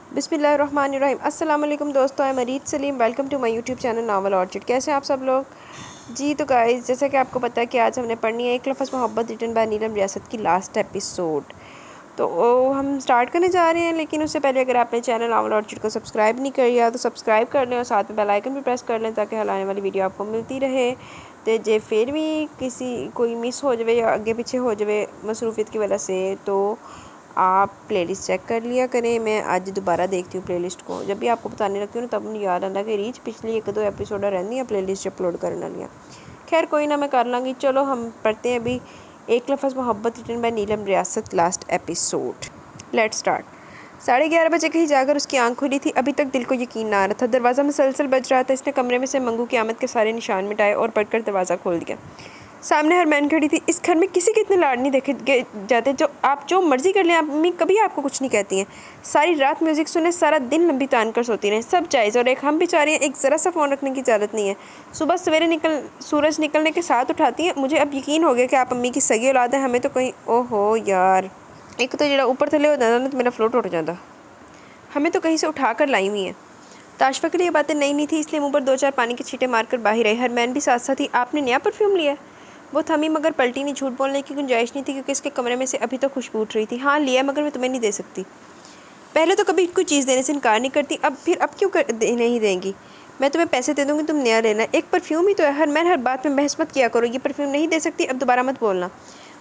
बिस्मिल्लाहिर्रहमानिर्रहीम। अस्सलाम वालेकुम दोस्तों, मैं Marid Salim. Welcome to my YouTube channel Novel Orchid. कैसे हैं आप सब लोग? जी तो गाइस, जैसा कि आपको पता है कि आज हमने पढ़नी है एक लफ्ज़ मोहब्बत रिटन बाय नीलम रियासत की लास्ट एपिसोड। तो हम स्टार्ट करने जा रहे हैं, लेकिन उससे पहले अगर आपने चैनल नावल ऑर्चिड को सब्सक्राइब नहीं किया तो सब्सक्राइब कर लें और साथ में बेल आइकन भी प्रेस कर लें ताकि हर आने वाली वीडियो आपको मिलती रहे। तो जे फिर भी किसी कोई मिस हो जाए या आगे पीछे हो जाए मसरूफियत की वजह से, तो आप प्लेलिस्ट चेक कर लिया करें। मैं आज दोबारा देखती हूँ प्लेलिस्ट को, जब भी आपको बताने लगती हूँ ना तब मुझे याद आता कि रीच पिछली एक दो एपिसोड रहती हैं प्लेलिस्ट अपलोड करने लिया। खैर कोई ना, मैं कर लाँगी। चलो हम पढ़ते हैं अभी एक लफ्ज़ मोहब्बत रिटन बाय नीलम रियासत लास्ट एपिसोड। Let start. 11:30 बजे कहीं जाकर उसकी आंख खुली थी। अभी तक दिल को यकीन ना आ रहा था। दरवाज़ा मुसलसल बज रहा था। इसने कमरे में से मंगू की आमद के सारे निशान मिटाए और पढ़कर दरवाज़ा खोल दिया। सामने हरमैन खड़ी थी। इस घर में किसी के इतने लाड नहीं देखे जाते। जो आप जो मर्जी कर लें, आप मम्मी कभी आपको कुछ नहीं कहती हैं। सारी रात म्यूज़िक सुने, सारा दिन लंबी तान कर सोती रहें, सब जायज़। और एक हम बेचारे हैं, एक ज़रा सा फ़ोन रखने की इजाज़त नहीं है। सुबह सवेरे सूरज निकलने के साथ उठाती हैं। मुझे अब यकीन हो गया कि आप अम्मी की सगी औलाद है। हमें तो कहीं ओहो यार, एक तो जरा ऊपर थले हो जाता ना तो मेरा फ्लोट उठ जाता। हमें तो कहीं से उठा कर लाई हुई हैं। ताशफा के लिए बातें नई नहीं थी, इसलिए मुँह पर 2-4 पानी के छींटे मारकर बाहर आई। हरमैन भी साथ साथ ही, आपने नया परफ्यूम लिया है? वो थमी मगर पलटी नहीं। झूठ बोलने की गुंजाइश नहीं थी क्योंकि इसके कमरे में से अभी तक खुशबू उठ रही थी। हाँ लिया, मगर मैं तुम्हें नहीं दे सकती। पहले तो कभी कोई चीज़ देने से इनकार नहीं करती, अब क्यों नहीं देंगी? मैं तुम्हें पैसे दे दूँगी, तुम नया लेना। एक परफ्यूम ही तो है। हरमैन हर बात में बहस मत किया करो। ये परफ्यूम नहीं दे सकती, अब दोबारा मत बोलना।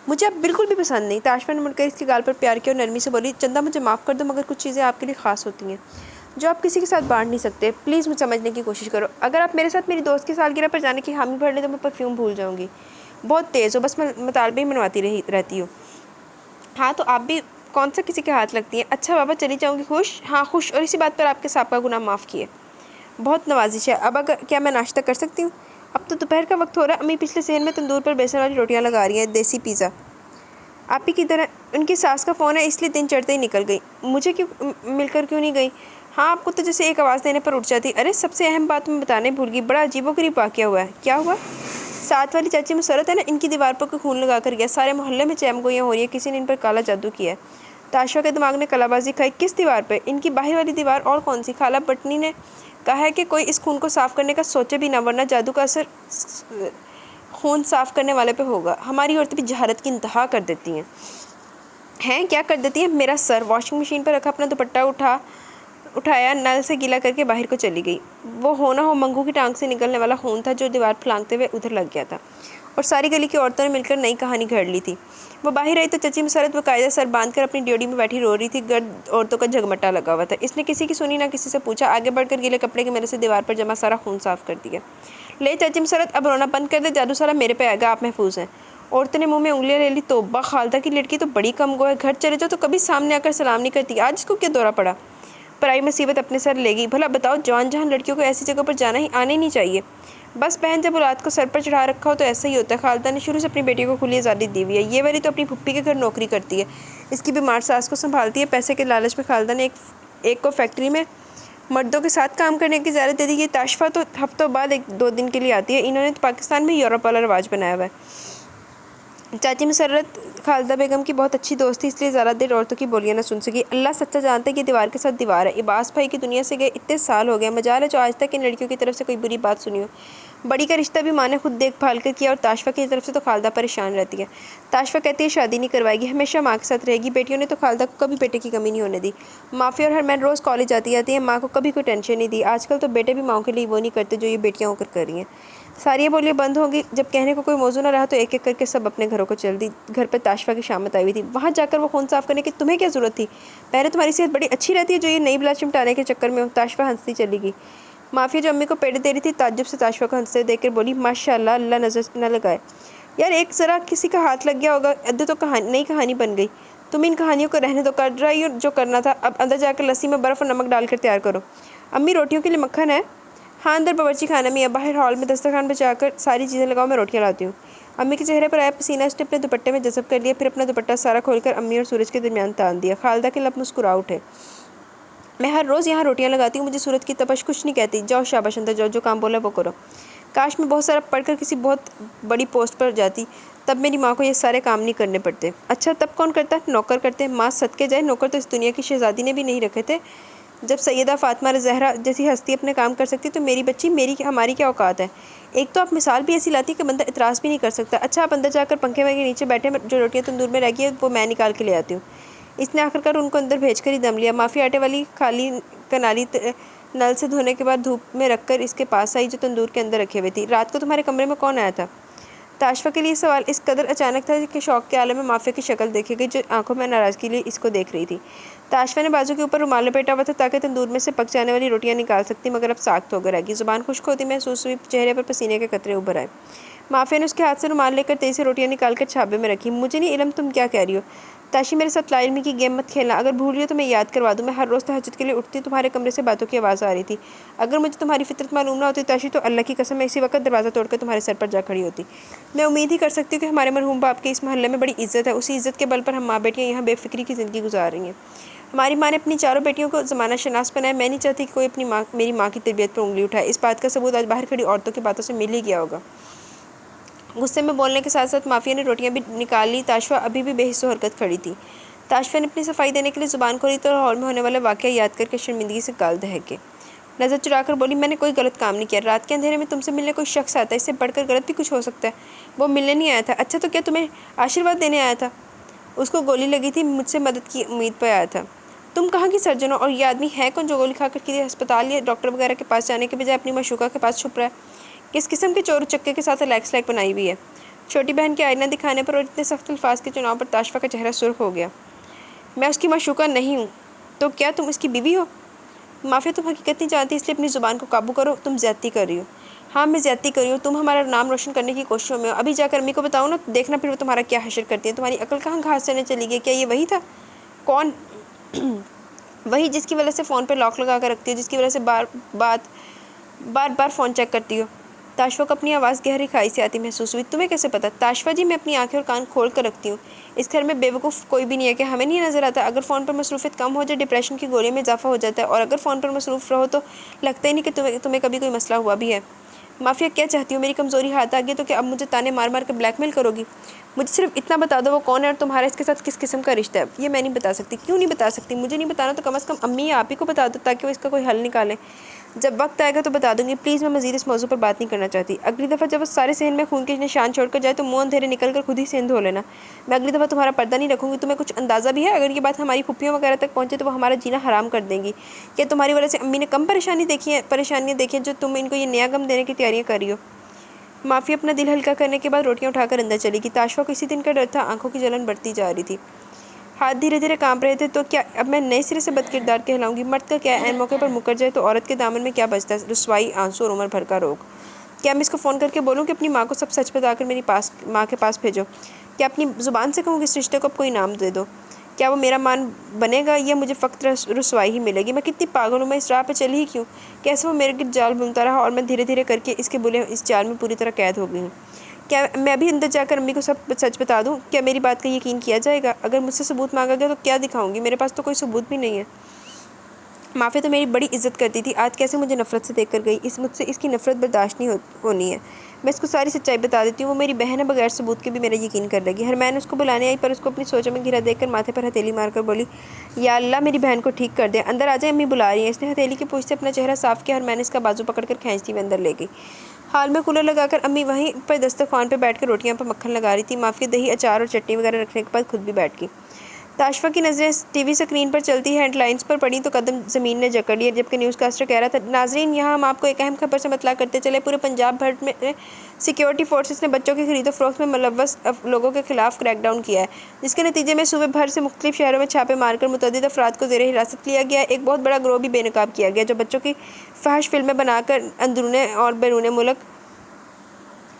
मुझे अब बिल्कुल भी पसंद नहीं। ताशफा ने मुड़कर इसके गाल पर प्यार किया और नरमी से बोली, चंदा मुझे माफ़ कर दो, मगर कुछ चीज़ें आपके लिए ख़ास होती हैं जो आप किसी के साथ बांट नहीं सकते। प्लीज़ मुझे समझने की कोशिश करो। अगर आप मेरे साथ मेरी दोस्त की सालगिरह पर जाने की हामी भर लें तो मैं परफ्यूम भूल जाऊँगी। बहुत तेज़ हो, बस मैं मुतालबे ही मनवाती रहती हूँ। हाँ तो आप भी कौन सा किसी के हाथ लगती हैं? अच्छा बाबा, चली जाऊँगी। खुश? हाँ खुश। और इसी बात पर आपके साहब गुनाह माफ़ किए। बहुत नवाजिश है। अब अगर क्या मैं नाश्ता कर सकती हूँ? अब तो दोपहर का वक्त हो रहा है। अम्मी पिछले सहन में तंदूर पर बेसन वाली रोटियाँ लगा रही हैं, देसी पिज़्ज़ा। आप ही की तरह उनकी सास का फ़ोन है, इसलिए दिन चढ़ते ही निकल गई। मुझे मिलकर क्यों नहीं गई? हाँ आपको तो जैसे एक आवाज़ देने पर उठ जाती। अरे सबसे अहम बात मैं बताने भूल गई, बड़ा अजीबोगरीब वाक़या हुआ है। क्या हुआ? साथ वाली चाची मुसरत है ना, इनकी दीवार पर कोई खून लगा कर गया। सारे मोहल्ले में चैमगोइयाँ हो रही है, किसी ने इन पर काला जादू किया है। ताशा के दिमाग ने कलाबाजी खाई। किस दीवार पे? इनकी बाहर वाली दीवार। और कौन सी? खाला बटनी ने कहा है कि कोई इस खून को साफ़ करने का सोचे भी ना, वरना जादू का असर खून साफ़ करने वाले पे होगा। हमारी औरतें भी जहारत की इंतहा कर देती हैं। क्या कर देती हैं? मेरा सर वॉशिंग मशीन पर रखा, अपना दुपट्टा उठाया, नल से गीला करके बाहर को चली गई। वो हो ना हो मंगू की टांग से निकलने वाला खून था जो दीवार फलांगते हुए उधर लग गया था और सारी गली की औरतों ने मिलकर नई कहानी घड़ ली थी। वो बाहर आई तो चची मुसरत बाकायदा सर बांधकर अपनी ड्योढ़ी में बैठी रो रही थी। गर्द औरतों का जगमटा लगा हुआ था। इसने किसी की सुनी ना किसी से पूछा। आगे बढ़कर गीले कपड़े की मेरे से दीवार पर जमा सारा खून साफ कर दिया। ले चाची मुसरत, अब रोना बंद कर दे, जादू सारा मेरे पे आएगा, आप महफूज हैं। औरतों ने मुंह में उंगलियां ले ली। तौबा, खालदा की लड़की तो बड़ी कम गो है। घर चले जाओ तो कभी सामने आकर सलाम नहीं करती, आज इसको क्या दौरा पड़ा? पराई मुसीबत अपने सर लेगी। भला बताओ, जवान जहान लड़कियों को ऐसी जगह पर जाना ही आने नहीं चाहिए। बस बहन, जब औलाद को सर पर चढ़ा रखा हो तो ऐसा ही होता है। खालदा ने शुरू से अपनी बेटी को खुली आज़ादी दी हुई है। ये वाली तो अपनी फुप्पी के घर नौकरी करती है, इसकी बीमार सास को संभालती है। पैसे के लालच में खालदा ने एक को फैक्ट्री में मर्दों के साथ काम करने की इजाज़त दे दी। ये ताशफा तो हफ्तों बाद 1-2 दिन के लिए आती है। इन्होंने तो पाकिस्तान में यूरोप वाला रवाज बनाया हुआ है। चाची मुसर्रत खालदा बेगम की बहुत अच्छी दोस्त थी, इसलिए ज़्यादा देर औरतों की बोलियां न सुन सकी। अल्लाह सच्चा जानता है कि दीवार के साथ दीवार है। इबास भाई की दुनिया से गए इतने साल हो गए, मजाल है जो आज तक इन लड़कियों की तरफ से कोई बुरी बात सुनी हो। बड़ी का रिश्ता भी माँ ने खुद देखभाल कर किया और ताशफा की तरफ से तो खालदा परेशान रहती है। ताशफा कहती है शादी नहीं करवाएगी, हमेशा माँ के साथ रहेगी। बेटियों ने तो खालदा को कभी बेटे की कमी नहीं होने दी। माफ़ी और हरमैन रोज़ कॉलेज आती है, माँ को कभी कोई टेंशन नहीं दी। आजकल तो बेटे भी माँ के लिए वो नहीं करते जो ये बेटियाँ होकर कर रही हैं। सारी बोलियाँ बंद होंगी। जब कहने को कोई मौजू ना रहा तो एक एक करके सब अपने घरों को चल दी। घर पर ताशफा की शामत आई हुई थी। वहाँ जाकर वो खून साफ़ करने की तुम्हें क्या ज़रूरत थी? पहले तुम्हारी सेहत बड़ी अच्छी रहती है जो ये नई बला चिमटाने के चक्कर में हो। ताशफा हंसती चली गई। माफ़िया जो अम्मी को पेड़ दे रही थी ताज्जुब से ताशफा को हंसते देखकर बोली, माशाल्लाह, अल्लाह नज़र न लगाए। यार एक ज़रा किसी का हाथ लग गया होगा, अद्दे तो नई कहानी बन गई। तुम इन कहानियों को रहने दो, कर रही हो जो करना था। अब अंदर जाकर लस्सी में बर्फ़ और नमक डालकर तैयार करो। अम्मी रोटियों के लिए मक्खन है? हाँ अंदर बावर्ची खाना में है। बाहर हॉल में दस्तरखान बचाकर सारी चीज़ें लगाओ, मैं रोटियाँ लाती हूँ। अम्मी के चेहरे पर आया पसीना उसने अपने दुपट्टे में जज़ब कर लिया, फिर अपना दुपट्टा सारा खोलकर अम्मी और सूरज के दरमियान तान दिया। खालदा के लब मुस्कुरा उठे। मैं हर रोज़ यहाँ रोटियाँ लगाती हूँ, मुझे सूरज की तपश कुछ नहीं कहती। जाओ शाबाश, अंदर जाओ, जो काम बोला वो करो। काश मैं बहुत सारा पढ़कर किसी बहुत बड़ी पोस्ट पर जाती, तब मेरी माँ को ये सारे काम नहीं करने पड़ते। अच्छा तब कौन करता? नौकर करते। माँ सदके जाए, नौकर तो इस दुनिया की शहज़ादी ने भी नहीं रखे थे जब सैयदा फ़ातिमा ज़हरा जैसी हस्ती अपने काम कर सकती तो मेरी बच्ची हमारी क्या औकात है। एक तो आप मिसाल भी ऐसी लाती कि बंदा इतराज़ भी नहीं कर सकता। अच्छा आप अंदर जाकर पंखे के नीचे बैठे, जो रोटियाँ तंदूर में रह गई है वो मैं निकाल के ले आती हूँ। इसने आखिरकार उनको अंदर भेज कर ही दम लिया। माफ़ी आटे वाली खाली कनाली नल से धोने के बाद धूप में रखकर इसके पास आई जो तंदूर के अंदर रखे हुए थी। रात को तुम्हारे कमरे में कौन आया था? ताशफा के लिए सवाल इस कदर अचानक था कि शौक के आलम में माफिया की शक्ल देखी गई, जो आंखों में नाराज़गी लिए इसको देख रही थी। ताशफा ने बाजू के ऊपर रुमाल लपेटा हुआ था ताकि तंदूर में से पक जाने वाली रोटियां निकाल सकती, मगर अब साख्त होकर रहेगी। ज़ुबान खुश्क होती महसूस हुई, चेहरे पर पसीने के कतरे उभर आए। माफिया ने उसके हाथ से रुमाल लेकर तेज़ी से रोटियां निकालकर छाबे में रखी। मुझे नहीं इल्म तुम क्या कह रही हो। ताशी मेरे साथ लाइल्मी की गेम मत खेलना। अगर भूल रही हो तो मैं याद करवा दूँ। मैं हर रोज़ तहज्जुद के लिए उठती, तुम्हारे कमरे से बातों की आवाज़ आ रही थी। अगर मुझे तुम्हारी फितरत मालूम ना होती ताशी, तो अल्लाह की कसम मैं इसी वक्त दरवाज़ा तोड़कर तुम्हारे सर पर जा खड़ी होती। मैं उम्मीद ही कर सकती हूँ कि हमारे मरहूम बाप के इस मोहल्ले में बड़ी इज्जत है। उसी इज्जत के बल पर हम माँ बेटियाँ यहाँ बेफिक्री की ज़िंदगी गुजार रही हैं। हमारी माँ ने अपनी चारों बेटियों को ज़माना शनास बनाया। मैं नहीं चाहती कि कोई अपनी मेरी माँ की तरबियत पर उंगली उठाए। इस बात का सबूत आज बाहर खड़ी औरतों की बातों से मिल ही गया होगा। गुस्से में बोलने के साथ साथ माफिया ने रोटियां भी निकाल ली। ताशफा अभी भी बेहिस्सो हरकत खड़ी थी। ताशफा ने अपनी सफाई देने के लिए ज़ुबान खोली तो हॉल में होने वाला वाक़या याद करके शर्मिंदगी से गाल दहके नज़र चुराकर बोली, मैंने कोई गलत काम नहीं किया। रात के अंधेरे में तुमसे मिलने कोई शख्स आता है, इससे बढ़कर गलत भी कुछ हो सकता है। वो मिलने नहीं आया था। अच्छा तो क्या तुम्हें आशीर्वाद देने आया था? उसको गोली लगी थी, मुझसे मदद की उम्मीद पर आया था। तुम कहाँ की सर्जन हो और ये आदमी है कौन जो गोली खाकर किसी अस्पताल या डॉक्टर वगैरह के पास जाने के बजाय अपनी मशूका के पास छुप रहा है? किस किस्म के चोर चक्के के साथ लैक बनाई हुई है? छोटी बहन के आईना दिखाने पर और इतने सख्त अल्फाज के चुनाव पर ताशफा का चेहरा सुर्ख हो गया। मैं उसकी मशूका नहीं हूँ। तो क्या तुम उसकी बीवी हो? माफिया तुम हकीकत नहीं जानती, इसलिए अपनी ज़ुबान को काबू करो। तुम ज़्यादती कर रही हो। हाँ मैं ज़्यादती कर रही हूँ। तुम हमारा नाम रोशन करने की कोशिशों में हो। अभी जाकर अम्मी को बताओ ना, देखना फिर वो तुम्हारा क्या हशर करती है। तुम्हारी अकल कहाँ घास चढ़ने चली गई? क्या ये वही था? कौन? वही जिसकी वजह से फ़ोन पर लॉक लगा कर रखती हो, जिसकी वजह से बार बार फ़ोन चेक करती हो। ताशफा को अपनी आवाज़ गहरी खाई से आती महसूस हुई। तुम्हें कैसे पता? ताशफा जी मैं अपनी आंखें और कान खोल कर रखती हूँ। इस घर में बेवकूफ़ कोई भी नहीं है कि हमें नहीं नज़र आता। अगर फ़ोन पर मसरूफ़ियत कम हो जाए डिप्रेशन की गोलियों में इजाफा हो जाता है, और अगर फ़ोन पर मसरूफ़ रहो तो लगता ही नहीं कि तुम्हें कभी कोई मसला हुआ भी है। माफिया क्या चाहती हो? मेरी कमज़ोरी हाथ आ गई तो क्या अब मुझे ताने मार मार कर ब्लैकमेल करोगी? मुझे सिर्फ इतना बता दो वो कौन है और तुम्हारा इसके साथ किस किस्म का रिश्ता है। ये मैं नहीं बता सकती। क्यों नहीं बता सकती? मुझे नहीं बताना तो कम से कम अम्मी या आप ही को बता दो ताकि वो इसका कोई हल निकालें। जब वक्त आएगा तो बता दूंगी। प्लीज़ मैं मज़ीद इस मौजू पर बात नहीं करना चाहती। अगली दफ़ा जब वो सारे सहन में खून के निशान छोड़कर जाए तो मुँह अंधेरे निकल कर खुद ही सहन धो लेना। मैं अगली दफ़ा तुम्हारा पर्दा नहीं रखूँगी। तुम्हें कुछ अंदाज़ा भी है? अगर ये बात हमारी फुप्पियों वगैरह तक पहुँचे तो वो हमारा जीना हराम कर देंगी। क्या तुम्हारी वजह से अम्मी ने कम परेशानियाँ देखी हैं जो तुम इनको ये नया गम देने की तैयारियाँ कर रही हो? माफिया अपना दिल हल्का करने के बाद रोटियां उठाकर अंदर चली गई। ताशफा को इसी दिन का डर था। आंखों की जलन बढ़ती जा रही थी, हाथ धीरे धीरे कांप रहे थे। तो क्या अब मैं नए सिरे से बदकिरदार कहलाऊंगी? मर्द का क्या ऐन मौके पर मुकर जाए तो औरत के दामन में क्या बचता है? रुसवाई, आंसू और उम्र भर का रोग। क्या मैं इसको फ़ोन करके बोलूँ कि अपनी माँ को सब सच बताकर मेरी माँ के पास भेजो? क्या अपनी ज़ुबान से कहूँ कि इस रिश्ते को अब कोई नाम दे दो? क्या वो मेरा मान बनेगा या मुझे फ़क्त रुसवाई ही मिलेगी? मैं कितनी पागल हूँ। मैं इस राह पे चली ही क्यों? कैसे वो मेरे गिर्द जाल बुनता रहा और मैं धीरे धीरे करके इसके बुरे इस जाल में पूरी तरह कैद हो गई हूँ। क्या मैं अभी अंदर जाकर अम्मी को सब सच बता दूँ? क्या मेरी बात का यकीन किया जाएगा? अगर मुझसे सबूत मांगा गया तो क्या दिखाऊंगी? मेरे पास तो कोई सबूत भी नहीं है। माफ़ी तो मेरी बड़ी इज्जत करती थी, आज कैसे मुझे नफ़रत से देख कर गई। मुझसे इसकी नफ़रत बर्दाश्त नहीं होनी है। मैं इसको सारी सच्चाई बता देती हूँ। वो मेरी बहन है, बगैर सबूत के भी मेरा यकीन कर लेगी। हरमैन उसको बुलाने आई पर उसको अपनी सोचों में घिरा देखकर माथे पर हथेली मारकर बोली, या अल्लाह मेरी बहन को ठीक कर दे। अंदर आ जाए, अम्मी बुला रही है। इसने हथेली की पूंछ से अपना चेहरा साफ किया और मैंने इसका बाजू पकड़कर खींचती हुई अंदर ले गई। हाल में कूलर लगाकर अम्मी वहीं पर दस्तरखान पर बैठकर रोटियां पर मक्खन लगा रही थी। माफ़ी दही, अचार और चटनी वगैरह रखने के बाद खुद भी बैठ गई। ताशफा की नज़रें टीवी स्क्रीन पर चलती हेडलाइंस पर पड़ी तो कदम ज़मीन ने जकड़ लिया, जबकि न्यूज़ कास्टर कह रहा था, नाजरीन यहाँ हम आपको एक अहम खबर से मतला करते चले। पूरे पंजाब भर में सिक्योरिटी फोर्सेस ने बच्चों की खरीदो फरोख्त में मुलव्वस लोगों के खिलाफ क्रैकडाउन किया है, जिसके नतीजे में सूबे भर से मुख्तलिफ शहरों में छापे मारकर मुतअद्दिद अफराद को ज़ेर हिरासत लिया गया। एक बहुत बड़ा गिरोह भी बेनकाब किया गया जो बच्चों की फहश फिल्में बनाकर अंदरूने और बैरून मुल्क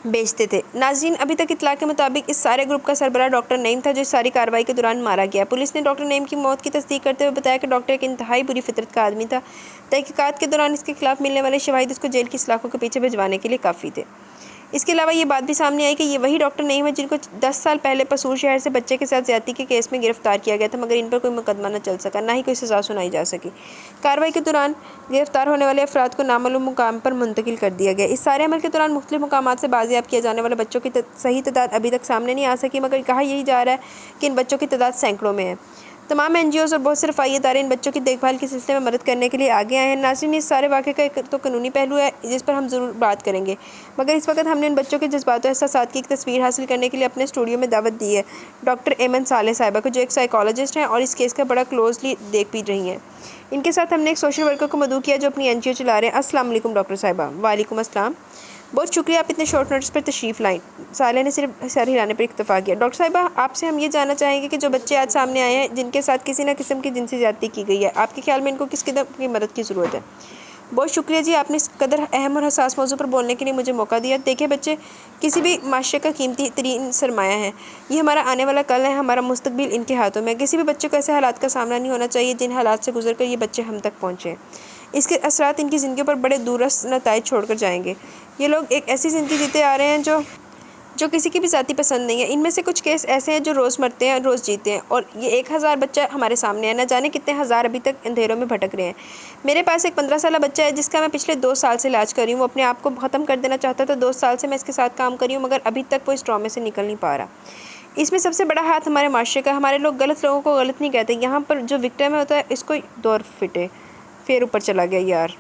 बेचते थे। नाज़रीन, अभी तक इत्तला के मुताबिक इस सारे ग्रुप का सरबराह डॉक्टर नईम था, जो इस सारी कार्रवाई के दौरान मारा गया। पुलिस ने डॉक्टर नईम की मौत की तस्दीक करते हुए बताया कि डॉक्टर एक इंतहाई बुरी फितरत का आदमी था। तहकीकात के दौरान इसके खिलाफ मिलने वाले शवाहिद उसको जेल की सलाखों के पीछे भिजवाने के लिए काफ़ी थे। इसके अलावा ये बात भी सामने आई कि ये वही डॉक्टर नईम है जिनको 10 साल पहले पसूर शहर से बच्चे के साथ ज्यादती के केस में गिरफ्तार किया गया था, मगर इन पर कोई मुकदमा न चल सका, ना ही कोई सज़ा सुनाई जा सकी। कार्रवाई के दौरान गिरफ्तार होने वाले अफराद को नामालूम मुकाम पर मुंतकिल कर दिया गया। इस सारे अमल के दौरान मुख्तलिफ मुकामात से बाजियाब किए जाने वाले बच्चों की सही तादाद अभी तक सामने नहीं आ सकी, मगर कहा यही जा रहा है कि इन बच्चों की तादाद सैकड़ों में है। तमाम NGOs और बहुत से रफ़ाई इदारे इन बच्चों की देखभाल के सिलसिले में मदद करने के लिए आगे आए हैं। नाज़रीन, इस सारे वाक़े का एक तो कानूनी पहलू है जिस पर हम ज़रूर बात करेंगे, मगर इस वक्त हमने इन बच्चों के जज्बात और एहसासात की एक तस्वीर हासिल करने के लिए अपने स्टूडियो में दावत दी है डॉक्टर एमन साले साहिबा को, जो एक साइकोलॉजिस्ट हैं और इस केस का बड़ा क्लोजली देख भी रही हैं। इनके साथ हमने एक सोशल वर्कर को मदऊ किया जो अपनी NGO चला रहे हैं। अस्सलाम वालेकुम डॉक्टर साहिबा। वालेकुम अस्सलाम। बहुत शुक्रिया आप इतने शॉर्ट नोटिस पर तशरीफ़ लाएँ। साले ने सिर्फ सर हिलाने पर इक्तफ़ा किया। डॉक्टर साहिबा, आपसे हम ये जानना चाहेंगे कि जो बच्चे आज सामने आए हैं जिनके साथ किसी न किस्म की जिनसी ज़्यादती की गई है, आपके ख्याल में इनको किस कदर की मदद की ज़रूरत है? बहुत शुक्रिया जी, आपने इस कदर अहम और हसास मौजू पर बोलने के लिए मुझे मौका दिया। देखिए, बच्चे किसी भी माशरे का कीमती तरीन सरमाया है। ये हमारा आने वाला कल है, हमारा मुस्तकबिल इनके हाथों में है। किसी भी बच्चे को ऐसे हालात का सामना नहीं होना चाहिए जिन हालात से गुजर कर ये बच्चे हम तक पहुँचे। इसके असरात इनकी ज़िंदगी पर बड़े दूरस्थ नताइज छोड़ कर जाएंगे। ये लोग एक ऐसी ज़िंदगी जीते आ रहे हैं जो किसी की भी ज़ाती पसंद नहीं है। इनमें से कुछ केस ऐसे हैं जो रोज़ मरते हैं, रोज़ जीते हैं, और ये 1000 बच्चा हमारे सामने है। न जाने कितने हज़ार अभी तक अंधेरों में भटक रहे हैं। मेरे पास एक 15 साल बच्चा है जिसका मैं पिछले 2 साल से इलाज कर रही हूँ। वो अपने आप को ख़त्म कर देना चाहता था। 2 साल से मैं इसके साथ काम कर रही हूँ, मगर अभी तक वो इस ट्रॉमे से निकल नहीं पा रहा। इसमें सबसे बड़ा हाथ हमारे माशरे का। हमारे लोग गलत लोगों को गलत नहीं कहते। यहाँ पर जो विक्टिम होता है इसको दौर फिटे फिर ऊपर चला गया यार।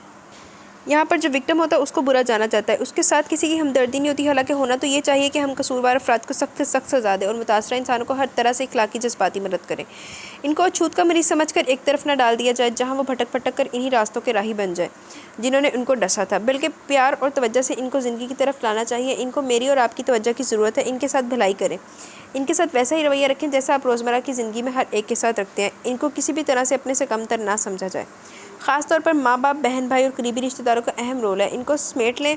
यहाँ पर जो विक्टिम होता है उसको बुरा जाना चाहता है, उसके साथ किसी की हमदर्दी नहीं होती। हालांकि होना तो ये चाहिए कि हम कसूरवार अफराद को सख्त से सख्त सज़ा दें और मुतासरा इंसानों को हर तरह से इखलाकी जज्बाती मदद करें। इनको अछूत का मरीज़ समझकर एक तरफ न डाल दिया जाए जहाँ वो भटक भटक कर इन्हीं रास्तों के राही बन जाए जिन्होंने उनको डसा था, बल्कि प्यार और तवज्जो से इनको ज़िंदगी की तरफ लाना चाहिए। इनको मेरी और आपकी तवज्जो की ज़रूरत है। इनके साथ भलाई करें, इनके साथ वैसा ही रवैया रखें जैसा आप रोज़मर्रा की ज़िंदगी में हर एक के साथ रखते हैं। इनको किसी भी तरह से अपने से कमतर ना समझा जाए। ख़ास तौर पर माँ बाप, बहन भाई और करीबी रिश्तेदारों का अहम रोल है। इनको समेट लें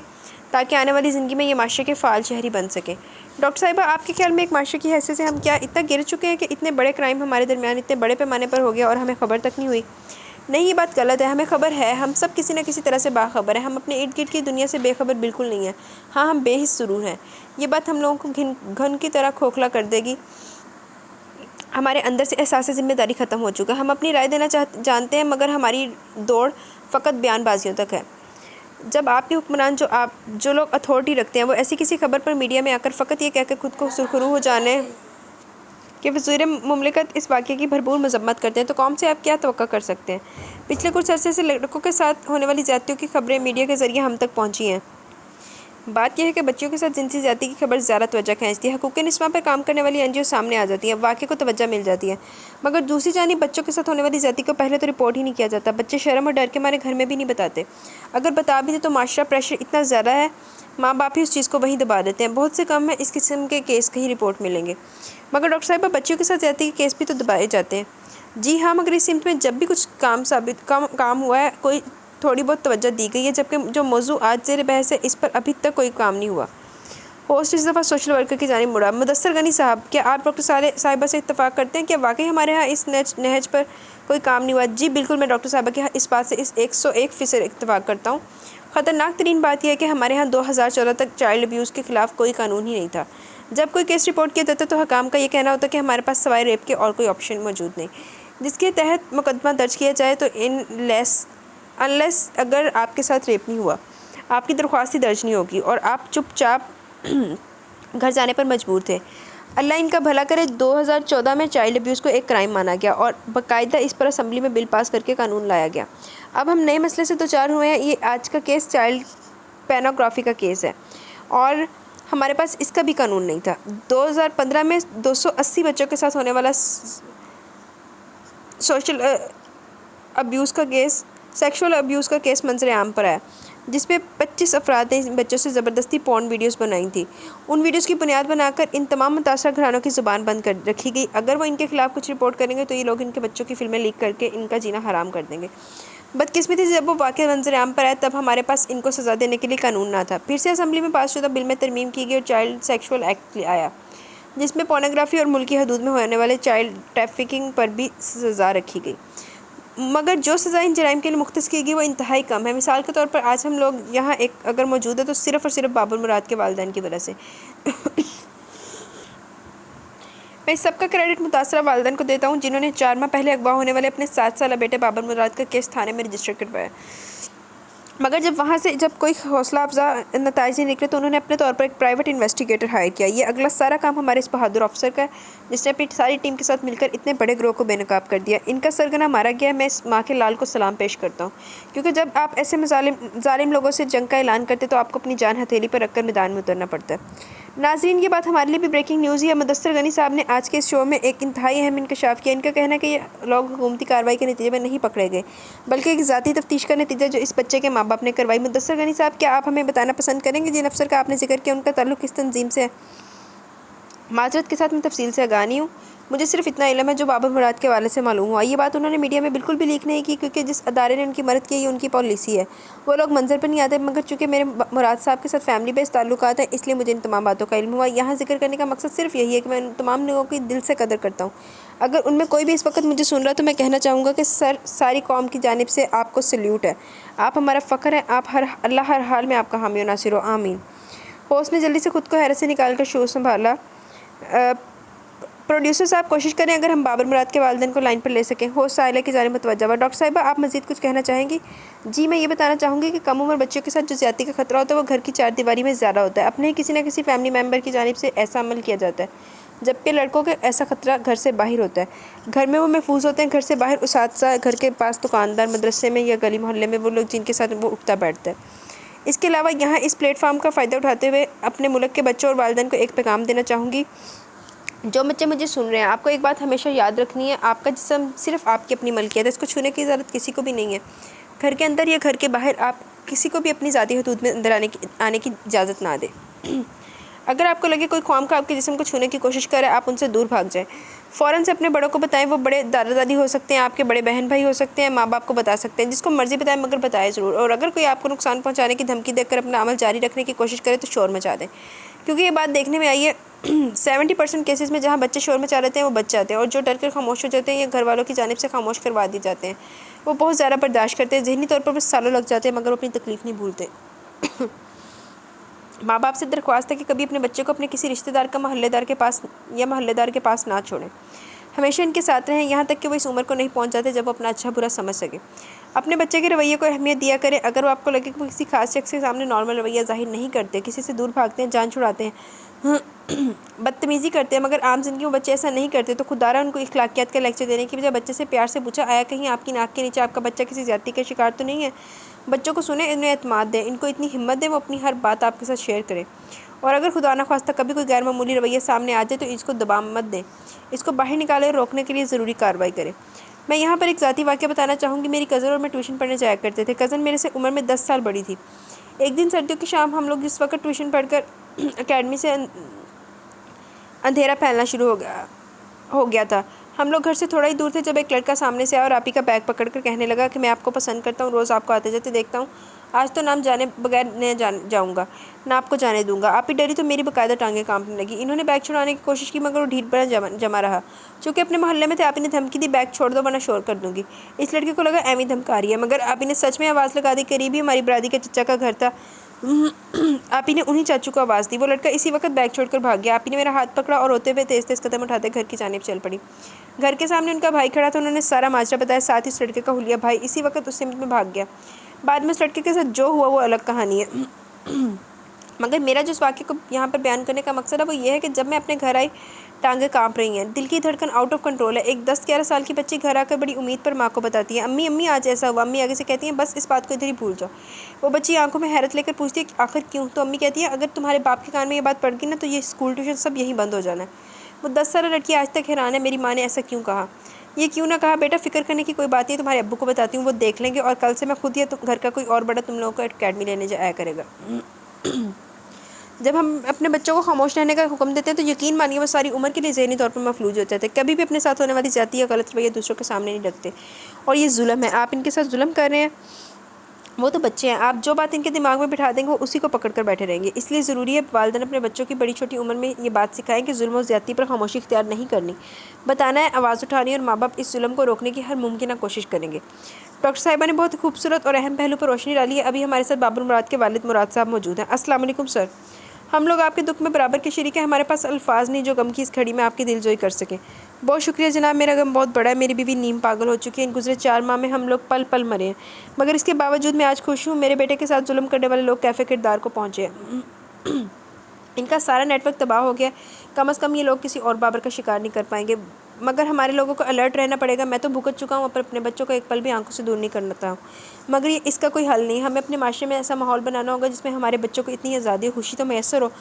ताकि आने वाली ज़िंदगी में ये माशरे के फ़ाल शहरी बन सकें। डॉक्टर साहिबा, आपके ख्याल में एक माशरे की हैसियत से हम क्या इतना गिर चुके हैं कि इतने बड़े क्राइम हमारे दरमियान इतने बड़े पैमाने पर हो गया और हमें ख़बर तक नहीं हुई? नहीं, ये बात गलत है। हमें ख़बर है। हम सब किसी न किसी तरह से बाखबर हैं। हम अपने इर्द गिर्द की दुनिया से बेखबर बिल्कुल नहीं है। हाँ, हम बेहिस ज़रूर हैं। ये बात हम लोगों को घन की तरह खोखला कर देगी। हमारे अंदर से एहसास ज़िम्मेदारी ख़त्म हो चुका है। हम अपनी राय देना जानते हैं, मगर हमारी दौड़ फ़कत बयानबाजियों तक है। जब आपके हुक्मरान जो लोग अथॉरिटी रखते हैं वो ऐसी किसी खबर पर मीडिया में आकर फ़कत ये कहकर खुद को सुरखरू हो जाने कि वज़ीर मुमलिकत इस वाक़े की भरपूर मज़म्मत करते हैं, तो कौम से आप क्या तवक्का कर सकते हैं? पिछले कुछ अरसे से लड़कों के साथ होने वाली ज़्यादतियों की खबरें मीडिया के ज़रिए हम तक पहुँची हैं। बात यह है कि बच्चों के साथ जिनसी ज़्यादती की खबर ज़्यादा तवज्जो खींचती है। हकूक़ निस्वां पर काम करने वाली NGO सामने आ जाती है, वाक़े को तवज्जो मिल जाती है, मगर दूसरी जानिब बच्चों के साथ होने वाली ज़्यादती को पहले तो रिपोर्ट ही नहीं किया जाता। बच्चे शर्म और डर के मारे घर में भी नहीं बताते। अगर बता भी दे तो माशरा प्रेशर इतना ज़्यादा है, माँ बाप ही उस चीज़ को वहीं दबा देते हैं। बहुत से कम है इस किस्म के केस कहीं रिपोर्ट मिलेंगे। मगर डॉक्टर साहिबा, बच्चियों के साथ ज़्यादती के केस भी तो दबाए जाते हैं। जी हाँ, मगर इस सिमत में जब भी कुछ काम हुआ है, कोई थोड़ी बहुत तवज्जो दी गई है, जबकि जो मौजू आज ज़ेर बहस है इस पर अभी तक कोई काम नहीं हुआ। होस्ट इस दफ़ा सोशल वर्कर की जानिब मुड़ा। मुदस्सर गनी साहब, क्या आप डॉक्टर साहिबा से इत्तफ़ाक़ करते हैं कि वाकई हमारे यहाँ इस नहज पर कोई काम नहीं हुआ? जी बिल्कुल, मैं डॉक्टर साहिबा के इस बात से 101% इत्तफ़ाक़ करता हूँ। ख़तरनाक तरीन बात यह है कि हमारे यहाँ 2014 तक चाइल्ड अब्यूज़ के ख़िलाफ़ कोई कानून ही नहीं था। जब कोई केस रिपोर्ट किया जाता तो हकाम का ये कहना होता कि हमारे पास सवाए रेप के और कोई ऑप्शन मौजूद नहीं, जिसके तहत मुकदमा दर्ज किया जाए। तो अनलेस अगर आपके साथ रेप नहीं हुआ, आपकी दरख्वास्त ही दर्ज नहीं होगी और आप चुपचाप घर जाने पर मजबूर थे। अल्लाह इनका भला करे। 2014 में चाइल्ड अब्यूज़ को एक क्राइम माना गया और बाकायदा इस पर असम्बली में बिल पास करके कानून लाया गया। अब हम नए मसले से दो चार हुए हैं। ये आज का केस चाइल्ड पोर्नोग्राफी का केस है और हमारे पास इसका भी कानून नहीं था। 2015 में 280 बच्चों के साथ होने वाला सेक्सुअल अब्यूज़ का केस मंजर आम पर आया, जिसमें 25 अफराद ने बच्चों से ज़बरदस्ती पॉर्न वीडियोस बनाई थी। उन वीडियोस की बुनियाद बनाकर इन तमाम मुतासर घरानों की ज़ुबान बंद कर रखी गई। अगर वो इनके खिलाफ़ कुछ रिपोर्ट करेंगे तो ये लोग इनके बच्चों की फ़िल्में लीक करके इनका जीना हराम कर देंगे। बदकिस्मती से जब वो वाक़या मंजर आम पर आया तब हमारे पास इनको सज़ा देने के लिए कानून ना था। फिर से असम्बली में पास शुदा बिल में तरमीम की गई और चाइल्ड सेक्सुअल एक्ट आया, जिसमें पोर्नोग्राफी और मुल्की हदूद में होने वाले चाइल्ड ट्रैफिकिंग पर भी सज़ा रखी गई, मगर जो सज़ा इन जराइम के लिए मुख्तस की गई वो इंतहाई कम है। मिसाल के तौर पर आज हम लोग यहाँ एक अगर मौजूद है तो सिर्फ़ और सिर्फ बाबर मुराद के वालिदैन की वजह से। मैं इस सबका क्रेडिट मुतासरा वालिदैन को देता हूँ जिन्होंने 4 माह पहले अगवा होने वाले अपने 7 साल बेटे बाबर मुराद का केस थाने में रजिस्टर करवाया। मगर जब वहाँ से जब कोई हौसला अफजा नताइज नहीं निकले तो उन्होंने अपने तौर पर एक प्राइवेट इन्वेस्टिगेटर हायर किया। ये अगला सारा काम हमारे इस बहादुर अफसर का है जिसने अपनी सारी टीम के साथ मिलकर इतने बड़े ग्रोह को बेनकाब कर दिया। इनका सरगना मारा गया। मैं इस माँ के लाल को सलाम पेश करता हूँ, क्योंकि जब आप ऐसे जालिम लोगों से जंग का ऐलान करते तो आपको अपनी जान हथेली पर रखकर मैदान में उतरना पड़ता है। नाज़रीन, ये बात हमारे लिए भी ब्रेकिंग न्यूज़ है। मुदस्सिर गनी साहब ने आज के इस शो में एक इंतहाई अहम इंकशाफ किया। इनका कहना है कि ये लोग हुकूमती कार्रवाई के नतीजे में नहीं पकड़े गए, बल्कि एक ज़ाती तफ्तीश का नतीजा जो इस बच्चे के माँ बाप ने करवाई। मुदस्सिर गनी साहब, क्या आप हमें बताना पसंद करेंगे जिन अफसर का आपने जिक्र किया उनका ताल्लुक़ किस तंजीम से है? माजरत के साथ मैं तफसील से आगाह नहीं हूँ, मुझे सिर्फ इतना इल्म है जो बाबर मुराद के वाले से मालूम हुआ। ये बात उन्होंने मीडिया में बिल्कुल भी लीक नहीं की, क्योंकि जिस अदारे ने उनकी मदद की ये उनकी पॉलिसी है। वो लोग मंजर पर नहीं आते, मगर चूँकि मेरे मुराद साहब के साथ फैमिली बेस्ड ताल्लुकात हैं, इसलिए मुझे इन तमाम बातों का इल्म हुआ। यहाँ जिक्र करने का मकसद सिर्फ यही है कि मैं उन तमाम लोगों की दिल से कदर करता हूँ। अगर उनमें कोई भी इस वक्त मुझे सुन रहा तो मैं कहना चाहूँगा कि सारी कौम की जानिब से आपको सल्यूट है। आप हमारा फ़ख्र हैं। आप अल्लाह हर हाल में आपका हामी व नासिर हो, आमीन। होस्ट ने जल्दी से खुद को हैरत से निकाल कर शो संभाला। प्रोड्यूसर साहब, कोशिश करें अगर हम बाबर मुराद के वालिदैन को लाइन पर ले सकें। होस्ट साहिला की जानिब मुतवज्जा हुआ। डॉक्टर साहिबा, आप मज़ीद कुछ कहना चाहेंगी? जी, मैं ये बताना चाहूँगी कि कम उम्र बच्चों के साथ जो ज़्यादती का खतरा होता है वो घर की चार दीवारी में ज़्यादा होता है। अपने किसी न किसी फैमिली मेम्बर की जानिब से ऐसा अमल किया जाता है, जबकि लड़कों के ऐसा खतरा घर से बाहर होता है। घर में वो महफूज होते हैं, घर से बाहर उसातिज़ा, घर के पास दुकानदार, मदरसे में या गली मोहल्ले में वो लोग जिनके साथ वो उठता बैठता है। इसके अलावा यहाँ इस प्लेटफॉर्म का फ़ायदा उठाते हुए अपने मुल्क के बच्चों और वालिदैन को एक पैगाम देना चाहूँगी। जो बच्चे मुझे सुन रहे हैं, आपको एक बात हमेशा याद रखनी है, आपका जिस्म सिर्फ आपकी अपनी मलकियत है, इसको छूने की इजाज़त किसी को भी नहीं है। घर के अंदर या घर के बाहर आप किसी को भी अपनी ज़ाती हदूद में अंदर आने की इजाज़त ना दें। अगर आपको लगे कोई ख्वाम आपके जिस्म को छूने की कोशिश करे, आप उनसे दूर भाग जाएं। फ़ौरन से अपने बड़ों को बताएं। वो बड़े दादा दादी हो सकते हैं, आपके बड़े बहन भाई हो सकते हैं, माँ बाप को बता सकते हैं, जिसको मर्ज़ी बताएं, मगर बताएं ज़रूर। और अगर कोई आपको नुकसान पहुँचाने की धमकी देकर अपना अमल जारी रखने की कोशिश करे तो शोर मचा दें, क्योंकि ये बात देखने में आई है 70% केसेस में जहाँ बच्चे शोर मचा लेते हैं वो बच जाते हैं, और जो डर कर खामोश हो जाते हैं या घर वालों की जानिब से खामोश करवा दिए जाते हैं वो बहुत ज़्यादा बर्दाश्त करते हैं। ज़हनी तौर पर बस सालों लग जाते हैं, मगर वो अपनी तकलीफ़ नहीं भूलते। माँ बाप से दरख्वास्त है कि कभी अपने बच्चे को अपने किसी रिश्तेदार का मोहल्लेदार के पास ना छोड़ें। हमेशा इनके साथ रहें, यहाँ तक कि वो इस उम्र को नहीं पहुँच जाते जब वो अपना अच्छा बुरा समझ सके। अपने बच्चे के रवैये को अहमियत दिया करें। अगर वो आपको लगे कि वो किसी खास शख्स के सामने नॉर्मल रवैया ज़ाहिर नहीं करते, किसी से दूर भागते हैं, जान छुड़ाते हैं, बदतमीज़ी करते हैं, मगर आम जिंदगी में बच्चे ऐसा नहीं करते, तो खुदारा उनको इखलाकियात का लेक्चर देने की बजाय बच्चे से प्यार से पूछा, आया कहीं आपकी नाक के नीचे आपका बच्चा किसी ज़्यादती का शिकार तो नहीं है? बच्चों को सुने, इन्हें एतमाद दें, इनको इतनी हिम्मत दें वो अपनी हर बात आपके साथ शेयर करें। और अगर खुदा न ख्वास्ता कभी कोई गैर मामूली रवैया सामने आ जाए तो इसको दबा मत दें, इसको बाहर निकालें और रोकने के लिए ज़रूरी कार्रवाई करें। मैं यहाँ पर एक ज़ाती वाक़या बताना चाहूँगी। मेरी कज़न और मैं ट्यूशन पढ़ने जाया करते थे। कज़न मेरे से उम्र में 10 साल बड़ी थी। एक दिन सर्दियों की शाम हम लोग जिस वक्त ट्यूशन पढ़कर अकेडमी से अंधेरा फैलना शुरू हो गया था। हम लोग घर से थोड़ा ही दूर थे जब एक लड़का सामने से आया और आप ही का बैग पकड़कर कहने लगा कि मैं आपको पसंद करता हूँ, रोज़ आपको आते जाते देखता हूँ, आज तो नाम जाने बगैर नहीं जाऊँगा, ना आपको जाने दूंगा। आप ही डरी तो मेरी बाकायदा टांगें कांपने लगी। इन्होंने बैग छुड़ाने की कोशिश की, मगर वो ढीठ बना जमा रहा। चूँकि अपने मोहल्ले में थे, आप इन्हें धमकी दी, बैग छोड़ दो वरना शोर कर दूँगी। इस लड़के को लगा एमी धमका रही है, मगर आप इन्हें सच में आवाज़ लगा दी। करीब ही हमारी बरादरी के चचा का घर था। आप ही ने उन्हीं चाचू को आवाज़ दी। वो लड़का इसी वक्त बैग छोड़कर भाग गया। आप ही ने मेरा हाथ पकड़ा और रोते हुए तेज़ तेज़ कदम उठाते घर की जानिब चल पड़ी। घर के सामने उनका भाई खड़ा था। उन्होंने सारा माजरा बताया, साथ ही उस लड़के का हुलिया भाई इसी वक्त उस सिमत में भाग गया। बाद में उस लड़के के साथ जो हुआ वो अलग कहानी है। मगर मेरा जो इस वाक़े को यहाँ पर बयान करने का मकसद है वो ये है कि जब मैं अपने घर आई, टांगें कांप रही हैं, दिल की धड़कन आउट ऑफ कंट्रोल है। एक 10-11 साल की बच्ची घर आकर बड़ी उम्मीद पर माँ को बताती है, अम्मी अम्मी आज ऐसा हुआ। अम्मी आगे से कहती हैं बस इस बात को इधर ही भूल जाओ। वो बच्ची आंखों में हैरत लेकर पूछती है कि आखिर क्यों? तो अम्मी कहती है अगर तुम्हारे बाप के कान में ये बात पड़ गई ना तो ये स्कूल ट्यूशन सब यहीं बंद हो जाना है। वो 10 साल लड़की आज तक हैरान है मेरी माँ ने ऐसा क्यों कहा। ये क्यों ना कहा, बेटा फ़िक्र करने की कोई बात नहीं, तुम्हारे अब्बू को बताती हूँ, वो देख लेंगे और कल से मैं खुद या घर का कोई और बड़ा तुम लोगों को अकेडमी लेने जाया करेगा। जब हम अपने बच्चों को खामोश रहने का हुक्म देते हैं तो यकीन मानिए वो सारी उम्र के लिए ज़हनी तौर पर महफूज हो जाते हैं। कभी भी अपने साथ होने वाली ज़्यादती या गलत रवैया दूसरों के सामने नहीं रखते, और ये जुल्म है। आप इनके साथ जुल्म कर रहे हैं, वो तो बच्चे हैं। आप जो बात इनके दिमाग में बिठा देंगे वो उसी को पकड़ कर बैठे रहेंगे। इसलिए ज़रूरी है वालिदैन अपने बच्चों की बड़ी छोटी उम्र में ये बात सिखाएं कि जुल्म और ज़्यादती पर खामोशी इख्तियार नहीं करनी, बताना है, आवाज़ उठानी, और माँ बाप इस जुल्म को रोकने की हर मुमकिन कोशिश करेंगे। डॉक्टर साहिबा ने बहुत खूबसूरत और अहम पहलू पर रोशनी डाली है। अभी हमारे साथ बाबर मुराद के वालिद मुराद साहब मौजूद हैं। अस्सलाम वालेकुम सर। हम लोग आपके दुख में बराबर के शरीक हैं, हमारे पास अल्फाज नहीं जो गम की इस घड़ी में आपकी दिलजोई कर सकें। बहुत शुक्रिया जनाब, मेरा गम बहुत बड़ा है, मेरी बीवी नीम पागल हो चुकी है, इन गुजरे 4 माह में हम लोग पल पल मरे हैं, मगर इसके बावजूद मैं आज खुश हूँ। मेरे बेटे के साथ जुल्म करने वाले लोग कैफ़े किरदार को पहुँचे, इनका सारा नेटवर्क तबाह हो गया। कम से कम ये लोग किसी और बाबर का शिकार नहीं कर पाएंगे, मगर हमारे लोगों को अलर्ट रहना पड़ेगा। मैं तो भुगत चुका हूँ, पर अपने बच्चों को एक पल भी आंखों से दूर नहीं करना हूँ, मगर ये इसका कोई हल नहीं। हमें अपने माशरे में ऐसा माहौल बनाना होगा जिसमें हमारे बच्चों को इतनी आज़ादी और खुशी तो मैसर हो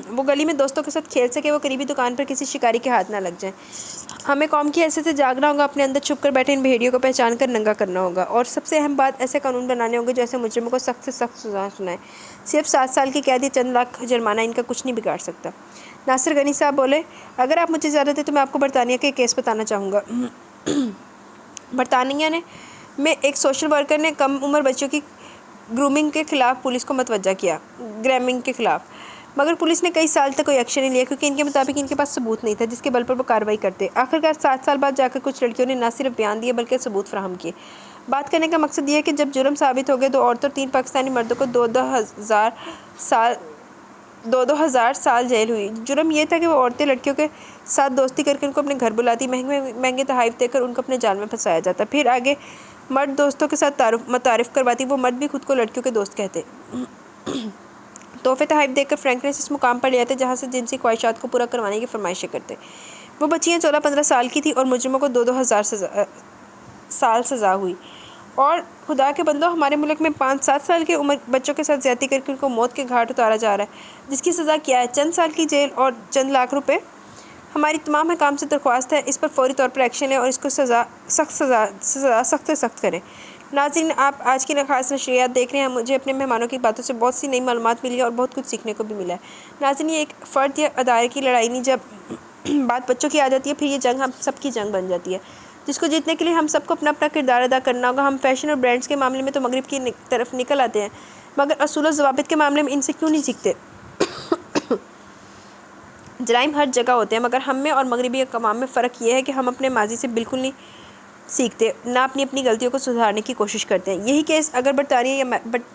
वो गली में दोस्तों के साथ खेल सके, वो करीबी दुकान पर किसी शिकारी के हाथ ना लग जाए। हमें कौम की हैसियत से जागना होगा, अपने अंदर छुप कर बैठे इन भेड़ियों को पहचान कर नंगा करना होगा, और सबसे अहम बात, ऐसे कानून बनाने होंगे जो ऐसे मुजरिमों को सख्त से सख्त सजा सुनाए। सिर्फ 7 साल की कैद या चंद लाख जुर्माना इनका कुछ नहीं बिगाड़ सकता। नासिर गनी साहब बोले, अगर आप मुझे इजाज़त दें तो मैं आपको बरतानिया के केस बताना चाहूँगा। बरतानिया में एक सोशल वर्कर ने कम उम्र बच्चों की ग्रूमिंग के ख़िलाफ़ पुलिस को मतवज्जा किया, ग्रैमिंग के ख़िलाफ़, मगर पुलिस ने कई साल तक कोई एक्शन नहीं लिया, क्योंकि इनके मुताबिक इनके पास सबूत नहीं था जिसके बल पर वो कार्रवाई करते। आखिरकार 7 साल बाद जाकर कुछ लड़कियों ने न सिर्फ बयान दिए बल्कि सबूत फराहम किए। बात करने का मकसद ये है कि जब जुर्म साबित हो गए, 2 औरतों और 3 पाकिस्तानी मर्दों को 2-2 हज़ार साल जेल हुई। जुर्म ये था कि वो औरतें लड़कियों के साथ दोस्ती करके उनको अपने घर बुलाती, महंगे तोहफ़े देकर उनको अपने जाल में फंसाया जाता, फिर आगे मर्द दोस्तों के साथ मुतारिफ़ करवाती। वो मर्द भी खुद को लड़कियों के दोस्त कहते। तोहफ़े तोहफ़े देकर फ्रैंकनेस इस मुकाम पर ले आते जहाँ से जिनसी ख्वाहिशात को पूरा करवाने की फरमाइशें करते। वो बच्चियाँ 14-15 साल की थी और मुजरिमों को 2-2 हज़ार साल सज़ा हुई। और खुदा के बंदो, हमारे मुल्क में 5-7 साल के उम्र बच्चों के साथ ज़्यादती करके उनको मौत के घाट उतारा जा रहा है, जिसकी सज़ा क्या है? चंद साल की जेल और चंद लाख रुपए। हमारी तमाम काम से दरख्वास्त है, इस पर फौरी तौर पर एक्शन लें और इसको सख्त से सख्त करें। नाज़रीन, आप आज की खास नशरियात देख रहे हैं। मुझे अपने मेहमानों की बातों से बहुत सी नई मालूमात मिली और बहुत कुछ सीखने को भी मिला है। नाज़रीन, ये एक फ़र्द या अदारे की लड़ाई नहीं, जब बात बच्चों की आ जाती है फिर ये जंग हम सब की जंग बन जाती है, जिसको जीतने के लिए हम सबको अपना अपना किरदार अदा करना होगा। हम फैशन और ब्रांड्स के मामले में तो मगरिब की तरफ निकल आते हैं, मगर असूल और ज़वाबित के मामले में इनसे क्यों नहीं सीखते? जराइम हर जगह होते हैं, मगर हम में और मगरिबी अक़वाम में फ़र्क ये है कि हम अपने माजी से बिल्कुल नहीं सीखते, ना अपनी गलतियों को सुधारने की कोशिश करते हैं। यही केस अगर बरतानिया या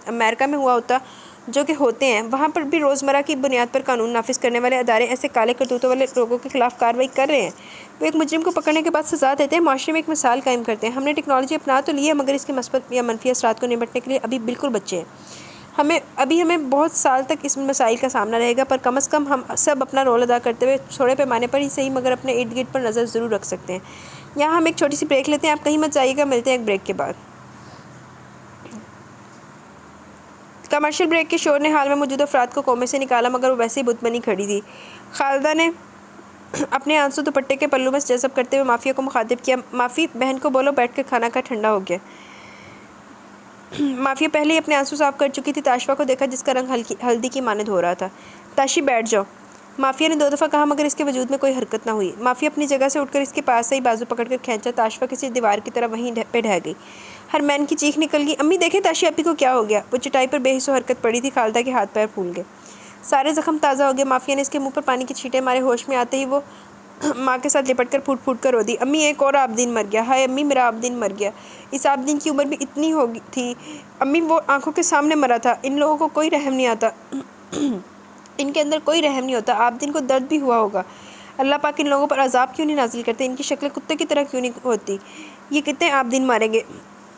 अमेरिका में हुआ होता, जो कि होते हैं, वहाँ पर भी रोज़मर्रा की बुनियाद पर कानून नाफिज करने वाले अदारे ऐसे काले करतूतों वाले लोगों के खिलाफ कार्रवाई कर रहे हैं। वो एक मुजरिम को पकड़ने के बाद सज़ा देते हैं, माशरे में एक मिसाल कायम करते हैं। हमने टेक्नोलॉजी अपना तो ली है, मगर इसके मस्बत या मनफी असरात को निपटने के लिए अभी बिल्कुल बच्चे हैं। हमें बहुत साल तक इस मसाइल का सामना रहेगा, पर कम से कम हम सब अपना रोल अदा करते हुए थोड़े पैमाने पर ही सही, मगर अपने इर्द गिर्द पर नज़र ज़रूर रख सकते हैं। यहाँ हम एक छोटी सी ब्रेक लेते हैं, आप कहीं मत जाइएगा, मिलते हैं एक ब्रेक के बाद। कमर्शियल ब्रेक के शोर ने हाल में मौजूद अफराद को कोमे से निकाला, मगर वो वैसे ही बुत बनी खड़ी थी। खालिदा ने अपने आंसू दुपट्टे के पल्लू में जज़ब करते हुए माफ़िया को मुखातिब किया। माफ़ी, बहन को बोलो बैठ कर खाना खा, ठंडा हो गया। माफ़िया पहले ही अपने आंसू साफ कर चुकी थी। ताशफा को देखा जिसका रंग हल्दी की मानद हो रहा था। ताशी, बैठ जाओ, माफ़िया ने 2 दफ़ा कहा, मगर इसके वजूद में कोई हरकत ना हुई। माफ़िया अपनी जगह से उठकर इसके पास से ही बाजू पकड़कर खींचा। ताशफा किसी दीवार की तरह वहीं पे ढह गई। हरमैन की चीख निकल गई, अम्मी देखें ताशी आपी को क्या हो गया। वो चटाई पर बेहिस्सो हरकत पड़ी थी। खालिदा के हाथ पैर फूल गए, सारे ज़ख्म ताज़ा हो गए। माफ़िया ने इसके मुँह पर पानी की छींटे मारे। होश में आते ही वो माँ के साथ लिपट कर फूट फूट कर रो दी, अम्मी एक और आबदीन मर गया, हाय अम्मी मेरा आबदीन मर गया। इस आबदीन की उम्र भी इतनी हो गई थी अम्मी, वो आंखों के सामने मरा था। इन लोगों को कोई रहम नहीं आता इनके अंदर कोई रहम नहीं होता। आबदीन को दर्द भी हुआ होगा। अल्लाह पाक इन लोगों पर अजाब क्यों नहीं नाजिल करते? इनकी शक्ल कुत्ते की तरह क्यों नहीं होती? ये कितने आबदीन मारेंगे?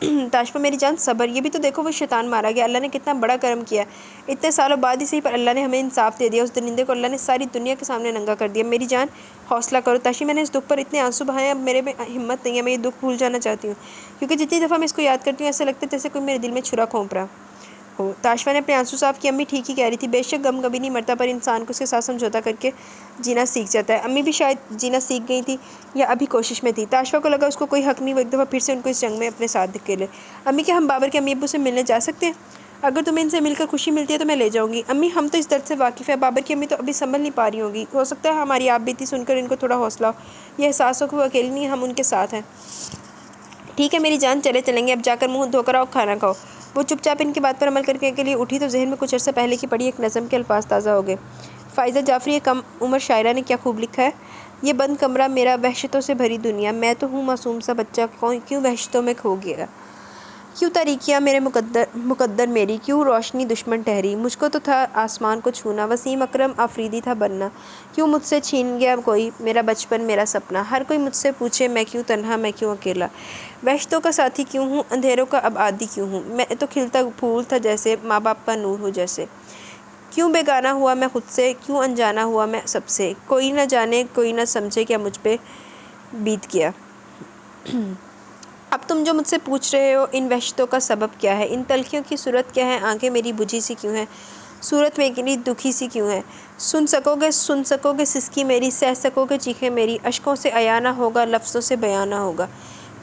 ताशफा मेरी जान सब्र, ये भी तो देखो वो शैतान मारा गया। अल्लाह ने कितना बड़ा करम किया, इतने सालों बाद ही सही पर अल्लाह ने हमें इंसाफ दे दिया। उस दरिंदे को अल्लाह ने सारी दुनिया के सामने नंगा कर दिया। मेरी जान हौसला करो ताशी, मैंने इस दुख पर इतने आंसू बहाए, अब मेरे में हिम्मत नहीं है। मैं ये दुख भूल जाना चाहती हूँ, क्योंकि जितनी दफ़ा मैं इसको याद करती हूँ ऐसा लगता है जैसे कोई मेरे दिल में छुरा घोंप रहा हो। ताशफा ने अपने आंसू साफ किए। अम्मी ठीक ही कह रही थी, बेशक गम कभी नहीं मरता, पर इंसान को उसके साथ समझौता करके जीना सीख जाता है। अम्मी भी शायद जीना सीख गई थी या अभी कोशिश में थी। ताशफा को लगा उसको कोई हक नहीं, वो एक दफ़ा फिर से उनको इस जंग में अपने साथ धकेले। अम्मी, क्या हम बाबर के अम्मी अब्बू से मिलने जा सकते हैं? अगर तुम्हें इनसे मिलकर खुशी मिलती है तो मैं ले जाऊँगी। अम्मी, हम तो इस दर्द से वाकिफ़ है, बाबर की अम्मी तो अभी संभल नहीं पा रही होगी। हो सकता है हमारी आप बीती सुनकर इनको थोड़ा हौसला हो, यह एहसास हो कि वो अकेली नहीं, हम उनके साथ हैं। ठीक है मेरी जान, चलेंगे, अब जाकर मुँह धोकर आओ, खाना खाओ। वो चुपचाप इनकी बात पर अमल करने के लिए उठी तो जहन में कुछ अर्सा पहले की पड़ी एक नज़म के अल्फाज ताज़ा हो गए। फ़ाइज़ा जाफ़री, एक कम उम्र शायरा ने क्या खूब लिखा है। ये बंद कमरा मेरा, वहशतों से भरी दुनिया, मैं तो हूँ मासूम सा बच्चा, क्यों वहशतों में खो गया। क्यों तारीकियाँ मेरे मुकद्दर मेरी, क्यों रोशनी दुश्मन ठहरी। मुझको तो था आसमान को छूना, वसीम अकरम आफरीदी था बनना। क्यों मुझसे छीन गया कोई मेरा बचपन मेरा सपना। हर कोई मुझसे पूछे मैं क्यों तन्हा, मैं क्यों अकेला। वहशतों का साथी क्यों हूँ, अंधेरों का अब आदी क्यों हूँ। मैं तो खिलता फूल था जैसे, माँ बाप का नूर हो जैसे। क्यों बेगाना हुआ मैं खुद से, क्यों अनजाना हुआ मैं सबसे। कोई ना जाने कोई ना समझे क्या मुझ पे बीत गया। अब तुम जो मुझसे पूछ रहे हो इन वहशतों का सबब क्या है, इन तलखियों की सूरत क्या है। आंखें मेरी बुझी सी क्यों है, सूरत मेरी दुखी सी क्यों है। सुन सकोगे सिसकी मेरी, सह सकोगे चीखें मेरी। अश्कों से अया ना होगा, लफ्ज़ों से बयां ना होगा।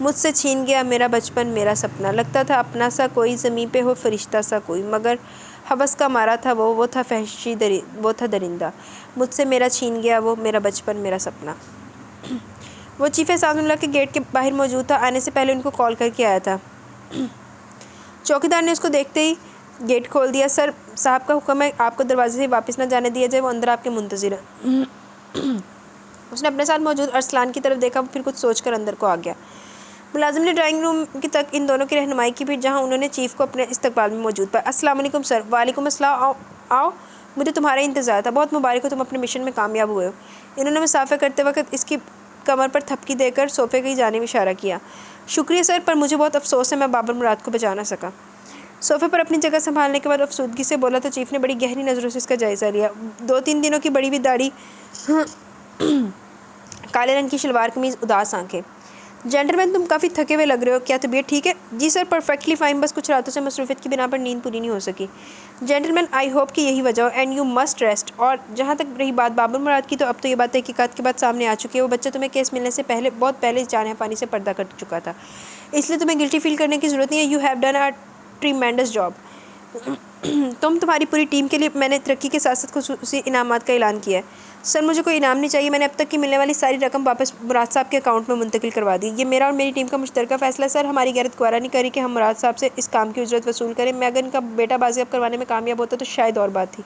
मुझसे छीन गया मेरा बचपन मेरा सपना। लगता था अपना सा कोई, ज़मीं पे हो फरिश्ता सा कोई। मगर हवस का मारा था वो था वो था दरिंदा। मुझसे मेरा छीन गया वो मेरा बचपन मेरा सपना। वो चीफ़ सादुल्लाह के गेट के बाहर मौजूद था। आने से पहले उनको कॉल करके आया था। चौकीदार ने उसको देखते ही गेट खोल दिया। सर साहब का हुक्म है आपको दरवाजे से वापस न जाने दिया जाए, वो अंदर आपके मुंतज़िर है। उसने अपने साथ मौजूद अरसलान की तरफ देखा, फिर कुछ सोचकर अंदर को आ गया। मुलाजिम ने ड्राइंग रूम की तक इन दोनों की रहनुमाई की, फिर जहाँ उन्होंने चीफ़ को अपने इस्तकबाल में मौजूद पाया। अस्सलाम वालेकुम सर। वालेकुम अस्सलाम। आओ आओ, मुझे तुम्हारा इंतज़ार था। बहुत मुबारक हो, तुम अपने मिशन में कामयाब हुए हो। इन्होंने मुसाफिर करते वक्त इसकी कमर पर थपकी देकर सोफ़े की जानिब इशारा किया। शुक्रिया सर, पर मुझे बहुत अफसोस है मैं बाबर मुराद को बचा ना सका। सोफ़े पर अपनी जगह संभालने के बाद अफसुदगी से बोला तो चीफ़ ने बड़ी गहरी नज़रों से इसका जायज़ा लिया। 2-3 दिनों की बड़ी हुई दाढ़ी, काले रंग की शलवार कमीज़, उदास आंखें। जेंटलमैन तुम काफ़ी थके हुए लग रहे हो, क्या तबीयत ठीक है। जी सर परफेक्टली फ़ाइन, बस कुछ रातों से मसरूफियत की बिना पर नींद पूरी नहीं हो सकी। जेंटलमैन आई होप कि यही वजह हो एंड यू मस्ट रेस्ट। और जहाँ तक रही बात बाबर मुराद की, तो अब तो ये बात तहकीकात के बाद सामने आ चुकी है। वो बच्चा तुम्हें केस मिलने से पहले बहुत पहले जाने पानी से पर्दा कर चुका था, इसलिए तुम्हें गिल्टी फील करने की ज़रूरत नहीं है। You have done a tremendous job. तुम्हारी पूरी टीम के लिए मैंने तरक्की के साथ साथ खुसूसी इनामात का ऐलान किया है। सर मुझे कोई इनाम नहीं चाहिए, मैंने अब तक की मिलने वाली सारी रकम वापस मुराद साहब के अकाउंट में मुंतकिल करवा दी। ये मेरा और मेरी टीम का मुश्तरका फ़ैसला। सर हमारी गैरत गुआरा नहीं करी कि हम मुराद साहब से इस काम की उजरत वसूल करें। मैं अगर इनका बेटा बाजियाब करवाने में कामयाब होता तो शायद और बात थी,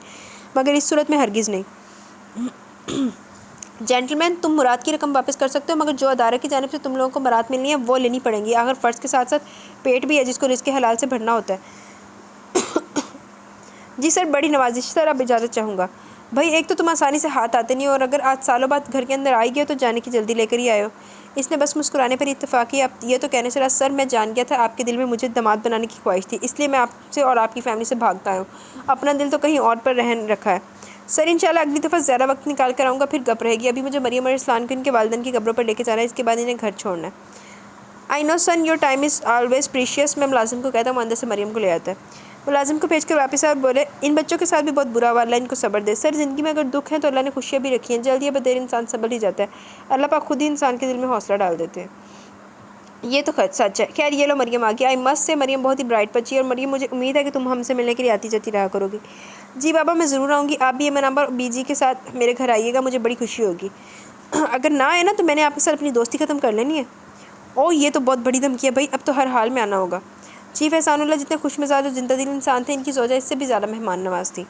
मगर इस सूरत में हरगिज़ नहीं। जेंटलमैन तुम मुराद की रकम वापस कर सकते हो, मगर जो अदारा की जानिब से तुम लोगों को मुराद मिलनी है वो लेनी पड़ेंगी। आखिर फ़र्ज़ के साथ साथ पेट भी है जिसको रिज़्क़ हलाल से भरना होता है। जी सर बड़ी नवाजिश सर, अब इजाज़त चाहूँगा। भाई एक तो तुम आसानी से हाथ आते नहीं, और अगर आज सालों बाद घर के अंदर आई गए तो जाने की जल्दी लेकर ही आए हो। इसने बस मुस्कुराने पर इत्तेफाक किया। अब ये तो कहने से रहा सर मैं जान गया था आपके दिल में मुझे दामाद बनाने की ख्वाहिश थी, इसलिए मैं आपसे और आपकी फ़ैमिली से भागता हूँ। अपना दिल तो कहीं और पर रहन रखा है। सर इंशाल्लाह अगली दफ़ा ज़्यादा वक्त निकाल कर आऊँगा, फिर गप रहेगी। अभी मुझे मरियम और इस्लान को इनके वालिदैन की कब्रों पर लेके जाना है, इसके बाद इन्हें घर छोड़ना है। I know son your time is always precious. मैं मुलाजिम को कहता हूँ अंदर से मरियम को ले आता है। मुलाजिम को भेज कर वापस आए और बोले इन बच्चों के साथ भी बहुत बुरा हुआ, अल्लाह इनको सब्र दे। सर ज़िंदगी में अगर दुख है तो अल्लाह ने खुशियाँ भी रखी हैं, जल्दी या बदेर इंसान संभल ही जाता है। अल्लाह पाक खुद ही इंसान के दिल में हौसला डाल देते हैं। ये तो सच है। खैर ये लो मरियम आ गई। आई मस्ट से मरियम बहुत ही ब्राइट बच्ची है, और मरियम मुझे उम्मीद है कि तुम हमसे मिलने के लिए आती जाती रहा करोगी। जी बाबा मैं ज़रूर आऊँगी, आप भी ये नंबर बीजी के साथ मेरे घर आइएगा, मुझे बड़ी खुशी होगी। अगर ना आए ना तो मैंने आपके साथ अपनी दोस्ती ख़त्म कर लेनी है। ओह ये तो बहुत बड़ी धमकी है भाई, अब तो हर हाल में आना होगा। चीफ़ एहसानुल्लाह जितने खुशमिजाज और जिंदा दिल इंसान थे, इनकी ज़ौजा इससे भी ज़्यादा मेहमान नवाज थी।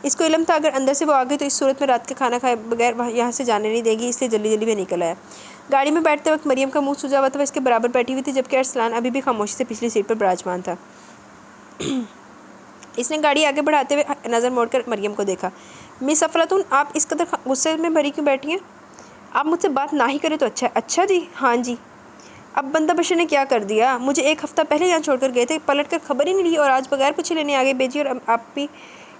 इसको इल्म था अगर अंदर से वो आ गई तो इस सूरत में रात का खाना खाए बगैर यहाँ से जाने नहीं देगी, इसलिए जल्दी जल्दी में निकल आया। गाड़ी में बैठते वक्त मरियम का मुंह सूजा हुआ था, वह इसके बराबर बैठी हुई थी, जबकि अरसलान अभी भी खामोशी से पिछली सीट पर विराजमान था। इसने गाड़ी आगे बढ़ाते हुए नज़र मोड़कर मरियम को देखा। मिस अफलातून आप इस कदर गुस्से में भरी क्यों बैठी हैं? आप मुझसे बात ना ही करें तो अच्छा है। अच्छा जी हाँ जी। अब बंदा बशर ने क्या कर दिया? मुझे 1 हफ़्ता पहले यहाँ छोड़कर गए थे, पलट कर खबर ही नहीं ली, और आज बगैर पूछे लेने आ गए। बेजी और आप भी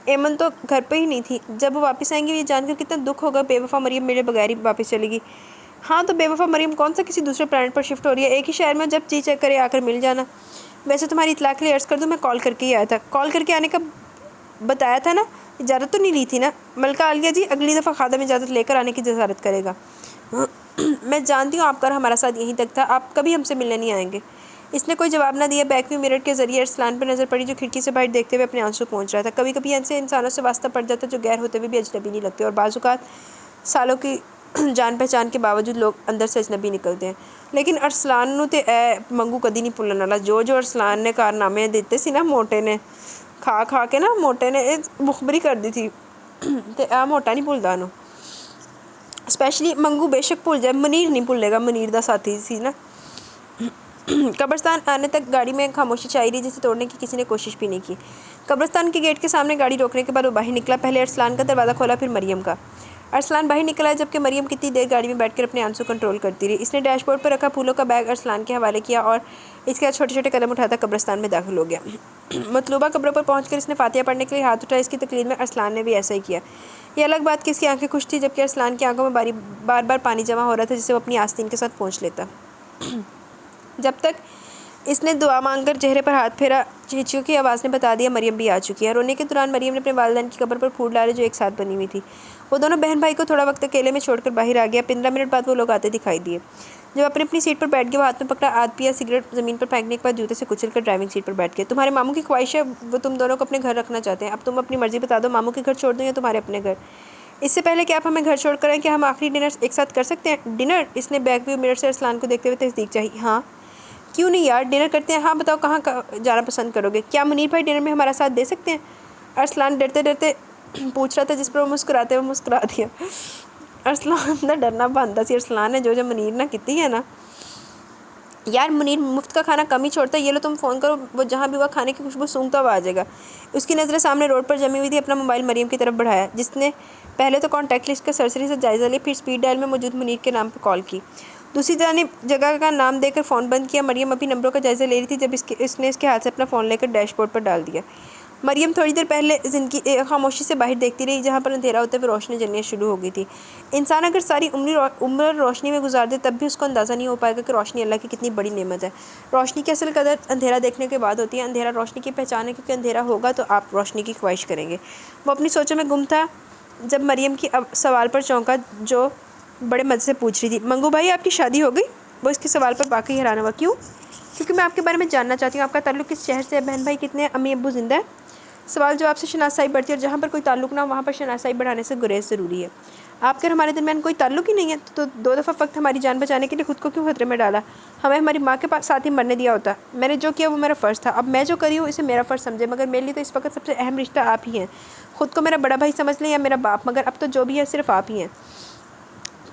एमन तो घर पे ही नहीं थी। जब वो वापस आएंगे ये जानकर कितना दुख होगा। बेवफा मरियम मेरे बगैर ही वापस चलेगी। हाँ तो बेवफा मरियम कौन सा किसी दूसरे प्लानट पर शिफ्ट हो रही है? एक ही शहर में, जब जी चेक करे आकर मिल जाना। वैसे तुम्हारी इतला के लिए अर्ज़ कर दूँ, मैं कॉल करके ही आया था। कॉल करके आने का बताया था ना, इजाज़त तो नहीं ली थी ना? मलका आलिया जी अगली दफ़ा खादम इजाज़त लेकर आने की जसारत करेगा। मैं जानती हूँ आपका हमारा साथ यहीं तक था, आप कभी हमसे मिलने नहीं आएंगे। इसने कोई जवाब ना दिया। बैकव्यू मिरर के जरिए अरसलान पर नज़र पड़ी, जो खिड़की से बाहर देखते हुए अपने आंसू पहुँच रहा था। कभी कभी ऐसे इंसानों से वास्ता पड़ जाता जो गैर होते हुए भी अजनबी नहीं लगते, और बाज़ुकात सालों की जान पहचान के बावजूद लोग अंदर से अजनबी निकलते हैं। लेकिन अरसलान तो ए मंगू कदी नहीं भुल्लण वाला। जो जो अरसलान ने कारनामे दिते सी ना, मोटे ने खा खा के ना, मोटे ने मुखबरी कर दी थी, तो आ मोटा नहीं भुलदा उन्होंने। स्पैशली मंगू बेशक भुल जाए, मनीर नहीं भुलेगा। मनीर दा साथी सी ना। कब्रिस्तान आने तक गाड़ी में खामोशी छाई रही, जिसे तोड़ने की किसी ने कोशिश भी नहीं की। कब्रिस्तान के गेट के सामने गाड़ी रोकने के बाद वो बाहर निकला। पहले अरसलान का दरवाज़ा खोला, फिर मरियम का। अरसलान बाहर निकला, जबकि मरियम कितनी देर गाड़ी में बैठकर अपने आंसू कंट्रोल करती रही। इसने डैशबोर्ड पर रखा फूलों का बैग अरसलान के हवाले किया और इसके बाद छोटे छोटे कदम उठाता कब्रिस्तान में दाखिल हो गया। मतलूबा कब्रों पर पहुंचकर इसने फातिहा पढ़ने के लिए हाथ उठाया। इसकी तकलीद में अरसलान ने भी ऐसा ही किया। यह अलग बात कि इसकी आंखें खुश थी, जबकि अरसलान की आंखों में बार बार पानी जमा हो रहा था, जिसे वो अपनी आस्तीन के साथ पोंछ लेता। जब तक इसने दुआ मांगकर चेहरे पर हाथ फेरा, चींचियों की आवाज़ ने बता दिया मरियम भी आ चुकी है। रोने के दौरान मरियम ने अपने वालिदैन की कब्र पर फूल डाले, जो एक साथ बनी हुई थी। वो दोनों बहन भाई को थोड़ा वक्त अकेले में छोड़कर बाहर आ गया। 15 मिनट बाद वो लोग आते दिखाई दिए। जब अपनी अपनी सीट पर बैठ गए, वो हाथ में पकड़ा आध पिया सिगरेट ज़मीन पर फेंकने के बाद जूते से कुचलकर ड्राइविंग सीट पर बैठ गए। तुम्हारे मामू की ख्वाहिश है, वो तुम दोनों को अपने घर रखना चाहते हैं। अब तुम अपनी मर्जी बता दो, मामू के घर छोड़ दो या तुम्हारे अपने घर। इससे पहले कि आप हमें घर छोड़ कर आएँ, क्या हम आखिरी डिनर एक साथ कर सकते हैं? डिनर? इसने बैक व्यू मिरर से अरसलान को देखते हुए तस्दीक चाहिए। हाँ क्यों नहीं यार, डिनर करते हैं। हाँ बताओ कहाँ जाना पसंद करोगे? क्या मुनीर भाई डिनर में हमारा साथ दे सकते हैं? अरसलान डरते डरते पूछ रहा था, जिस पर वो मुस्कुराते हुए मुस्कुरा दिया। अरसलान का डरना बनता सी। अरसलान ने जो मुनीर ना कितनी है ना यार, मुनीर मुफ्त का खाना कम ही छोड़ता है। ये लो तुम फ़ोन करो, वो जहाँ भी हुआ खाने की खुशबू सूंघता हुआ आ जाएगा। उसकी नज़रें सामने रोड पर जमी हुई थी। अपना मोबाइल मरियम की तरफ बढ़ाया, जिसने पहले तो कॉन्टैक्ट लिस्ट का सरसरी से जायज़ा लिया, फिर स्पीड डायल में मौजूद मुनीर के नाम पर कॉल की। दूसरी जानिब जगह का नाम देकर फ़ोन बंद किया। मरियम अभी नंबरों का जायज़ा ले रही थी जब इसने इसके हाथ से अपना फ़ोन लेकर डैशबोर्ड पर डाल दिया। मरियम थोड़ी देर पहले ज़िंदगी खामोशी से बाहर देखती रही। जहाँ पर अंधेरा होते हुए रोशनी जलनी शुरू हो गई थी। इंसान अगर सारी उम्र रोशनी में गुजार दे, तब भी उसको अंदाज़ा नहीं हो पाएगा कि रोशनी अल्लाह की कितनी बड़ी नेमत है। रोशनी की असल कदर अंधेरा देखने के बाद होती है। अंधेरा रोशनी की पहचान है, क्योंकि अंधेरा होगा तो आप रोशनी की ख्वाहिश करेंगे। वो अपनी सोचों में गुम था जब मरियम की सवाल पर चौंका, जो बड़े मज़े से पूछ रही थी, मंगू भाई आपकी शादी हो गई? वो इसके सवाल पर वाकई हैरान हुआ। क्यों? क्योंकि मैं आपके बारे में जानना चाहती हूँ। आपका ताल्लुक़ किस शहर से है? बहन भाई कितने हैं? अम्मी अब्बू ज़िंदा है? सवाल जवाब से शनासाई बढ़ती है, और जहाँ पर कोई ताल्लुक़ ना हो वहाँ पर शनासाई बढ़ाने से गुरेज ज़रूरी है। आपके और हमारे दरमियान कोई ताल्लुक़ ही नहीं है, तो 2 दफ़ा वक्त हमारी जान बचाने के लिए खुद को क्यों खतरे में डाला? हमें हमारी माँ के पास साथ ही मरने दिया होता। मैंने जो किया वो मेरा फ़र्ज़ था। अब मैं जो करी हूँ इसे मेरा फ़र्ज़ समझे, मगर मेरे लिए तो इस वक्त सबसे अहम रिश्ता आप ही हैं। खुद को मेरा बड़ा भाई समझ लें या मेरा बाप, मगर अब तो जो भी है सिर्फ आप ही हैं।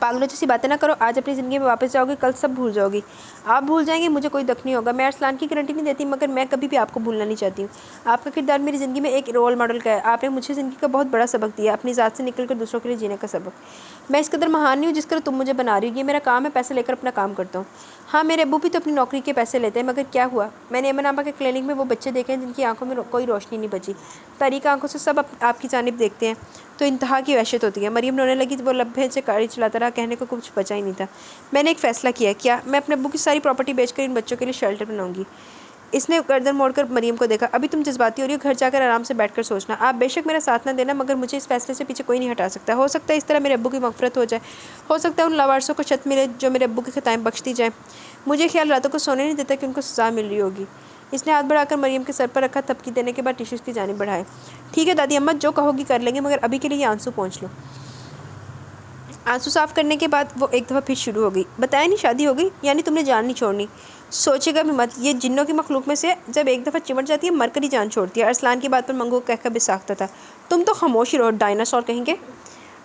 पागलों जैसी बातें ना करो। आज अपनी ज़िंदगी में वापस जाओगी, कल सब भूल जाओगी। आप भूल जाएंगे, मुझे कोई दुख नहीं होगा। मैं अरसलान की गारंटी नहीं देती, मगर मैं कभी भी आपको भूलना नहीं चाहती हूँ। आपका किरदार मेरी ज़िंदगी में एक रोल मॉडल का है। आपने मुझे ज़िंदगी का बहुत बड़ा सबक दिया, अपनी ज़ात से निकल कर दूसरों के लिए जीने का सबक। मैं इस कदर महान नहीं हूँ जिस कदर तुम मुझे बना रही हो। ये मेरा काम है, पैसे लेकर अपना काम करता हूँ। हाँ मेरे अब्बू भी तो अपनी नौकरी के पैसे लेते हैं, मगर क्या हुआ? मैंने अमन आमा के क्लिनिक में वो बच्चे देखे हैं जिनकी आंखों में कोई रोशनी नहीं बची। तारीक आंखों से सब आपकी जानिब देखते हैं तो इंतहा की वहशत होती है। मरियम रोने लगी तो वो लब्बे से गाड़ी चलाता रहा, कहने को कुछ बचा ही नहीं था। मैंने एक फ़ैसला किया। क्या? मैं अपने अब्बू की सारी प्रॉपर्टी बेचकर इन बच्चों के लिए शेल्टर बनाऊंगी। इसने गर्दन मोड़कर मरियम को देखा। अभी तुम जज्बाती हो रही हो, घर जाकर आराम से बैठकर सोचना। आप बेशक मेरा साथ ना देना, मगर मुझे इस फैसले से पीछे कोई नहीं हटा सकता। हो सकता है इस तरह मेरे अब्बू की मग़फ़िरत हो जाए। हो सकता है उन लावारसों को छत मिले जो मेरे अब्बू की खताएं बख्श दी जाए। मुझे ख्याल रातों को सोने नहीं देता कि उनको सज़ा मिल रही होगी। इसने हाथ बढ़ाकर मरियम के सर पर रखा, थपकी देने के बाद टिश्यूज़ की जानिब बढ़ाए। ठीक है दादी अम्मा, जो कहोगी कर लेंगे, मगर अभी के लिए ये आंसू पोंछ लो। आंसू साफ़ करने के बाद वो एक दफ़ा फिर शुरू हो गई। बताया नहीं शादी हो गई? यानी तुमने जान नहीं छोड़नी? सोचेगा भी मत, ये जिन्नों की मखलूक में से जब एक दफ़ा चिमट जाती है मरकर ही जान छोड़ती है। अरसलान की बात पर मंगू कहकर बिसाखता था। तुम तो खामोश ही रहो, डायनासोर कहेंगे।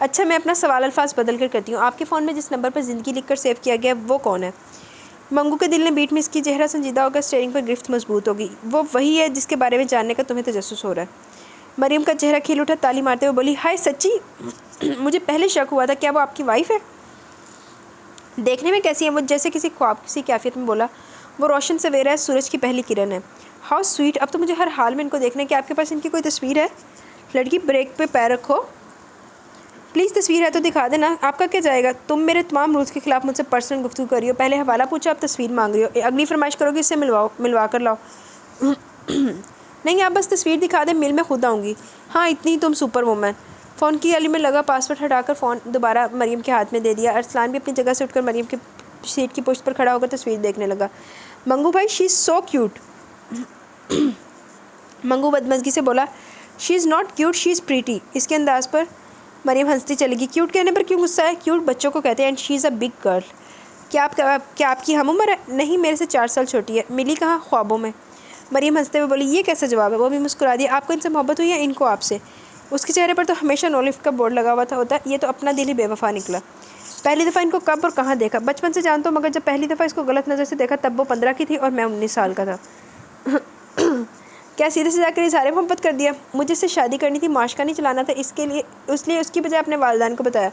अच्छा मैं अपना सवाल अल्फाज बदल कर करती हूँ। आपके फ़ोन में जिस नंबर पर ज़िंदगी लिख कर सेव किया गया वो कौन है? मंगू के दिल ने बीट मिस की। चेहरा संजीदा होकर स्टीयरिंग पर गिरफ्त मजबूत होगी। वो वही है जिसके बारे में जानने का तुम्हें तजस्सुस हो रहा है। मरियम का चेहरा खिल उठा। ताली मारते हुए बोली, हाय सच्ची? मुझे पहले शक हुआ था। क्या वो आपकी वाइफ है? देखने में कैसी है? वो जैसे किसी ख्वाब किसी कैफियत में बोला। वो रोशन सवेरा है, सूरज की पहली किरण है। How sweet. अब तो मुझे हर हाल में इनको देखना है। कि आपके पास इनकी कोई तस्वीर है? लड़की ब्रेक पे पैर रखो प्लीज़। तस्वीर है तो दिखा देना। आपका क्या जाएगा? तुम मेरे तमाम रूल्स के खिलाफ मुझसे पर्सनल गुफ्तगू कर रही हो। पहले हवाला पूछा, अब तस्वीर मांग रही हो। अगली फरमाइश करोगी इससे मिलवा कर लाओ। नहीं आप बस तस्वीर दिखा दें, मिल मैं खुद आऊँगी। हाँ इतनी तुम सुपर वूमन। फ़ोन की गली में लगा पासवर्ड हटाकर फ़ोन दोबारा मरियम के हाथ में दे दिया। अरसलान भी अपनी जगह से उठकर मरियम की सीट की पुश्त पर खड़ा होकर तस्वीर देखने लगा। मंगू भाई she is so cute. Mangu बदमज़गी से बोला, she is not cute, she is pretty. इसके अंदाज़ पर मरियम हंसती चलेगी। क्यूट कहने पर क्यों गुस्सा है? क्यूट बच्चों को कहते हैं, and she is a big girl. क्या आपकी हम उम्र है? नहीं मेरे से 4 साल छोटी है। मिली कहाँ? ख्वाबों में। मरियम हंसते हुए बोली, ये कैसा जवाब है? वो भी मुस्कुरा दिया। आपको इनसे मोहब्बत हुई है? इनको आपसे? उसके चेहरे पर तो हमेशा नो लिफ्ट का बोर्ड लगा हुआ था होता। ये तो अपना दिल ही बेवफा निकला। पहली दफ़ा इनको कब और कहाँ देखा? बचपन से जानता हूँ, मगर जब पहली दफ़ा इसको गलत नज़र से देखा तब वो 15 की थी और मैं 19 साल का था। क्या सीधे से जाकर इज़हार मोहब्बत कर दिया? मुझे इससे शादी करनी थी, माशका नहीं चलाना था, इसलिए उसकी बजाय अपने वालिदैन को बताया,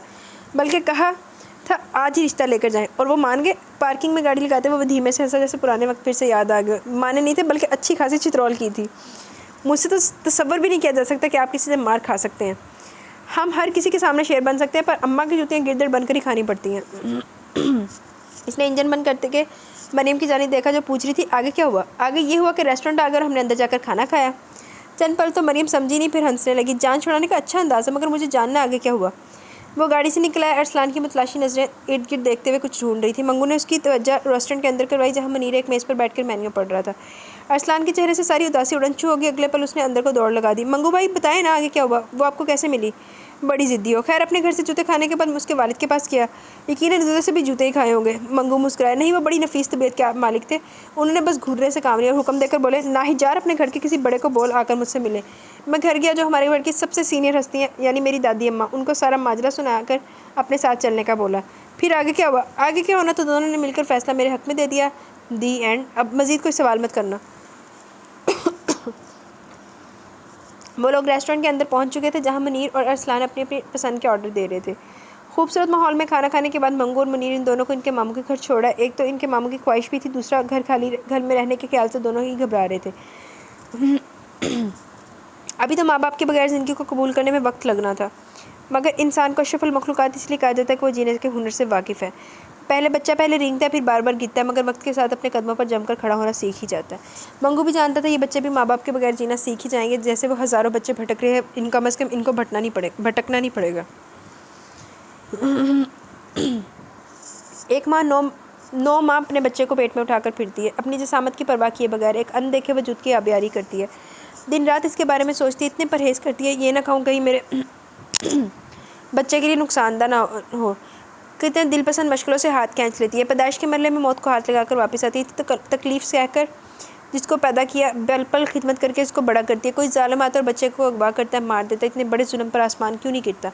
बल्कि कहा था आज ही रिश्ता लेकर जाएं, और वो मान गए। पार्किंग में गाड़ी लगाते वो धीमे से हंसा, जैसे पुराने वक्त फिर से याद आ गए। माने नहीं थे, बल्कि अच्छी खासी चित्रौल की थी। मुझसे तो तसव्वुर भी नहीं किया जा सकता कि आप किसी से मार खा सकते हैं। हम हर किसी के सामने शेर बन सकते हैं, पर अम्मा की जूतियाँ गिरदड़ बनकर ही खानी पड़ती हैं। इसने इंजन बंद करते के मरीम की जानिब देखा, जो पूछ रही थी आगे क्या हुआ। आगे ये हुआ कि रेस्टोरेंट आ गया और हमने अंदर जाकर खाना खाया। चंद पल तो मरीम समझी नहीं, फिर हंसने लगी। जान छुड़ाने का अच्छा अंदाज़ है, मगर मुझे जानना आगे क्या हुआ। वो गाड़ी से निकला है। अरसलान की मुतलाशी नज़रें इर्द गिर्द देखते हुए कुछ ढूंढ रही थी। मंगू ने उसकी तवज्जो रेस्टोरेंट के अंदर करवाई, जहाँ मनीर एक मेज़ पर बैठकर मेन्यू पढ़ रहा था। अरसलान के चेहरे से सारी उदासी उड़नछू हो गई। अगले पल उसने अंदर को दौड़ लगा दी। मंगू भाई बताएं ना आगे क्या हुआ, वो आपको कैसे मिली? बड़ी ज़िद्दी हो। खैर, अपने घर से जूते खाने के बाद उसके वालिद के पास किया। यकीनन दूसरे से भी जूते ही खाए होंगे। मंगू मुस्कुराया। नहीं, वो बड़ी नफीस तबीयत के मालिक थे, उन्होंने बस घूरने से काम लिया और हुक्म देकर बोले, नाहिजार अपने घर के किसी बड़े को बोल आकर मुझसे मिले। मैं घर गया, जो हमारे घर की सबसे सीनियर हस्ती हैं, यानी मेरी दादी अम्मा, उनको सारा माजरा सुनाकर अपने साथ चलने का बोला। फिर आगे क्या हुआ? आगे क्या होना तो दोनों ने मिलकर फैसला मेरे हक़ में दे दिया। दी एंड। अब मज़ीद कोई सवाल मत करना। वो लोग रेस्टोरेंट के अंदर पहुंच चुके थे, जहां मुनीर और अरसलान अपनी अपनी पसंद के ऑर्डर दे रहे थे। खूबसूरत माहौल में खाना खाने के बाद मंगू और मुनीर इन दोनों को इनके मामू के घर छोड़ा। एक तो इनके मामू की ख्वाहिश भी थी, दूसरा घर में रहने के ख्याल से दोनों ही घबरा रहे थे। अभी तो माँ बाप के बगैर ज़िंदगी को कबूल करने में वक्त लगना था, मगर इंसान को अशरफुल मखलूक़ात इसलिए कहा जाता है कि वो जीने के हुनर से वाकिफ़ है। पहले रेंगता है, फिर बार बार गिरता है, मगर वक्त के साथ अपने कदमों पर जमकर खड़ा होना सीख ही जाता है। मंगू भी जानता था ये बच्चे भी माँ बाप के बगैर जीना सीख ही जाएंगे। जैसे वो हज़ारों बच्चे भटक रहे हैं, कम अज़ कम इनको भटकना नहीं पड़ेगा। एक माँ नौ माँ अपने बच्चे को पेट में उठाकर फिरती है, अपनी जिसामत की परवाह किए बगैर, एक अनदेखे वजूद की आबियारी करती है। दिन रात इसके बारे में सोचती है, इतने परहेज़ करती है, ये ना खाऊँ कहीं मेरे बच्चे के लिए नुकसानदा ना हो। कितने दिलपसंद मुश्किलों से हाथ खींच लेती है। पैदाइश के मरले में मौत को हाथ लगाकर वापस आती है, तो तकलीफ़ से आकर जिसको पैदा किया पल पल खिदमत करके इसको बड़ा करती है। कोई जालिम आता और बच्चे को अगवा करता है, मार देता है। इतने बड़े जुल्म पर आसमान क्यों नहीं गिरता?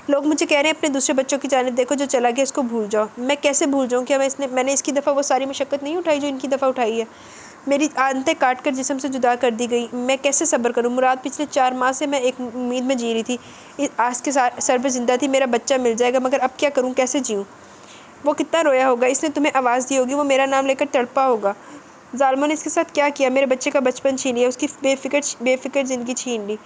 लोग मुझे कह रहे हैं अपने दूसरे बच्चों की जानिब देखो, जो चला गया इसको भूल जाओ। मैं कैसे भूल जाऊँ? क्या मैंने इसकी दफ़ा वो सारी मशक्क़त नहीं उठाई जो इनकी दफ़ा उठाई है? मेरी आंतें काट कर जिस्म से जुदा कर दी गई। मैं कैसे सब्र करूं? मुराद, पिछले 4 माह से मैं एक उम्मीद में जी रही थी, इस आस के सर पर ज़िंदा थी, मेरा बच्चा मिल जाएगा, मगर अब क्या करूं, कैसे जीऊँ? वो कितना रोया होगा, इसने तुम्हें आवाज़ दी होगी, वो मेरा नाम लेकर तड़पा होगा। ज़ालिमों ने इसके साथ क्या किया? मेरे बच्चे का बचपन छीन लिया, उसकी बेफ़िक्र ज़िंदगी छीन ली,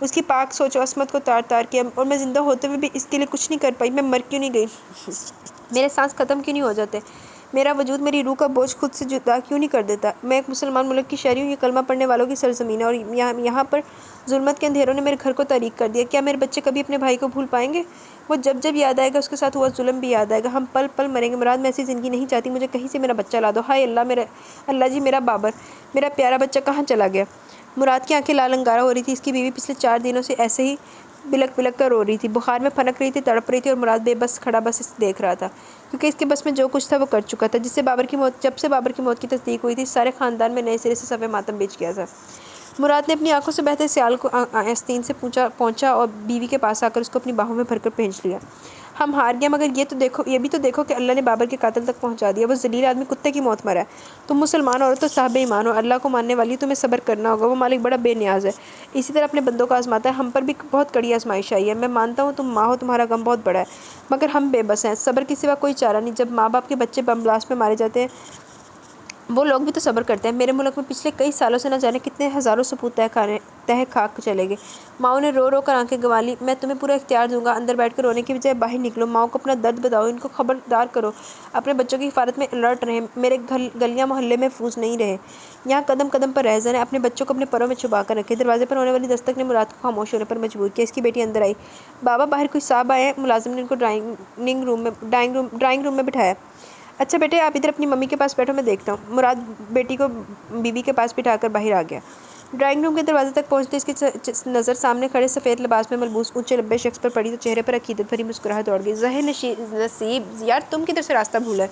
उसकी पाक सोचो असमत को तार तार किया, और मैं ज़िंदा होते हुए भी इसके लिए कुछ नहीं कर पाई। मैं मर क्यों नहीं गई? मेरे सांस ख़त्म क्यों नहीं हो जाते? मेरा वजूद मेरी रूह का बोझ खुद से जुदा क्यों नहीं कर देता? मैं एक मुसलमान मुल्क की शहरी हूँ, ये कलमा पढ़ने वालों की सरज़मीन है, और यहाँ पर जुल्मत के अंधेरों ने मेरे घर को तारीक कर दिया। क्या मेरे बच्चे कभी अपने भाई को भूल पाएंगे? वो जब जब याद आएगा, उसके साथ हुआ जुल्म भी याद आएगा। हम पल पल मरेंगे। मुराद, मैं ऐसी ज़िंदगी नहीं चाहती, मुझे कहीं से मेरा बच्चा ला दो। हाय अल्लाह जी, मेरा बाबर, मेरा प्यारा बच्चा कहाँ चला गया? मुराद की आंखें लाल अंगारा हो रही थी। इसकी बीवी पिछले 4 दिनों से ऐसे ही बिलक बिलक कर रो रही थी, बुखार में फनक रही थी, तड़प रही थी, और मुराद बेबस खड़ा बस इसे देख रहा था, क्योंकि इसके बस में जो कुछ था वो कर चुका था। जब से बाबर की मौत की तस्दीक हुई थी, सारे ख़ानदान में नए सिरे से सफ़े मातम बिछ गया था। मुराद ने अपनी आंखों से बहते सियाल को आस्तीन से पहुंचा और बीवी के पास आकर उसको अपनी बाहों में भरकर पहुँच लिया। हम हार गए, मगर ये भी तो देखो कि अल्लाह ने बाबर के कातिल तक पहुंचा दिया। वो जलील आदमी कुत्ते की मौत मरा है। तुम मुसलमान औरत तो साहब ईमान हो, अल्लाह को मानने वाली, तुम्हें सब्र करना होगा। वो मालिक बड़ा बेनियाज है, इसी तरह अपने बंदों को आजमाता है। हम पर भी बहुत कड़ी आजमाइश आई है। मैं मानता हूँ तुम माँ हो, तुम्हारा गम बहुत बड़ा है, मगर हम बेबस हैं। सब्र के सिवा कोई चारा नहीं। जब माँ बाप के बच्चे बम ब्लास्ट में मारे जाते हैं, वो लोग भी तो सब्र करते हैं। मेरे मुल्क में पिछले कई सालों से न जाने कितने हज़ारों सपूत तह खाक चले गए। माओ ने रो रो कर आंखें गंवा ली। मैं तुम्हें पूरा इख्तियार दूंगा, अंदर बैठकर रोने की बजाय बाहर निकलो, माओ को अपना दर्द बताओ, इनको खबरदार करो, अपने बच्चों की हिफाजत में अलर्ट रहें, मेरे गलियाँ मोहल्ले में फूस नहीं रहे, यहाँ कदम कदम पर रहजन है, अपने बच्चों को अपने परों में छुपा कर रखें। दरवाजे पर होने वाली दस्तक ने मुराद को खामोश होने पर मजबूर किया। इसकी बेटी अंदर आई। बाबा, बाहर कोई साहब आए हैं। मुलाजिम ने इनको ड्राइंग रूम में बिठाया। अच्छा बेटे, आप इधर अपनी मम्मी के पास बैठो, मैं देखता हूँ। मुराद बेटी को बीबी के पास बिठाकर बाहर आ गया। ड्राइंग रूम के दरवाजे तक पहुँचते इसकी नज़र सामने खड़े सफ़ेद लिबास में मलबूस ऊंचे लंबे शख्स पर पड़ी, तो चेहरे पर अकीदत भरी मुस्कुराहट दौड़ गई। ज़हर नसीब, यार तुम किधर से रास्ता भूला है?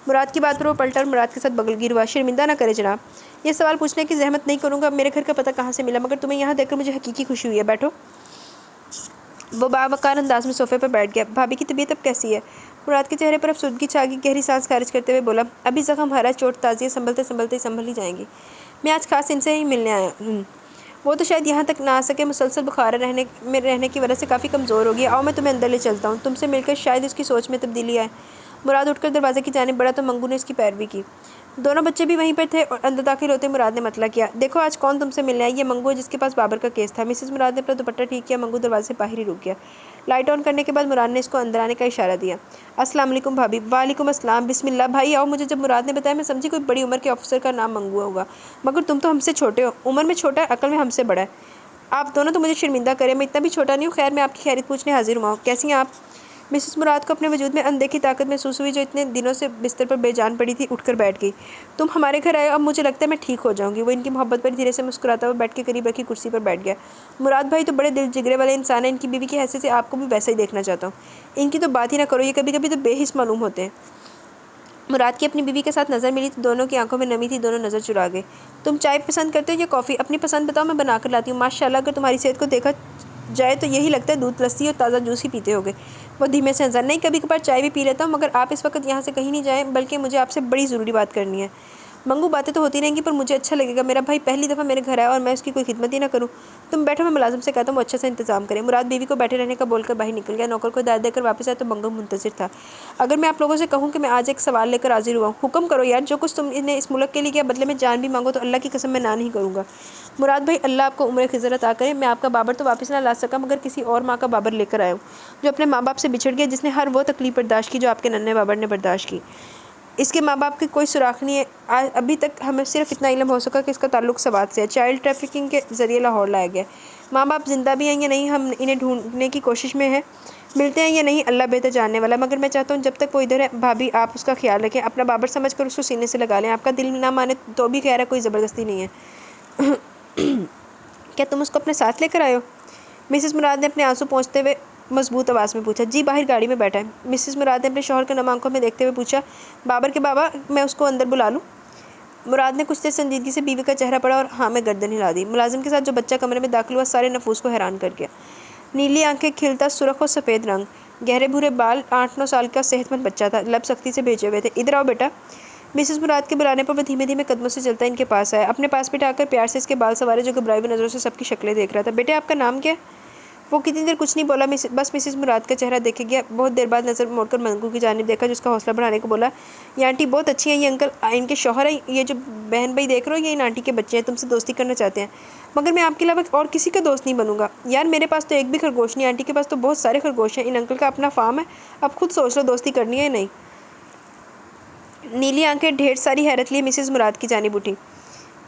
मुराद की बात पर वो पलटा और मुराद के साथ बगलगिर हुआ। शर्मिंदा ना करे जनाब, ये सवाल पूछने की जहमत नहीं करूँगा। मेरे घर का पता कहाँ से मिला, मगर तुम्हें यहाँ देखकर मुझे हकीकी खुशी हुई है। बैठो। वो बावकार अंदाज में सोफ़े पर बैठ गया। भाभी की तबीयत अब कैसी है? मुराद के चेहरे पर अफसुदगी छा गई। गहरी सांस खारिज करते हुए बोला, अभी ज़ख्म हरा, चोट ताज़ी, संभलते संभलते संभल ही जाएंगी। मैं आज खास इनसे ही मिलने आया हूँ। वो तो शायद यहाँ तक ना आ सके, मुसलसल बुखार रहने की वजह से काफ़ी कमज़ोर हो गई। आओ मैं तुम्हें अंदर ले चलता हूँ, तुमसे मिलकर शायद उसकी सोच में तब्दीली आए। मुराद उठकर दरवाजे की जानिब बढ़ा तो मंगू ने इसकी पैरवी की। दोनों बच्चे भी वहीं पर थे और अंदर दाखिल होते मुराद ने मतला किया, देखो आज कौन तुमसे मिलने आई। ये मंगू है जिसके पास बाबर का केस था। मिसेस मुराद ने अपना दुपट्टा ठीक किया। मंगू दरवाजे से बाहर ही रुक गया। लाइट ऑन करने के बाद मुराद ने इसको अंदर आने का इशारा दिया। अस्सलाम वालेकुम भाभी। वालेकुम अस्सलाम। बिस्मिल्लाह भाई आओ। मुझे जब मुराद ने बताया मैं समझी कोई बड़ी उम्र के ऑफिसर का नाम मंगू होगा, मगर तुम तो हमसे छोटे हो। उम्र में छोटा है, अकल में हमसे बड़ा है। आप दोनों तो मुझे शर्मिंदा करें, मैं इतना भी छोटा नहीं हूँ। खैर मैं आपकी खैरियत पूछने हाजिर हुआ हूँ। कैसी हैं आप? मिसेस मुराद को अपने वजूद में अनदेखी ताकत महसूस हुई जो इतने दिनों से बिस्तर पर बेजान पड़ी थी। उठकर बैठ गई। तुम हमारे घर आए, अब मुझे लगता है मैं ठीक हो जाऊंगी। वो इनकी मोहब्बत पर धीरे से मुस्कुराता हुआ बैठ के करीब रखी कुर्सी पर बैठ गया। मुराद भाई तो बड़े दिल जिगरे वाले इंसान हैं। इनकी बीवी की हैसियत से आपको भी वैसा ही देखना चाहता हूँ। इनकी तो बात ही ना करो, ये कभी कभी तो बेहिस मालूम होते हैं। मुराद की अपनी बीवी के साथ नज़र मिली तो दोनों की आंखों में नमी थी। दोनों नज़र चुरा गए। तुम चाय पसंद करते हो या कॉफ़ी? अपनी पसंद बताओ, मैं बना कर लाती हूँ। माशाल्लाह अगर तुम्हारी सेहत को देखा जाए तो यही लगता है दूध, लस्सी और ताज़ा जूस ही पीते होगे। वो धीमे से हंसा, नहीं कभी कभार चाय भी पी लेता हूँ, मगर आप इस वक्त यहाँ से कहीं नहीं जाएँ, बल्कि मुझे आपसे बड़ी ज़रूरी बात करनी है। मंगू बातें तो होती रहेंगी पर मुझे अच्छा लगेगा मेरा भाई पहली दफ़ा मेरे घर आया और मैं उसकी कोई खिदमत ही ना करूँ। तुम बैठो, मैं मुलाजिम से कहता हूँ वो अच्छा सा इंतजाम करें। मुराद बीवी को बैठे रहने का बोलकर बाहर निकल गया। नौकर को हिदायत देकर वापस आया तो मंगू मुंतज़िर था। अगर मैं आप लोगों से कहूँ कि मैं आज एक सवाल लेकर हाजिर हुआ हूँ, हुक्म करो यार। जो कुछ तुमने इस मुल्क के लिए किया, बदले में जान भी मांगो तो अल्लाह की कसम मैं ना नहीं करूँगा। मुराद भाई अल्लाह आपको उम्र खिज़र अता करे। मैं आपका बाबर तो वापस ना ला सका, मगर किसी और माँ का बाबर लेकर आया हूँ जो अपने माँ बाप से बिछड़ गया, जिसने हर वो तकलीफ बर्दाश्त की जो आपके नन्हे बाबर ने बर्दाश्त की। इसके माँ बाप की कोई सुराख नहीं है। अभी तक हमें सिर्फ इतना इल्म हो सका कि इसका ताल्लुक सवात से है। चाइल्ड ट्रैफिकिंग के ज़रिए लाहौर लाया गया। माँ बाप जिंदा भी हैं या नहीं, हम इन्हें ढूंढने की कोशिश में हैं। मिलते हैं या नहीं, अल्लाह बेहतर जानने वाला। मगर मैं चाहता हूँ जब तक वो इधर है भाभी आप उसका ख्याल रखें। अपना बाबर समझ कर उसको सीने से लगा लें। आपका दिल ना माने तो भी खैर है, कोई ज़बरदस्ती नहीं है। क्या तुम उसको अपने साथ लेकर आए हो? मिसेस मुराद ने अपने आंसू पोंछते हुए मजबूत आवाज़ में पूछा। जी बाहर गाड़ी में बैठा है। मिसेस मुराद ने अपने शौहर के नम आंखों में देखते हुए पूछा, बाबर के बाबा मैं उसको अंदर बुला लूँ? मुराद ने कुछ देर संजीदगी से बीवी का चेहरा पड़ा और हाँ में गर्दन हिला दी। मुलाजिम के साथ जो बच्चा कमरे में दाखिल हुआ सारे नफूस को हैरान कर गया। नीली आंखें, खिलता सुरख और सफ़ेद रंग, गहरे भूरे बाल, 8-9 साल का सेहतमंद बच्चा था। लब सख्ती से भेजे हुए थे। इधर आओ बेटा। मिसेस मुराद के बुलाने पर वह धीमे धीमे कदमों से चलता इनके पास आया। अपने पास बिठाकर प्यार से इसके बाल सवारे जो घबराई हुई नज़रों से सबकी शक्लें देख रहा था। बेटे आपका नाम क्या है? वो कितनी देर कुछ नहीं बोला, बस मिसेस मुराद का चेहरा देखे गया। बहुत देर बाद नज़र मोड़कर मंगू की जानिब देखा, जिसका हौसला बढ़ाने को बोला, ये आंटी बहुत अच्छी हैं, ये अंकल इनके शौहर हैं, ये जो बहन भाई देख रहे हो ये इन आंटी के बच्चे हैं, तुमसे दोस्ती करना चाहते हैं। मगर मैं आपके अलावा और किसी का दोस्त नहीं बनूंगा। यार मेरे पास तो एक भी खरगोश नहीं, आंटी के पास तो बहुत सारे खरगोश हैं। इन अंकल का अपना फार्म है, अब खुद सोच लो दोस्ती करनी है या नहीं। नीली आंखें ढेर सारी हैरत लिए मिसेस मुराद की जानिब उठी।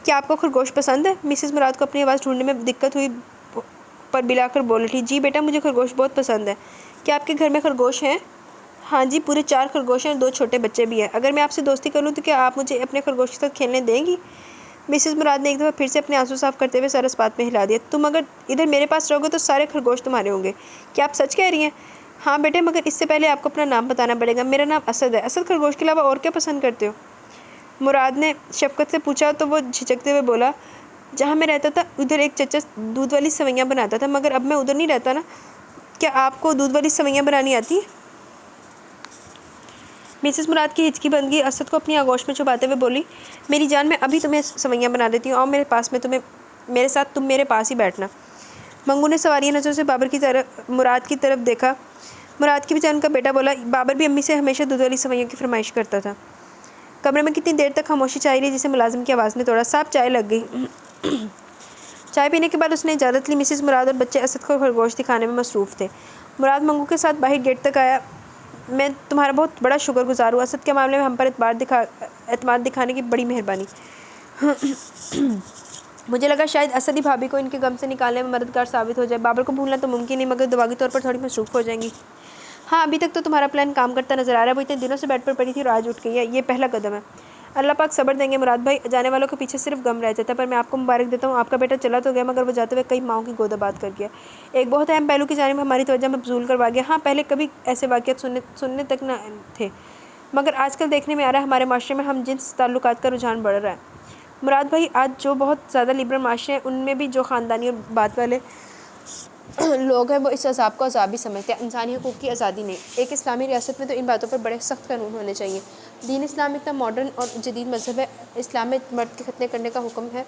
क्या आपको खरगोश पसंद है? मिसेस मुराद को अपनी आवाज़ ढूंढने में दिक्कत हुई पर बिलाकर बोल उठी, जी बेटा मुझे खरगोश बहुत पसंद है। क्या आपके घर में खरगोश हैं? हाँ जी, पूरे 4 खरगोश हैं और 2 छोटे बच्चे भी हैं। अगर मैं आपसे दोस्ती करूँ तो क्या आप मुझे अपने खरगोश के साथ खेलने देंगी? मिसेस मुराद ने एक दफ़ा फिर से अपने आंसू साफ करते हुए सर इस बात में हिला दिया। तुम अगर इधर मेरे पास रहोगे तो सारे खरगोश तुम्हारे होंगे। क्या आप सच कह रही हैं? हाँ बेटे, मगर इससे पहले आपको अपना नाम बताना पड़ेगा। मेरा नाम असद है। असद खरगोश के अलावा और क्या पसंद करते हो? मुराद ने शफकत से पूछा तो वो झिझकते हुए बोला, जहाँ मैं रहता था उधर एक चचा दूध वाली सवैयाँ बनाता था, मगर अब मैं उधर नहीं रहता ना। क्या आपको दूध वाली सवैयाँ बनानी आती है? मिसेस मुराद की हिचकी बंद गई। असद को अपनी आगोश में छुपाते हुए बोली, मेरी जान मैं अभी तुम्हें सवैयाँ बना देती हूँ और मेरे पास में मेरे साथ तुम मेरे पास ही बैठना। मंगू ने सवारिया नज़रों से बाबर की तरफ मुराद की तरफ देखा। मुराद की भी जान का बेटा बोला, बाबर भी अम्मी से हमेशा दूध वाली सवैयों की फरमाइश करता था। कमरे में कितनी देर तक खामोशी छाई रही, जिसे मुलाजिम की आवाज़ ने तोड़ा। साहब चाय लग गई। चाय पीने के बाद उसने इजाज़त ली। मिसेस मुराद और बच्चे असद को खरगोश दिखाने में मसरूफ़ थे। मुराद मंगू के साथ बाहर गेट तक आया। मैं तुम्हारा बहुत बड़ा शुक्रगुजार हूँ। असद के मामले में हम पर एतमाद दिखाने की बड़ी मेहरबानी। मुझे लगा शायद असद ही भाभी को इनके गम से निकालने में मददगार साबित हो जाए। बाबर को भूलना तो मुमकिन नहीं, मगर दिमागी तौर पर थोड़ी मसरूफ़ हो जाएंगी। हाँ, अभी तक तो तुम्हारा प्लान काम करता नज़र आ रहा है। वो इतने दिनों से बेड पर पड़ी थी और आज उठ गई है। ये पहला कदम है। अल्लाह पाक सब्र देंगे मुराद भाई। जाने वालों के पीछे सिर्फ गम रह जाता है, पर मैं आपको मुबारक देता हूँ। आपका बेटा चला तो गया, मगर वो जाते हुए कई माओं की गोद आबाद कर गया। एक बहुत अहम पहलू की जानिब हमारी तवज्जो मबजूल करवा गया। हाँ, पहले कभी ऐसे वाक़यात सुनने तक न थे, मगर आजकल देखने में आ रहा है हमारे माशरे में हम जिन्स ताल्लुकात का रुझान बढ़ रहा है। मुराद भाई, आज जो बहुत ज़्यादा लिबरल माशरे हैं उनमें भी जो ख़ानदानी और बात वाले लोग हैं वो इस अज़ाब को अज़ाब ही समझते हैं, इंसानी हकूक़ की आज़ादी नहीं। एक इस्लामी रियासत में तो इन बातों पर बड़े सख्त कानून होने चाहिए। दीन इस्लाम इतना मॉडर्न और जदीद मज़हब है, इस्लाम में मर्द के खतने करने का हुक्म है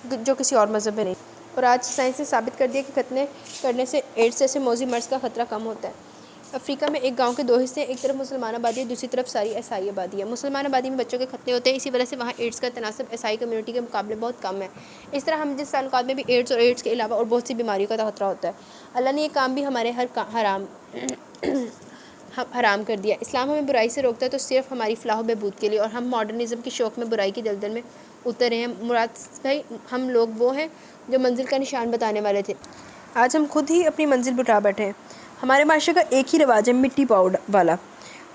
जो किसी और मज़हब में नहीं। और आज साइंस ने साबित कर दिया कि खतने करने से एड्स जैसे मौजी मर्ज़ का ख़तरा कम होता है। अफ्रीका में एक गांव के दो हिस्से हैं, एक तरफ मुसलमान आबादी है, दूसरी तरफ सारी ईसाई आबादी है। मुसलमान आबादी में बच्चों के खतने होते हैं, इसी वजह से वहाँ एड्स का तनासब ईसाई कम्युनिटी के मुकाबले बहुत कम है। इस तरह हम जिस ताल्लुकात में भी एड्स और एड्स के अलावा और बहुत सी बीमारियों का खतरा होता है। अल्लाह ने ये काम भी हमारे हराम कर दिया। इस्लाम हमें बुराई से रोकता है तो सिर्फ हमारी फलाह बहबूद के लिए, और हम मॉडर्निज़म के शौक़ में बुराई की दलदल में उतरे हैं। मुराद भाई, हम लोग वो हैं जो मंजिल का निशान बताने वाले थे, आज हम खुद ही अपनी मंजिल बुठा बैठे हैं। हमारे माशरे का एक ही रिवाज है, मिट्टी पाउडर वाला।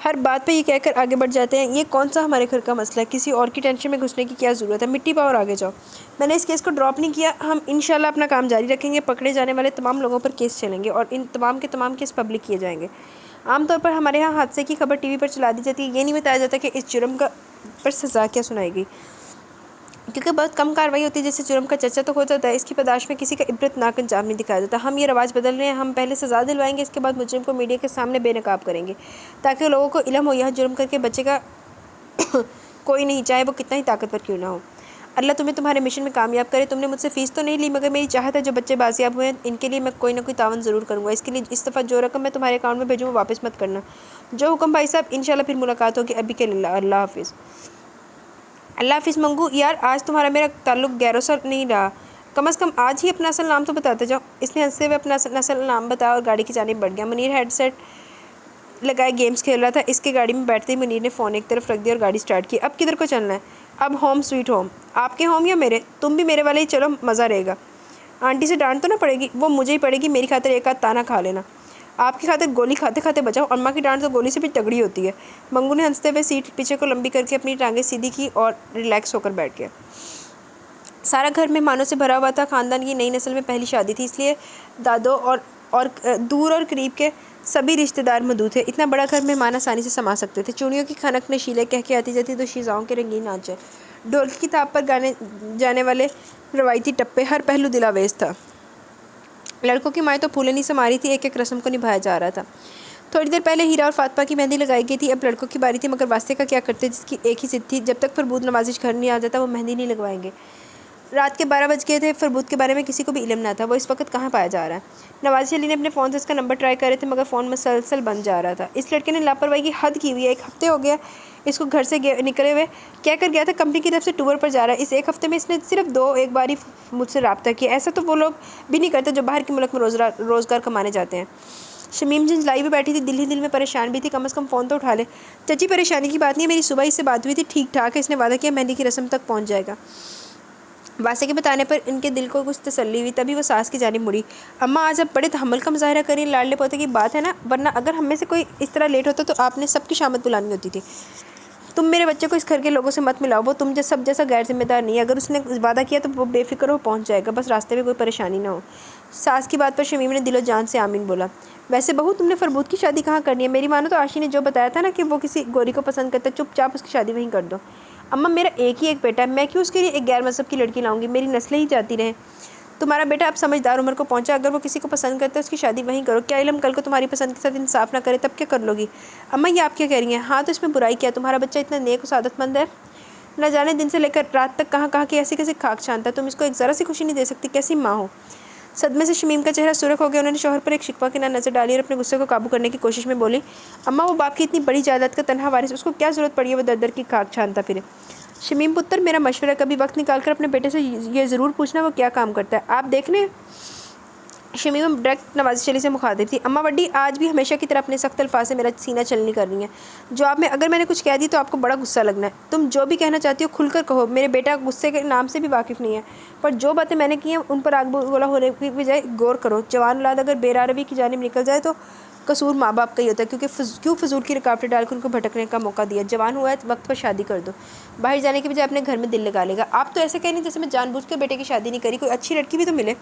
हर बात पे ये कहकर आगे बढ़ जाते हैं, ये कौन सा हमारे घर का मसला है, किसी और की टेंशन में घुसने की क्या ज़रूरत है, मिट्टी पाओ और आगे जाओ। मैंने इस केस को ड्रॉप नहीं किया, हम इंशाल्लाह अपना काम जारी रखेंगे। पकड़े जाने वाले तमाम लोगों पर केस चलेंगे और इन तमाम के तमाम केस पब्लिक किए जाएंगे। आमतौर पर हमारे यहाँ हादसे की खबर टीवी पर चला दी जाती है, ये नहीं बताया जाता कि इस जुर्म का पर सज़ा क्या सुनाई गई, क्योंकि बहुत कम कार्रवाई होती है। जैसे जुर्म का चर्चा तो हो जाता है, इसकी पदाश में किसी का इबरतनाक अंजाम नहीं दिखाया जाता। हम ये रवाज बदल रहे हैं, हम पहले सज़ा दिलवाएंगे, इसके बाद मुजरिम को मीडिया के सामने बेनकाब करेंगे, ताकि लोगों को इल्म हो यह जुर्म करके बचेगा कोई नहीं, चाहे वो कितना ही ताकतवर क्यों ना हो। अल्लाह तुम्हें तुम्हारे मिशन में कामयाब करे। तुमने मुझसे फ़ीस तो नहीं ली, मगर मेरी चाहत है जो बच्चे बाजियाब हुए हैं इनके लिए मैं कोई ना कोई तावन ज़रूर करूँगा। इसके लिए इस दफ़ा जो रकम मैं तुम्हारे अकाउंट में भेजूँ वो वापस मत करना। जो हुक्म भाई साहब, इंशाल्लाह फिर मुलाकात होगी। अभी के लिए अल्लाह हाफिज़। अल्लाह हाफिज़ मंगू, यार आज तुम्हारा मेरा ताल्लुक़ गैरों से नहीं रहा, कम से कम आज ही अपना असल नाम तो बताते जाओ। इसने हंसते हुए अपना असल नाम बताया और गाड़ी की जानिब बढ़ गया। मुनीर हेडसेट लगाए गेम्स खेल रहा था। इसके गाड़ी में बैठते ही मुनीर ने फ़ोन एक तरफ रख दिया और गाड़ी स्टार्ट की। अब किधर को चलना है? अब होम स्वीट होम। आपके होम या मेरे? तुम भी मेरे वाले ही चलो, मज़ा रहेगा। आंटी से डांट तो ना पड़ेगी? वो मुझे ही पड़ेगी, मेरी खातिर एक आध ताना खा लेना। आपकी खातिर गोली खाते खाते बचाओ, अम्मा की डांट तो गोली से भी तगड़ी होती है। मंगू ने हंसते हुए सीट पीछे को लंबी करके अपनी टांगें सीधी की और रिलैक्स होकर बैठ गया। सारा घर मेहमानों से भरा हुआ था। ख़ानदान की नई नस्ल में पहली शादी थी, इसलिए दादों और दूर और करीब के सभी रिश्तेदार मौजूद थे। इतना बड़ा घर मेहमान आसानी से समा सकते थे। चूड़ियों की खनक नशीले कह के आती जाती तो शीज़ाओं के रंगीन नाचे, ढोल की ताप पर गाने जाने वाले रवायती टप्पे, हर पहलू दिलावेज था। लड़कों की माएँ तो फूलें नहीं समा रही थी, एक एक रस्म को निभाया जा रहा था। थोड़ी देर पहले हीरा और फातिमा की मेहंदी लगाई गई थी। अब लड़कों की बारी थी, मगर वास्ते का क्या करते, जिसकी एक ही जिद थी, जब तक फरबूद नवाजिश घर नहीं आ जाता वो मेहंदी नहीं लगवाएंगे। रात के 12 बज गए थे। फरबूद के बारे में किसी को भी इल्म ना था, वो इस वक्त कहाँ पाया जा रहा है। नवाज़िश अली ने अपने फ़ोन से इसका नंबर ट्राई करे थे, मगर फ़ोन मुसलसल बंद जा रहा था। इस लड़के ने लापरवाही की हद की हुई है। 1 हफ्ते हो गया इसको घर से निकले हुए। क्या कर गया था? कंपनी की तरफ से टूर पर जा रहा है। इस 1 हफ्ते में इसने सिर्फ एक बार ही मुझसे रब्ता किया। ऐसा तो वो लोग भी नहीं करते जो बाहर के मुल्क में रोज़गार कमाने जाते हैं। शमीम झंझलाई भी बैठी थी, दिल ही दिल में परेशान भी थी। कम से कम फ़ोन तो उठा ले। चाची परेशानी की बात नहीं है, मेरी सुबह इससे बात हुई थी, ठीक ठाक है। इसने वादा किया मेहंदी की रस्म तक पहुँच जाएगा। वासे के बताने पर इनके दिल को कुछ तसल्ली हुई। तभी वो सास की जानिब मुड़ी। अम्मा आज आप बड़े तहम्मुल का मुजाहरा करें, लाडले पोते की बात है ना, वरना अगर हम में से कोई इस तरह लेट होता तो आपने सबकी शामत बुलानी होती थी। तुम मेरे बच्चे को इस घर के लोगों से मत मिलाओ, वो तुम सब जैसा गैर जिम्मेदार नहीं है। अगर उसने वादा किया तो वो बेफिक्र हो पहुंच जाएगा, बस रास्ते में कोई परेशानी ना हो। सास की बात पर शमीम ने दिलो जान से आमीन बोला। वैसे बहू, तुमने फरबूद की शादी कहाँ करनी है? मेरी मानो तो आशी ने जो बताया था ना कि वो किसी गोरी को पसंद करता, चुपचाप उसकी शादी वहीं कर दो। अम्मा, मेरा एक ही एक बेटा है, मैं क्यों उसके लिए एक गैर मज़हब की लड़की लाऊंगी? मेरी नस्लें ही जाती रहें। तुम्हारा बेटा अब समझदार उम्र को पहुंचा, अगर वो किसी को पसंद करता है उसकी शादी वहीं करो। क्या इल्म कल को तुम्हारी पसंद के साथ इंसाफ ना करे तब क्या कर लोगी? अम्मा, ये आप क्या कह रही हैं? हाँ तो इसमें बुराई क्या? तुम्हारा बच्चा इतना नेक और सादतमंद है, न जाने दिन से लेकर रात तक कहाँ कहाँ की ऐसी कैसी खाक छानता है। तुम इसको एक ज़रा सी खुशी नहीं दे सकती? कैसी माँ हो? सदमे से शमीम का चेहरा सुर्ख हो गया। उन्होंने शौहर पर एक शिकवा की नज़र डाली और अपने गुस्से को काबू करने की कोशिश में बोली, अम्मा, वो बाप की इतनी बड़ी जायदाद का तनहा वारिस, उसको क्या ज़रूरत पड़ी है वो दर दर की खाक छानता फिरे? शमीम पुत्र, मेरा मशवरा, कभी वक्त निकाल कर अपने बेटे से ये ज़रूर पूछना वो क्या काम करता है। आप देख लें। शमीम डायरेक्ट नवाज़िश अली से मुखातिब थी। अम्मा वड्डी, आज भी हमेशा की तरह अपने सख्त अल्फाज से मेरा सीना चलनी कर रही है। जवाब में अगर मैंने कुछ कह दी तो आपको बड़ा गुस्सा लगना है। तुम जो भी कहना चाहती हो खुलकर कहो। मेरे बेटा गुस्से के नाम से भी वाकिफ़ नहीं है, पर जो बातें मैंने की हैं उन पर आग बबूला होने की बजाय गौर करो। जवान औलाद अगर बेरारवी की जानिब निकल जाए तो कसूर माँ बाप का ही होता है, क्योंकि क्यों फजूल की रुकावटें डालकर उनको भटकने का मौका दिया। जवान हुआ है तो वक्त पर शादी कर दो। बाहर जाने के बजाय अपने घर में दिल लगा लेगा। आप तो ऐसे कह रही जैसे मैं जानबूझ कर बेटे की शादी नहीं करी। कोई अच्छी लड़की भी तो मिले।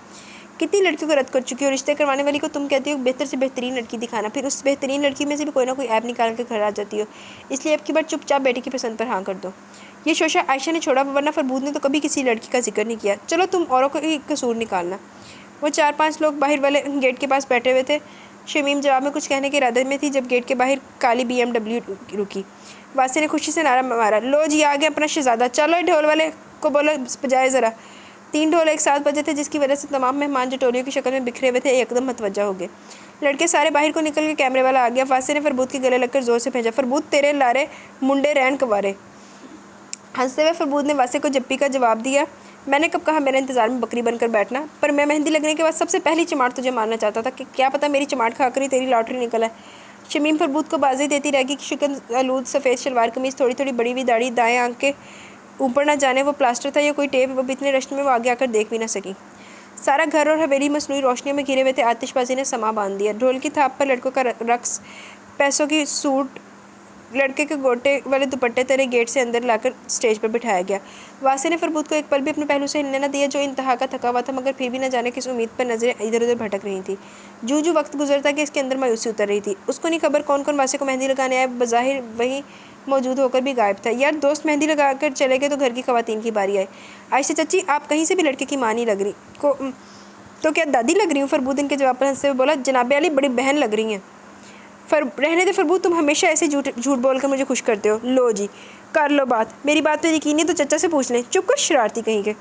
कितनी लड़कियों को रद्द कर चुकी हो। रिश्ते करवाने वाली को तुम कहती हो बेहतर से बेहतरीन लड़की दिखाना, फिर उस बेहतरीन लड़की में से भी कोई ना कोई ऐप निकाल कर घर आ जाती हो। इसलिए अब की बार चुपचाप बेटे की पसंद पर हाँ कर दो। ये शोशा आयशा ने छोड़ा, वरना फरबूद ने तो कभी किसी लड़की का जिक्र नहीं किया। चलो तुम औरों को ही कसूर निकालना। वो 4-5 लोग बाहर वाले गेट के पास बैठे हुए थे। शमीम जवाब में कुछ कहने के इरादे में थी जब गेट के बाहर काली BMW रुकी। वासी ने खुशी से नारा मारा, लो जी आ गया अपना शहजादा, चलो ढोल वाले को बोलो बजाए ज़रा। 3 ढोल एक साथ बजे थे जिसकी वजह से तमाम मेहमान जो टोलियों की शक्ल में बिखरे हुए थे एकदम मतवज्जा हो गए। लड़के सारे बाहर को निकल के कैमरे वाला आ गया। वासी ने फरबूत के गले लगकर जोर से भेजा, फरबूत तेरे लारे मुंडे रैन कवारे। हंसते हुए फरबूत ने वासी को जप्पी का जवाब दिया, मैंने कब कहा मेरे इंतज़ार में बकरी बनकर बैठना, पर मैं मेहंदी लगने के बाद सबसे पहली चमाट तुझे मारना चाहता था कि क्या पता मेरी चमाट खाकर ही तेरी लॉटरी निकल है। शमीम फरबूत को बाजी देती रहेगी कि शिकन आलूद सफ़ेद शलवार कमीज़, थोड़ी थोड़ी बड़ी हुई दाढ़ी, दाएं आंख के ऊपर ना जाने वो प्लास्टर था या कोई टेप, अब इतने रश्क में वो आगे आकर देख भी ना सकी। सारा घर और हवेली मसनूई रोशनियों में घिरे हुए थे। आतिशबाजी ने समा बांध दिया। ढोल की थाप पर लड़कों का रक्स, पैसों की सूट, लड़के के गोटे वाले दुपट्टे तेरे गेट से अंदर लाकर स्टेज पर बिठाया गया। वासी ने फरबूत को एक पल भी अपने पहलू से हिलने न दिया, जो इंतहा का थका हुआ था मगर फिर भी न जाने किस उम्मीद पर नजरें इधर उधर भटक रही थी। जू वक्त गुजरता कि इसके अंदर मायूसी उतर रही थी। उसको नहीं खबर कौन कौन वासी को मेहंदी लगाने आए, बज़ाहिर वही मौजूद होकर भी गायब था। यार दोस्त मेहंदी लगा कर चले गए तो घर की खवातीन की बारी आई। आयशा चाची आप कहीं से भी लड़के की माँ नहीं लग रही को तो क्या दादी लग रही हूँ? फरबूत इनके जवाब पर हंसते हुए बोला, जनाबे अली बड़ी बहन लग रही हैं। रहने दे फरबूत, तुम हमेशा ऐसे झूठ बोल कर मुझे खुश करते हो। लो जी कर लो बात, मेरी बात पे यकीन नहीं तो चचा से पूछ लें। चुप कर शरारती कहीं के।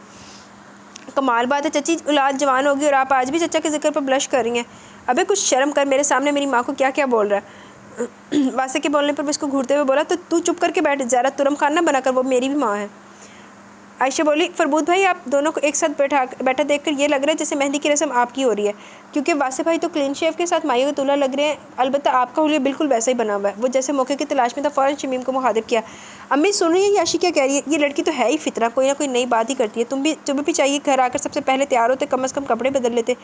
कमाल बात है चची, औलाद जवान होगी और आप आज भी चचा के जिक्र पर ब्लश कर रही हैं। अबे कुछ शर्म कर, मेरे सामने मेरी माँ को क्या क्या बोल रहा है। वासे के बोलने पर उसको घूरते हुए बोला, तो तू चुप करके बैठ, ज़रा तुरम खान ना बनाकर, वो मेरी भी माँ है। आयशा बोली, फरबूत भाई आप दोनों को एक साथ बैठा देखकर ये लग रहा है जैसे मेहंदी की रस्म आपकी हो रही है, क्योंकि वासे भाई तो क्लीन शेव के साथ माइयों का दूल्हा लग रहे हैं। अलबत्ता आपका हुलिया बिल्कुल वैसा ही बना हुआ है। वो जैसे मौके की तलाश में था फ़ौरन शमीम को मुखातिब किया, अम्मी सुन रही है याशी क्या कह रही है? ये लड़की तो है ही फितरा, कोई ना कोई नई बात ही करती है। तुम्हें भी चाहिए घर आकर सबसे पहले तैयार होते, कम अज़ कम कपड़े बदल लेते।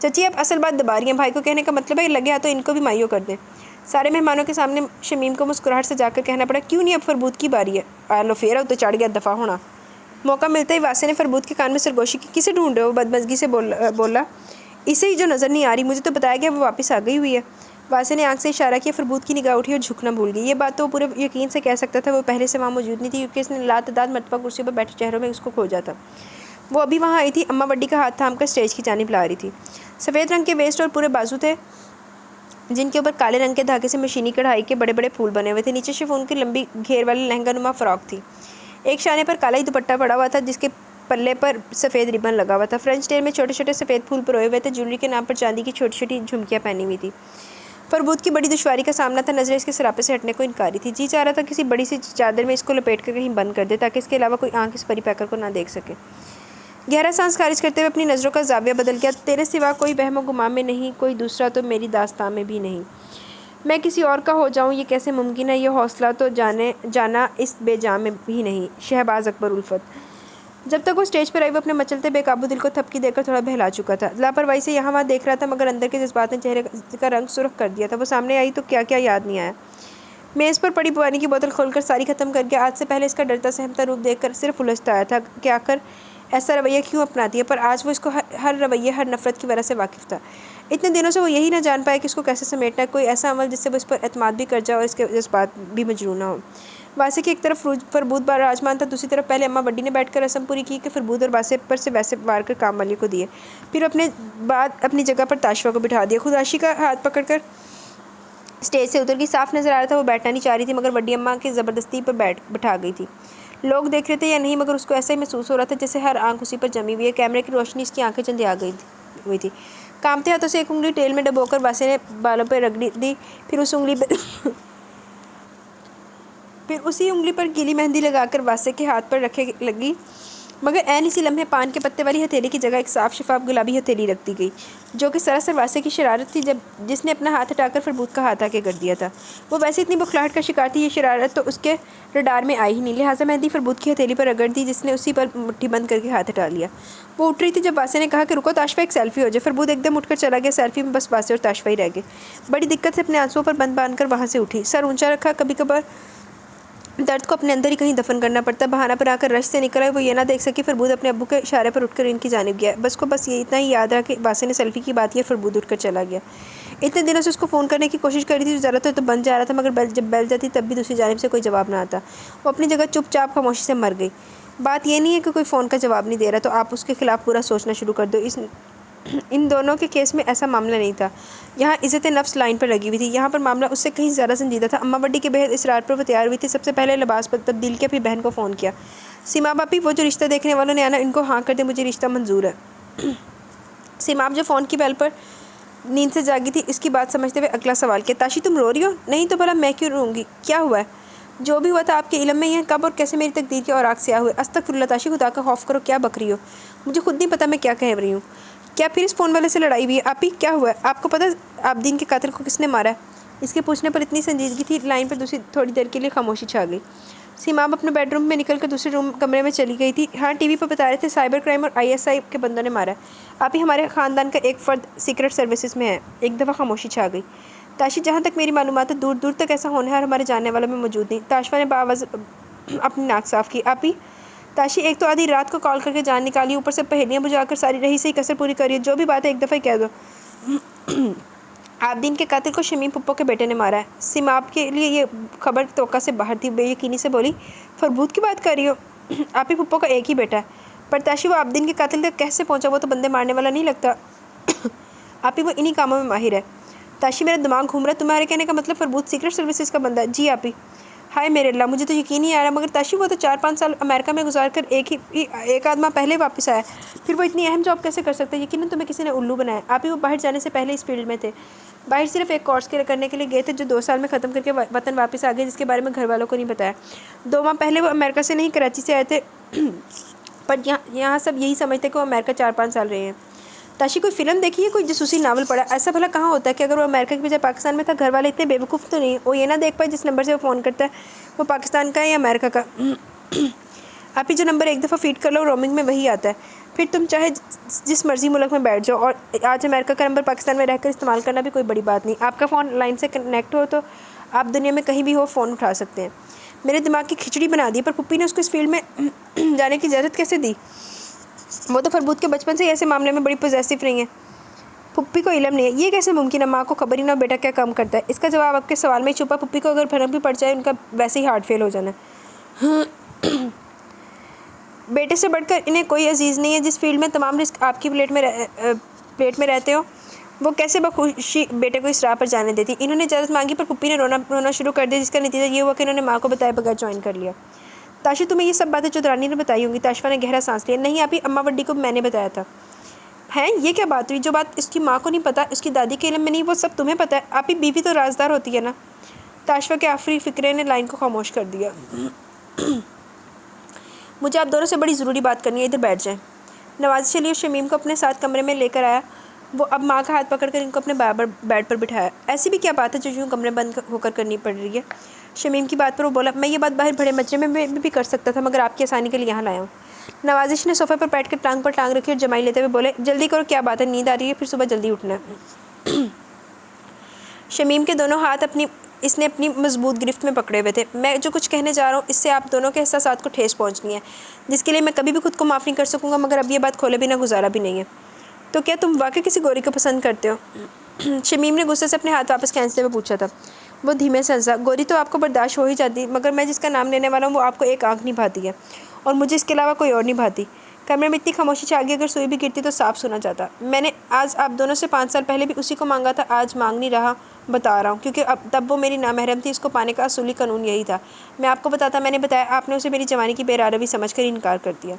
चची आप असल बात दबा रही हैं, भाई को कहने का मतलब है लगे तो इनको भी माइयों कर दें। सारे मेहमानों के सामने शमीम को मुस्कुराहट से जाकर कहना पड़ा, क्यों नहीं अब फरबूत की बारी है? आ लो फेरा तो चढ़ गया, दफ़ा होना। मौका मिलता ही वासे ने फरबूत के कान में सरगोशी की, किसे ढूंढ रहे हो? बदमज़गी से बोला, इसे ही जो नज़र नहीं आ रही, मुझे तो बताया गया वो वापस आ गई हुई है। वासे ने आंख से इशारा किया। फरबूत की निगाह उठी और झुकना भूल गई। ये बात तो वो पूरे यकीन से कह सकता था वो पहले से वहाँ मौजूद नहीं थी, क्योंकि इसने लातदाद मरतबा कुर्सी पर बैठे चेहरों में उसको खोजा था। वो अभी वहाँ आई थी। अम्मा बड्डी का हाथ थाम कर स्टेज की जानिब ला रही थी। सफ़ेद रंग के वेस्ट और पूरे बाजू थे, जिनके ऊपर काले रंग के धागे से मशीनी कढ़ाई के बड़े बड़े फूल बने हुए थे। नीचे शिफॉन की लंबी घेर वाली लहंगा नुमा फ़्रॉक थी। एक शाने पर काला ही दुपट्टा पड़ा हुआ था, जिसके पल्ले पर सफ़ेद रिबन लगा हुआ था। फ्रेंच टेल में छोटे छोटे सफ़ेद फूल परोए हुए थे। ज्वेलरी के नाम पर चांदी की छोटी छोटी झुमकियाँ पहनी हुई थी। फरबूत की बड़ी दुश्वारी का सामना था। नज़रें इसके सरापे से हटने को इनकारी थी। जी चाह रहा था किसी बड़ी सी चादर में इसको लपेट कर कहीं बंद कर दे, ताकि इसके अलावा कोई आंख इस परी पैकर को ना देख सके। गहरा सांस खारिज करते हुए अपनी नज़रों का जाविया बदल गया। तेरे सिवा कोई वहम गुमान में नहीं, कोई दूसरा तो मेरी दास्तां में भी नहीं। मैं किसी और का हो जाऊं ये कैसे मुमकिन है? ये हौसला तो जाना इस बेजाम में भी नहीं। शहबाज अकबर उल्फत। जब तक वो स्टेज पर आई वो अपने मचलते बेकाबू दिल को थपकी देकर थोड़ा बहला चुका था। लापरवाही से यहाँ वहाँ देख रहा था, मगर अंदर के जज्बात ने चेहरे का रंग सुर्ख कर दिया था। वो सामने आई तो क्या क्या याद नहीं आया। मेज़ पर पड़ी पानी की बोतल खोलकर सारी ख़त्म करके आज से पहले इसका डरता सहमता रूप देखकर सिर्फ उलझता आया था कि आकर ऐसा रवैया क्यों अपनाती है। पर आज वो इसको हर रवैये, हर नफ़रत की वजह से वाकिफ़ था। इतने दिनों से वो यही ना जान पाया कि इसको कैसे समेटना है, कोई ऐसा अमल जिससे वो इस पर एतमाद भी कर जाए और इसके जज्बात भी मजरूना हो। वासे की एक तरफ फरबूत बार राजमान था, दूसरी तरफ पहले अम्मा बड्डी ने बैठकर रस्म पूरी की कि फरबूत और वासे पर से वैसे वार कर काम वाली को दिए। फिर अपनी जगह पर ताशवा को बिठा दिया। खुद आशी का हाथ पकड़कर स्टेज से उतर गई। साफ नज़र आ रहा था वो बैठना नहीं चाह रही थी, मगर बड्डी अम्मा की ज़बरदस्ती पर बिठा गई थी। लोग देख रहे थे या नहीं, मगर उसको ऐसा ही महसूस हो रहा था जैसे हर आंख उसी पर जमी हुई है। कैमरे की रोशनी इसकी आंखें चंदिया गई हुई थी। कामते हाथों से एक उंगली तेल में डबोकर वासे ने बालों पर रगड़ी दी। फिर उसी उंगली पर गीली मेहंदी लगाकर वासे के हाथ पर रखे लगी, मगर ऐन इसी लम्हे पान के पत्ते वाली हथेली की जगह एक साफ शफाफ गुलाबी हथेली रख दी गई, जो कि सरासर वासे की शरारत थी, जिसने अपना हाथ हटाकर फरबूत का हाथ आके कर दिया था। वो वैसे इतनी बुखलाहट का शिकार थी, ये शरारत तो उसके रडार में आई ही नहीं। लिहाजा मेहंदी फरबूत की हथेली पर रगड़ दी, जिसने उसी पर मुट्ठी बंद करके हाथ हटा लिया। वो उठ रही थी जब वासे ने कहा कि रुको ताशवा, एक सेल्फी हो जाए। फरबूत एकदम उठकर चला गया। सेल्फी में बस वासे और ताशवा ही रह गए। बड़ी दिक्कत से अपने आंसुओं पर बंद बांधकर वहाँ से उठी। सर ऊँचा रखा। कभी कभार दर्द को अपने अंदर ही कहीं दफन करना पड़ता। बहाना पर आकर रश से निकला। वो ये ना देख सकी। फरबूत अपने अब्बू के इशारे पर उठकर इनकी जानिब गया। बस ये इतना ही याद रहा कि वासे ने सेल्फी की बात की, फरबूत उठकर चला गया। इतने दिनों से उसको फ़ोन करने की कोशिश करी थी, ज़रा तो बंद जा रहा था, मगर जब बेल जाती तब भी दूसरी जानिब से कोई जवाब ना आता। वो अपनी जगह चुपचाप खामोशी से मर गई। बात ये नहीं है कि कोई फ़ोन का जवाब नहीं दे रहा तो आप उसके खिलाफ़ पूरा सोचना शुरू कर दो। इस इन दोनों के केस में ऐसा मामला नहीं था। यहाँ इज़्ज़त नफ्स लाइन पर लगी हुई थी। यहाँ पर मामला उससे कहीं ज़्यादा संजीदा था। अम्मा बड्डी के बेहद इसरार पर वो तैयार हुई थी। सबसे पहले लिबास पर तब्दील के अपनी बहन को फ़ोन किया। सीमा बापी, वो जो रिश्ता देखने वालों ने आना, इनको हाँ कर दे, मुझे रिश्ता मंजूर है। सीमाप जो फ़ोन की बेल पर नींद से जागी थी, इसकी बात समझते हुए अगला सवाल किया। ताशी, तुम रो रही हो? नहीं तो भला मैं क्यों रोऊंगी? क्या हुआ है? जो भी हुआ था आपके इल्म में, यह कब और कैसे मेरी तकदीर के औराक से हुए? अस्तगफिरुल्लाह ताशी, खुदा का खौफ करो, क्या बक रही हो? मुझे खुद नहीं पता मैं क्या कह रही हूँ। क्या फिर इस फ़ोन वाले से लड़ाई हुई है? आप ही क्या हुआ है? आपको पता आबदीन के कातिल को किसने मारा है? इसके पूछने पर इतनी संजीदगी थी, लाइन पर दूसरी थोड़ी देर के लिए खामोशी छा गई। सीमाब अपने बेडरूम में निकलकर दूसरे कमरे में चली गई थी। हाँ, टीवी पर बता रहे थे साइबर क्राइम और ISI के बंदों ने मारा है। आप ही हमारे ख़ानदान का एक फ़र्द सीक्रेट सर्विसेज में है। एक दफ़ा खामोशी छा गई। ताशी, जहाँ तक मेरी मालूमात है, दूर दूर तक ऐसा होनहार हमारे जानने वालों में मौजूद नहीं। ताशफा ने बावज़ अपनी नाक साफ़ की। आप ही ताशी, एक तो आधी रात को कॉल करके जान निकाली, ऊपर से पहेलियाँ बुझाकर सारी रही सही कसर पूरी करी। जो भी बात है एक दफ़ा ही कह दो। आबदीन के कातिल को शमीम पुप्पो के बेटे ने मारा है। सीमाब के लिए ये खबर तोक़ा से बाहर थी। बेयकीनी से बोली, फरबूत की बात कर रही हो? आप ही पुप्पो का एक ही बेटा है। पर ताशी, वो आबदीन के कातिल तक कैसे पहुंचा? वो तो बंदे मारने वाला नहीं लगता। आप ही वो इन्हीं कामों में माहिर है। ताशी, मेरा दिमाग घूम रहा है। तुम्हारे कहने का मतलब फरबूत सीक्रेट सर्विसेज का बंदा है? जी आप ही। हाय मेरे अल्लाह, मुझे तो यकीन नहीं आ रहा। मगर ताशी, वो तो 4-5 साल अमेरिका में गुजार कर एक आध माह पहले वापस आया। फिर वो इतनी अहम जॉब कैसे कर सकता है? यकीनन तुम्हें किसी ने उल्लू बनाया। आप ही वो बाहर जाने से पहले इस फील्ड में थे। बाहर सिर्फ एक कोर्स करने के लिए गए थे, जो 2 साल में ख़त्म करके वतन वापस आ गए, जिसके बारे में घर वालों को नहीं बताया। 2 माह पहले वो अमेरिका से नहीं, कराची से आए थे। पर यहाँ सब यही समझते कि वो अमेरिका 4-5 साल रहे हैं। ताशी, कोई फ़िल्म देखी है? कोई जासूसी नावल पढ़ा? ऐसा भला कहाँ होता है कि अगर वो अमेरिका की बजाय पाकिस्तान में था, घर वाले इतने बेवकूफ़ तो नहीं वो ये ना देख पाए जिस नंबर से वो फ़ोन करता है वो पाकिस्तान का है या अमेरिका का? आप ही जो नंबर एक दफ़ा फीड कर लो, रोमिंग में वही आता है। फिर तुम चाहे जिस मर्ज़ी मुल्क में बैठ जाओ, और आज अमेरिका का नंबर पाकिस्तान में रहकर इस्तेमाल करना भी कोई बड़ी बात नहीं। आपका फ़ोन लाइन से कनेक्ट हो तो आप दुनिया में कहीं भी हो फ़ोन उठा सकते हैं। मेरे दिमाग की खिचड़ी बना दी। पर पुप्पी ने उसको इस फील्ड में जाने की इजाज़त कैसे दी? वो तो फरबूत के बचपन से ही ऐसे मामले में बड़ी पॉजेसिव रही हैं। पुप्पी को इल्म नहीं है। ये कैसे मुमकिन है? माँ को खबर ही ना बेटा क्या काम करता है। इसका जवाब आपके सवाल में ही छुपा। पुप्पी को अगर भरम भी पड़ जाए, उनका वैसे ही हार्ट फेल हो जाना है। बेटे से बढ़कर इन्हें कोई अजीज़ नहीं है। जिस फील्ड में तमाम रिस्क आपकी प्लेट में रहते हो, वो कैसे बखुशी बेटे को इस राह पर जाने देती। इन्होंने इजाज़त मांगी, पर पुप्पी ने रोना शुरू कर दिया, जिसका नतीजा ये हुआ कि इन्होंने माँ को बताए बगैर ज्वाइन कर लिया। ताशी, तुम्हें ये सब बातें चौधरानी ने बताई होंगी। ताशफा ने गहरा सांस लिया। नहीं, आप ही अम्मा बड्डी को मैंने बताया था। हैं, ये क्या बात हुई? जो बात इसकी माँ को नहीं पता, इसकी दादी के इल्म में नहीं, वो सब तुम्हें पता है। आप ही बीवी तो राजदार होती है ना। ताशफा के आखिरी फ़िक्रे ने लाइन को खामोश कर दिया। मुझे आप दोनों से बड़ी ज़रूरी बात करनी है, इधर बैठ जाएं। नवाज़ चली और शमीम को अपने साथ कमरे में लेकर आया। वो अब माँ का हाथ पकड़कर इनको अपने बेड पर बिठाया। ऐसी भी क्या बात है जो यूँ कमरे बंद होकर करनी पड़ रही है? शमीम की बात पर वो बोला, मैं ये बात बाहर बड़े मजरे में भी कर सकता था, मगर आपकी आसानी के लिए यहाँ लाया हूँ। नवाजिश ने सोफ़े पर बैठ कर टांग पर टांग रखी और जमाई लेते हुए बोले, जल्दी करो, क्या बात है? नींद आ रही है? फिर सुबह जल्दी उठना है। शमीम के दोनों हाथ इसने अपनी मजबूत गिरफ्त में पकड़े हुए थे। मैं जो कुछ कहने जा रहा हूँ, इससे आप दोनों के एहसासात को ठेस पहुँचनी है, जिसके लिए मैं कभी भी खुद को माफ़ नहीं कर सकूँगा, मगर अब ये बात खोले बिना गुजारा भी नहीं है। तो क्या तुम वाकई किसी गोरी को पसंद करते हो? शमीम ने गुस्से से अपने हाथ वापस खींचते हुए पूछा था। वो धीमे से हंसा। गोरी तो आपको बर्दाश्त हो ही जाती, मगर मैं जिसका नाम लेने वाला हूँ वो आपको एक आँख नहीं भाती है, और मुझे इसके अलावा कोई और नहीं भाती। कमरे में इतनी खामोशी छा गई, अगर सुई भी गिरती तो साफ सुना जाता। मैंने आज आप दोनों से 5 साल पहले भी उसी को मांगा था। आज मांग नहीं रहा, बता रहा हूँ, क्योंकि अब तब वो मेरी नामहरम थी। इसको पाने का असूली कानून यही था। मैं आपको बताता, मैंने बताया, आपने उसे मेरी जवानी की बेरारवी समझ कर इनकार कर दिया।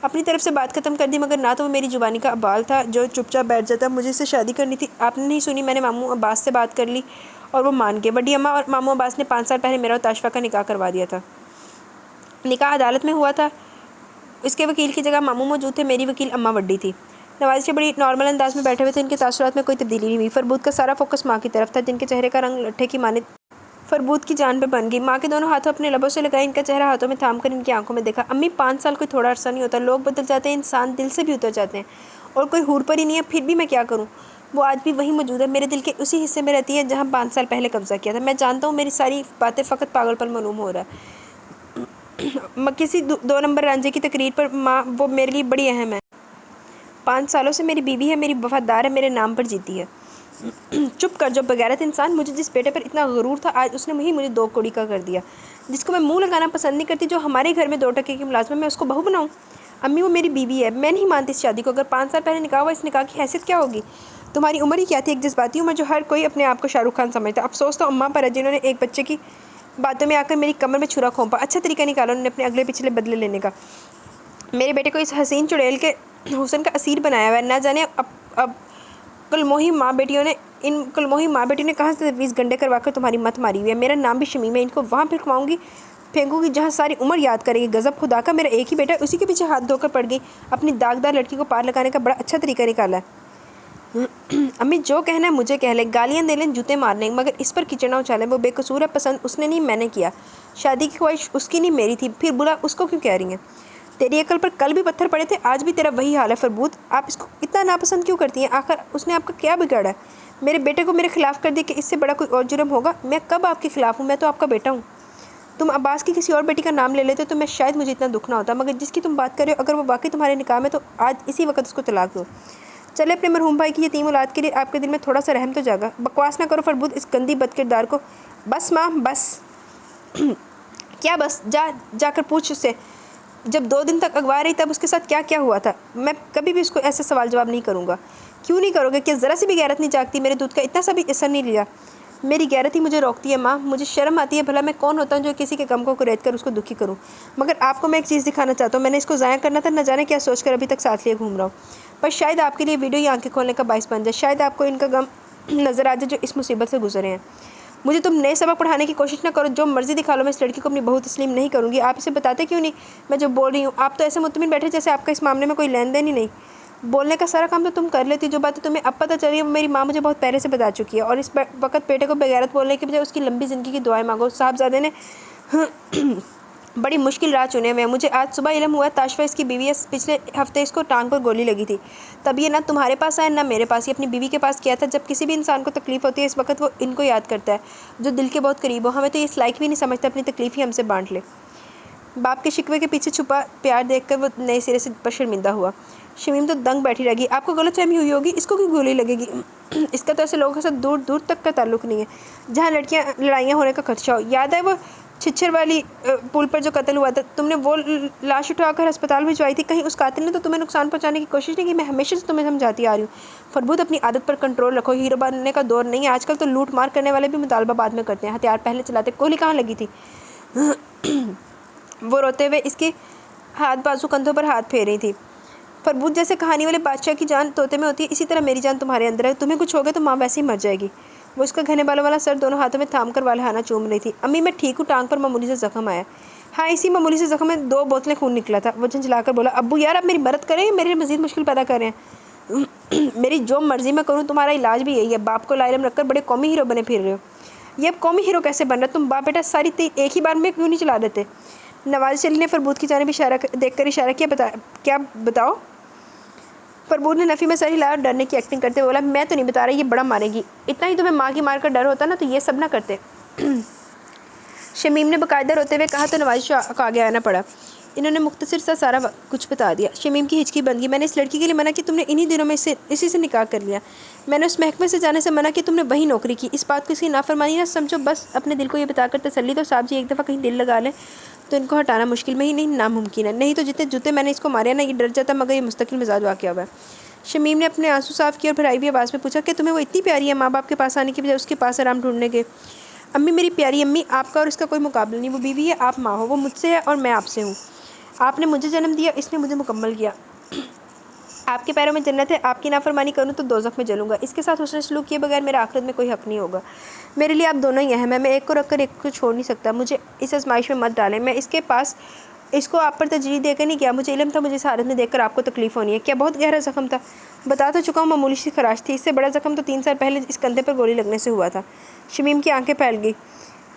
अपनी तरफ से बात ख़त्म कर दी, मगर ना तो वो मेरी जुबानी का अबाल था जो चुपचाप बैठ जाता। मुझे इससे शादी करनी थी। आपने नहीं सुनी, मैंने मामू अब्बास से बात कर ली और वो मान गए। बड़ी अम्मा और मामू अब्बास ने 5 साल पहले मेरा और ताशफा का निकाह करवा दिया था। निकाह अदालत में हुआ था। इसके वकील की जगह मामू मौजूद थे। मेरी वकील अम्मा वड्डी थी। नवाज़ के बड़ी नॉर्मल अंदाज में बैठे हुए थे। इनके तासुरात में कोई तब्दीली नहीं हुई। फरबूत का सारा फोकस माँ की तरफ था, जिनके चेहरे का रंग लट्ठे की माने फरबूत की जान पे बन गई। माँ के दोनों हाथों अपने लबों से लगाए, इनका चेहरा हाथों में थाम कर इनकी आंखों में देखा। अम्मी, 5 साल कोई थोड़ा अरसा नहीं होता। लोग बदल जाते हैं, इंसान दिल से भी उतर जाते हैं, और कोई हूर पर ही नहीं है। फिर भी मैं क्या करूँ? वो आज भी वहीं मौजूद है, मेरे दिल के उसी हिस्से में रहती है जहाँ 5 साल पहले कब्जा किया था। मैं जानता हूँ मेरी सारी बातें फ़कत पागलपन मालूम हो रहा है। किसी 2 नंबर रांझे की तकरीर पर माँ वो मेरे लिए बड़ी अहम है। 5 सालों से मेरी बीवी है, मेरी वफादार है, मेरे नाम पर जीती है। चुप कर जो बगैरत इंसान। मुझे जिस बेटे पर इतना गरूर था, आज उसने मुझे 2 कौड़ी का कर दिया। जिसको मैं मुंह लगाना पसंद नहीं करती, जो हमारे घर में 2 टके की मुलाजमा, मैं उसको बहू बनाऊँ? अम्मी वो मेरी बीवी है, मैं नहीं मानती इस शादी को। अगर 5 साल पहले निकाह हुआ, इस निकाह की हैसियत क्या होगी? तुम्हारी उम्र ही क्या थी? एक जज्बाती उम्र जो हर कोई अपने आप को शाहरुख खान समझता। अफसोस तो अम्मा पर है जिन्होंने एक बच्चे की बातों में आकर मेरी कमर में छुरा खोंपा। अच्छा तरीका निकाला उन्होंने अपने अगले पिछले बदले लेने का। मेरे बेटे को इस हसीन चुड़ैल के हुस्न का असीर बनाया हुआ है। ना जाने अब कुलमोही माँ बेटियों ने कहाँ से 20 गंडे करवा कर तुम्हारी मत मारी हुई है। मेरा नाम भी शमीम है, इनको वहाँ फिर फेंकूंगी जहाँ सारी उम्र याद करेगी। गज़ब खुदा का, मेरा एक ही बेटा, उसी के पीछे हाथ धोकर पड़ गई। अपनी दागदार लड़की को पार लगाने का बड़ा अच्छा तरीका निकाला है। अम्मी जो कहना है मुझे कह ले, गालियाँ दे लें, जूते मार लें, मगर इस पर कीचड़ ना उछालें। वो बेकसूर है, पसंद उसने नहीं मैंने किया। शादी की ख्वाहिश उसकी नहीं मेरी थी, फिर बुरा उसको क्यों कह रही हैं? तेरी अकल पर कल भी पत्थर पड़े थे, आज भी तेरा वही हाल है फरबूत। आप इसको इतना नापसंद क्यों करती हैं? आखिर उसने आपका क्या बिगाड़ा है? मेरे बेटे को मेरे खिलाफ़ कर दिया कि इससे बड़ा कोई और जुर्म होगा? मैं कब आपके खिलाफ़ हूँ? मैं तो आपका बेटा हूँ। तुम अब्बास की किसी और बेटी का नाम ले लेते तो मैं शायद मुझे इतना दुख ना होता, मगर जिसकी तुम बात कर रहे हो, अगर वो वाकई तुम्हारे निकाह में, तो आज इसी वक्त उसको तलाक दो। चले, अपने मरहूम भाई की यतीम औलाद के लिए आपके दिल में थोड़ा सा रहम तो जागा। बकवास ना करो फरबूत, इस गंदी बदकिरदार को। बस माँ बस। क्या बस? जाकर पूछ उससे, जब 2 दिन तक अगवा रही तब उसके साथ क्या क्या हुआ था। मैं कभी भी उसको ऐसे सवाल जवाब नहीं करूँगा। क्यों नहीं करोगे? क्या ज़रा सी भी गैरत नहीं जागती? मेरे दूध का इतना सा भी असर नहीं लिया? मेरी गैरत ही मुझे रोकती है माँ। मुझे शर्म आती है, भला मैं कौन होता हूँ जो किसी के गम को कुरेद कर उसको दुखी करूँ। मगर आपको मैं एक चीज़ दिखाना चाहता हूँ। मैंने इसको ज़ाया करना था, न जाने क्या सोचकर अभी तक साथ लिए घूम रहा हूँ। पर शायद आपके लिए वीडियो ही आंखें खोलने का बाइस बन जाए। शायद आपको इनका गम नज़र आ जाए जो इस मुसीबत से गुजरे हैं। मुझे तुम नए सबक पढ़ाने की कोशिश ना करो, जो मर्ज़ी दिखा लो, मैं इस लड़की को अपनी बहू तस्लीम नहीं करूँगी। आप इसे बताते क्यों नहीं मैं जो बोल रही हूँ? आप तो ऐसे मुतमिन बैठे जैसे आपका इस मामले में कोई लेन देन ही नहीं। बोलने का सारा काम तो तुम कर लेती। जो बातें तुम्हें अब पता चल रही है वो मेरी माँ मुझे बहुत पहले से बता चुकी है। और इस वक्त बेटे को बेगैरत बोलने के बजाय उसकी लंबी ज़िंदगी की दुआएं मांगो। साहबजादे ने बड़ी मुश्किल राह चुने हुए हैं। मुझे आज सुबह इल्म हुआ ताशफा इसकी बीवी है, पिछले हफ्ते इसको टांग पर गोली लगी थी। तब ये ना तुम्हारे पास आया ना मेरे पास, ये अपनी बीवी के पास किया था। जब किसी भी इंसान को तकलीफ़ होती है इस वक्त वो इनको याद करता है जो दिल के बहुत करीब हो। हमें तो इस लायक भी नहीं समझता अपनी तकलीफ़ ही हमसे बांट ले। बाप के शिकवे के पीछे छुपा प्यार देखकर वो नए सिरे से शर्मिंदा हुआ। शमीम तो दंग बैठी रहेगी। आपको गलतफहमी हुई होगी, इसको क्यों गोली लगेगी? इसका तो ऐसे लोगों के साथ दूर दूर तक का ताल्लुक नहीं है जहाँ लड़ाइयाँ होने का खदशा हो। याद है वो छिछर वाली पुल पर जो कत्ल हुआ था, तुमने वो लाश उठाकर अस्पताल भिजवाई थी। कहीं उस कातिल ने तो तुम्हें नुकसान पहुंचाने की कोशिश नहीं की? मैं हमेशा से तुम्हें समझाती आ रही हूँ फरबूत, अपनी आदत पर कंट्रोल रखो। हीरो बनने का दौर नहीं है आजकल। तो लूट मार करने वाले भी मुतालबा बाद में करते हैं, हथियार पहले चलाते। कोहली कहाँ लगी थी? वो रोते हुए इसके हाथ बाजू कंधों पर हाथ फेर रही थी। फरबूत, जैसे कहानी वाले बादशाह की जान तोते में होती है, इसी तरह मेरी जान तुम्हारे अंदर है। तुम्हें कुछ हो गया तो माँ वैसे ही मर जाएगी। वो उसका घने बालों वाला सर दोनों हाथों में थाम कर वालहाना चूम रही थी। अम्मी मैं ठीक हूँ, टांग पर मामूली से जख्म आया। हाँ, इसी मामूली से जख्म में 2 बोतलें खून निकला था। वो झंझलाकर बोला, अब्बू यार आप मेरी मदद करें, मेरे लिए मजीद मुश्किल पैदा कर रहे हैं। मेरी जो मर्जी मैं करूँ, तुम्हारा इलाज भी यही है। बाप को लाइलम रखकर बड़े कौमी हीरो बने फिर रहे हो। ये अब कौमी हीरो कैसे बन रहा? तुम बाप बेटा सारी एक ही बार में क्यों नहीं चला देते? नवाज शरीफ ने फरबूत की जानिब देखकर इशारा किया। क्या बताओ? फरबूत ने नफ़ी में सर हिलाया और डरने की एक्टिंग करते बोला, मैं तो नहीं बता रहा, ये बड़ा मारेगी। इतना ही तुम्हें माँ की मार कर डर होता ना तो ये सब ना करते। शमीम ने बाकायदा रोते हुए कहा तो नवाज को आगे आना पड़ा। इन्होंने मुख्तसर सा सारा कुछ बता दिया। शमीम की हिचकी बन गई। मैंने इस लड़की के लिए मना कि तुमने इन्हीं दिनों में इसी से निकाह कर लिया। मैंने उस महकमे से जाने से मना कि तुमने वही नौकरी की। इस बात को इसकी नाफरमानी ना समझो। बस अपने दिल को ये बताकर तसल्ली दो, साहब जी एक दफ़ा कहीं दिल लगा लें तो इनको हटाना मुश्किल में ही नहीं नामुमकिन है। नहीं तो जितने जूते मैंने इसको मारे ना, ये डर जाता, मगर ये मुस्तकिल मिजाज वाक़या हुआ है। शमीम ने अपने आंसू साफ़ किए और भराई हुई आवाज़ में पूछा कि तुम्हें वो इतनी प्यारी है, माँ बाप के पास आने की बजाय उसके पास आराम ढूंढने के? अम्मी मेरी प्यारी अम्मी, आपका और इसका कोई मुकाबला नहीं। वो बीवी है, आप माँ हो। वो मुझसे है और मैं आपसे हूँ। आपने मुझे जन्म दिया, इसने मुझे मुकम्मल किया। आपके पैरों में जन्नत है। आपकी नाफरमानी करूँ तो दोज़ख में जलूँगा। इसके साथ हुस्न सलूक किए बगैर मेरा आखिरत में कोई हक़ नहीं होगा। मेरे लिए आप दोनों ही अहम हैं। मैं एक को रखकर एक को छोड़ नहीं सकता। मुझे इस आजमाइश में मत डालें। मैं इसको आप पर तरजीह देकर नहीं किया। मुझे इल्म था मुझे इस हालत में देखकर आपको तकलीफ़ होनी है। क्या बहुत गहरा ज़ख्म था? बता तो चुका हूँ, मामूली सी खराश थी। इससे बड़ा ज़ख्म तो 3 साल पहले इस कंधे पर गोली लगने से हुआ था। शमीम की आंखें फैल गई,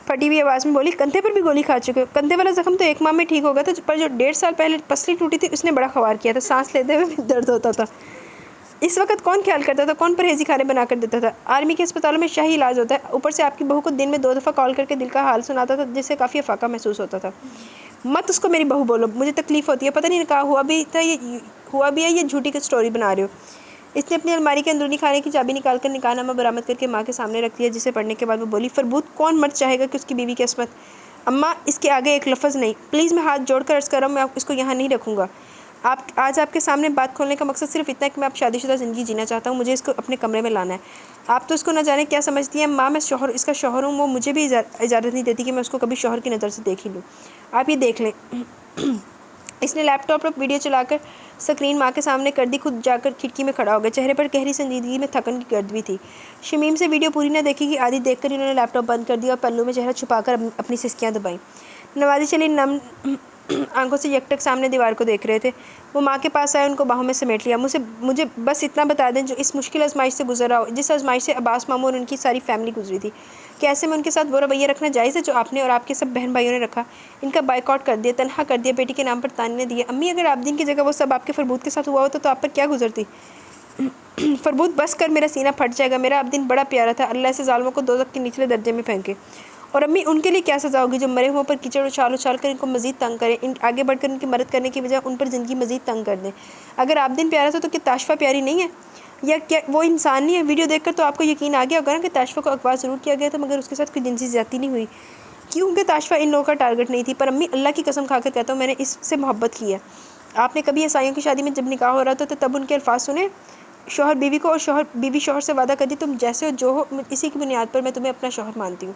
फटी हुई आवाज़ में बोली, कंधे पर भी गोली खा चुके हो? कंधे वाला ज़ख्म तो 1 माह में ठीक हो गया था, पर जो 1.5 साल पहले पसली टूटी थी उसने बड़ा ख़वार किया था। सांस लेते हुए भी दर्द होता था। इस वक्त कौन ख्याल करता था? कौन परहेजी खाने बना कर देता था? आर्मी के अस्पतालों में शाही इलाज होता है। ऊपर से आपकी बहू को दिन में 2 दफ़ा कॉल करके दिल का हाल सुनाता था, जिससे काफ़ी अफाका महसूस होता था। मत उसको मेरी बहू बोलो, मुझे तकलीफ़ होती है। पता नहीं निकाह हुआ भी है, ये झूठी की स्टोरी बना रहे हो। इसने अपनी अलमारी के अंदरूनी खाने की चाबी निकाल कर निकाहनामा बरामद करके माँ के सामने रख दिया, जिसे पढ़ने के बाद वो बोली, फरबूत कौन मर्द चाहेगा कि उसकी बीवी की अस्मत? अम्मा इसके आगे एक लफ्ज़ नहीं, प्लीज़ मैं हाथ जोड़ कर अर्ज़ कर रहा हूँ, मैं इसको यहाँ नहीं रखूँगा। आप आज आपके सामने बात खोलने का मकसद सिर्फ इतना है कि मैं आप शादीशुदा ज़िंदगी जीना चाहता हूँ, मुझे इसको अपने कमरे में लाना है। आप तो इसको न जाने क्या समझती हैं माँ, मैं शौहर इसका शौहर हूँ, वो मुझे भी इजाज़त नहीं देती कि मैं उसको कभी शौहर की नज़र से देख ही लूँ। आप ये देख लें। इसने लैपटॉप पर वीडियो चलाकर स्क्रीन माँ के सामने कर दी, खुद जाकर खिड़की में खड़ा हो गया। चेहरे पर गहरी संजीदगी में थकन की गर्द भी थी। शमीम से वीडियो पूरी न देखी कि आधी देखकर इन्होंने लैपटॉप बंद कर दिया और पल्लू में चेहरा छुपाकर अपनी सिसकियाँ दबाईं। नवाज़ी चली नम आंखों से यकटक सामने दीवार को देख रहे थे। वो माँ के पास आए, उनको बाहों में समेट लिया। मुझे बस इतना बता दें जो इस मुश्किल आजमाइश से गुजरा हो, जिस आजमाइश से अब्बास मामू और उनकी सारी फैमिली गुजरी थी। क्या ऐसे में उनके साथ वो रवैया रखना जायज़ है जो आपने और आपके सब बहन भाइयों ने रखा? इनका बाइकआउट कर दिया, तनहा कर दिया, बेटी के नाम पर ताने दिए। अम्मी, अगर आबदीन की जगह वो सब आपके फरबूत के साथ हुआ होता तो आप पर क्या गुजरती? फरबूत बस कर, मेरा सीना फट जाएगा। मेरा आबदीन बड़ा प्यारा था, अल्लाह से ज़ालिमों को दोज़ख के निचले दर्जे में फेंके। और अम्मी, उनके लिए क्या सज़ा होगी जो मरे हुओं पर कीचड़ उछाल उछाल कर इनको मज़ीद तंग करें, इन आगे बढ़कर उनकी मदद करने की बजाय उन पर ज़िंदगी मज़ीद तंग कर दें। अगर आबदीन प्यारा था तो क्या ताशफा प्यारी नहीं है? या क्या वो इंसान नहीं है? वीडियो देखकर तो आपको यकीन आ गया होगा ना कि ताशफा को अगवा ज़रूर किया गया था, मगर उसके साथ कोई जिनसी ज़्यादती नहीं हुई। क्योंकि ताशफा इन लोगों का टारगेट नहीं थी। पर अम्मी, अल्लाह की कसम खाकर कहता हूँ, मैंने इससे मोहब्बत की है। आपने कभी ईसाइयों की शादी में जब निकाह हो रहा था तो तब उनके अल्फाज सुने? शौहर बीवी को और शौहर बीवी शौहर से वादा करती, तुम जैसे हो जो हो, इसी की बुनियाद पर मैं तुम्हें अपना शौहर मानती हूँ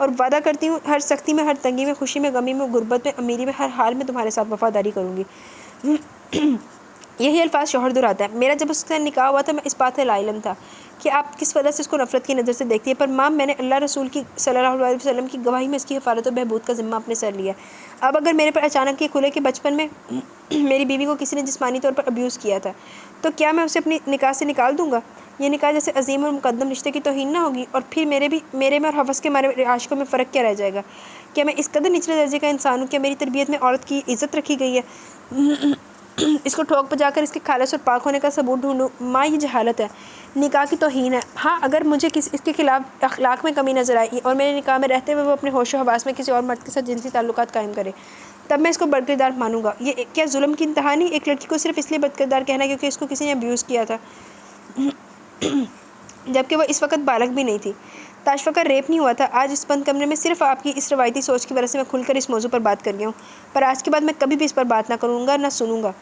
और वादा करती हूँ हर सख्ती में, हर तंगी में, खुशी में, गमी में, गुर्बत में, अमीरी में, हर हाल में तुम्हारे साथ वफादारी करूँगी। यही अल्फाज शौहर दोहराता है। मेरा जब उससे निकाह हुआ था मैं इस बात से लाइलम था कि आप किस वजह से इसको नफ़रत की नज़र से देखती है। पर माँ, मैंने अल्लाह रसूल की सल्लल्लाहु अलैहि वसल्लम की गवाही में इसकी हिफाजत और बहबूद का ज़िम्मा अपने सर लिया। अब अगर मेरे पर अचानक ये खुले कि बचपन में मेरी बीवी को किसी ने जिस्मानी तौर पर अब्यूज़ किया था, तो क्या मैं उसे अपनी निकाह से निकाल दूँगा? ये निकाह जैसे अजीम और मुकद्दम रिश्ते की तौहीन ना होगी? और फिर मेरे में और हवस के मारे आशिकों में फ़र्क क्या रह जाएगा? क्या मैं इस कदर निचले दर्जे का इंसान हूँ? क्या मेरी तरबियत में औरत की इज़्ज़त रखी गई है? इसको ठोक बजाकर इसके खालिस और पाक होने का सबूत ढूंढूं? माँ, ये जहालत है, निकाह की तौहीन है। हाँ, अगर मुझे इसके खिलाफ अखलाक में कमी नज़र आई और मेरे निकाह में रहते हुए वो अपने होश हवास में किसी और मर्द के साथ जिनसी ताल्लुकात कायम करे, तब मैं इसको बदकिरदार मानूंगा। ये क्या जुल्म की इंतहा नहीं? एक लड़की को सिर्फ इसलिए बदकिरदार कहना क्योंकि इसको किसी ने अब्यूज़ किया था, जबकि वह इस वक्त बालग भी नहीं थी। ताशफा का रेप नहीं हुआ था। आज इस बंद कमरे में सिर्फ आपकी इस रवायती सोच की वजह से मैं खुलकर इस मौजू पर बात कर गया हूँ, पर आज के बाद मैं कभी भी इस पर बात ना करूँगा, ना सुनूंगा।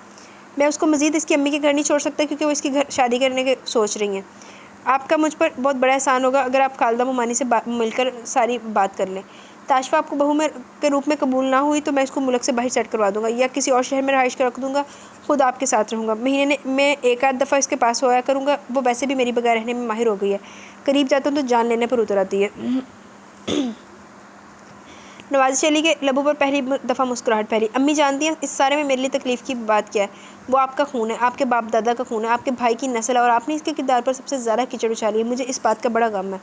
मैं उसको मज़ीद इसकी अम्मी के घर नहीं छोड़ सकता क्योंकि वो इसकी घर शादी करने के सोच रही हैं। आपका मुझ पर बहुत बड़ा एहसान होगा अगर आप खालदा मुमानी से मिलकर सारी बात कर लें। ताशफा आपको बहू में के रूप में कबूल ना हुई तो मैं इसको मुल्क से बाहर सेट करवा दूँगा या किसी और शहर में रहाइश कर रख दूँगा। खुद आपके साथ रहूँगा। महीने में एक आध दफ़ा इसके पास होया करूँगा। वो वैसे भी मेरी बगैर रहने में माहिर हो गई है। करीब जाता हूँ तो जान लेने पर उतर आती है। नवाज़ी चली के लबों पर पहली दफ़ा मुस्कुराहट फैली। अम्मी जानती हैं इस सारे में मेरे लिए तकलीफ़ की बात क्या है? वो आपका खून है, आपके बाप दादा का खून है, आपके भाई की नस्ल है और आपने इसके किरदार पर सबसे ज़्यादा कीचड़ उछाली है। मुझे इस बात का बड़ा गम है।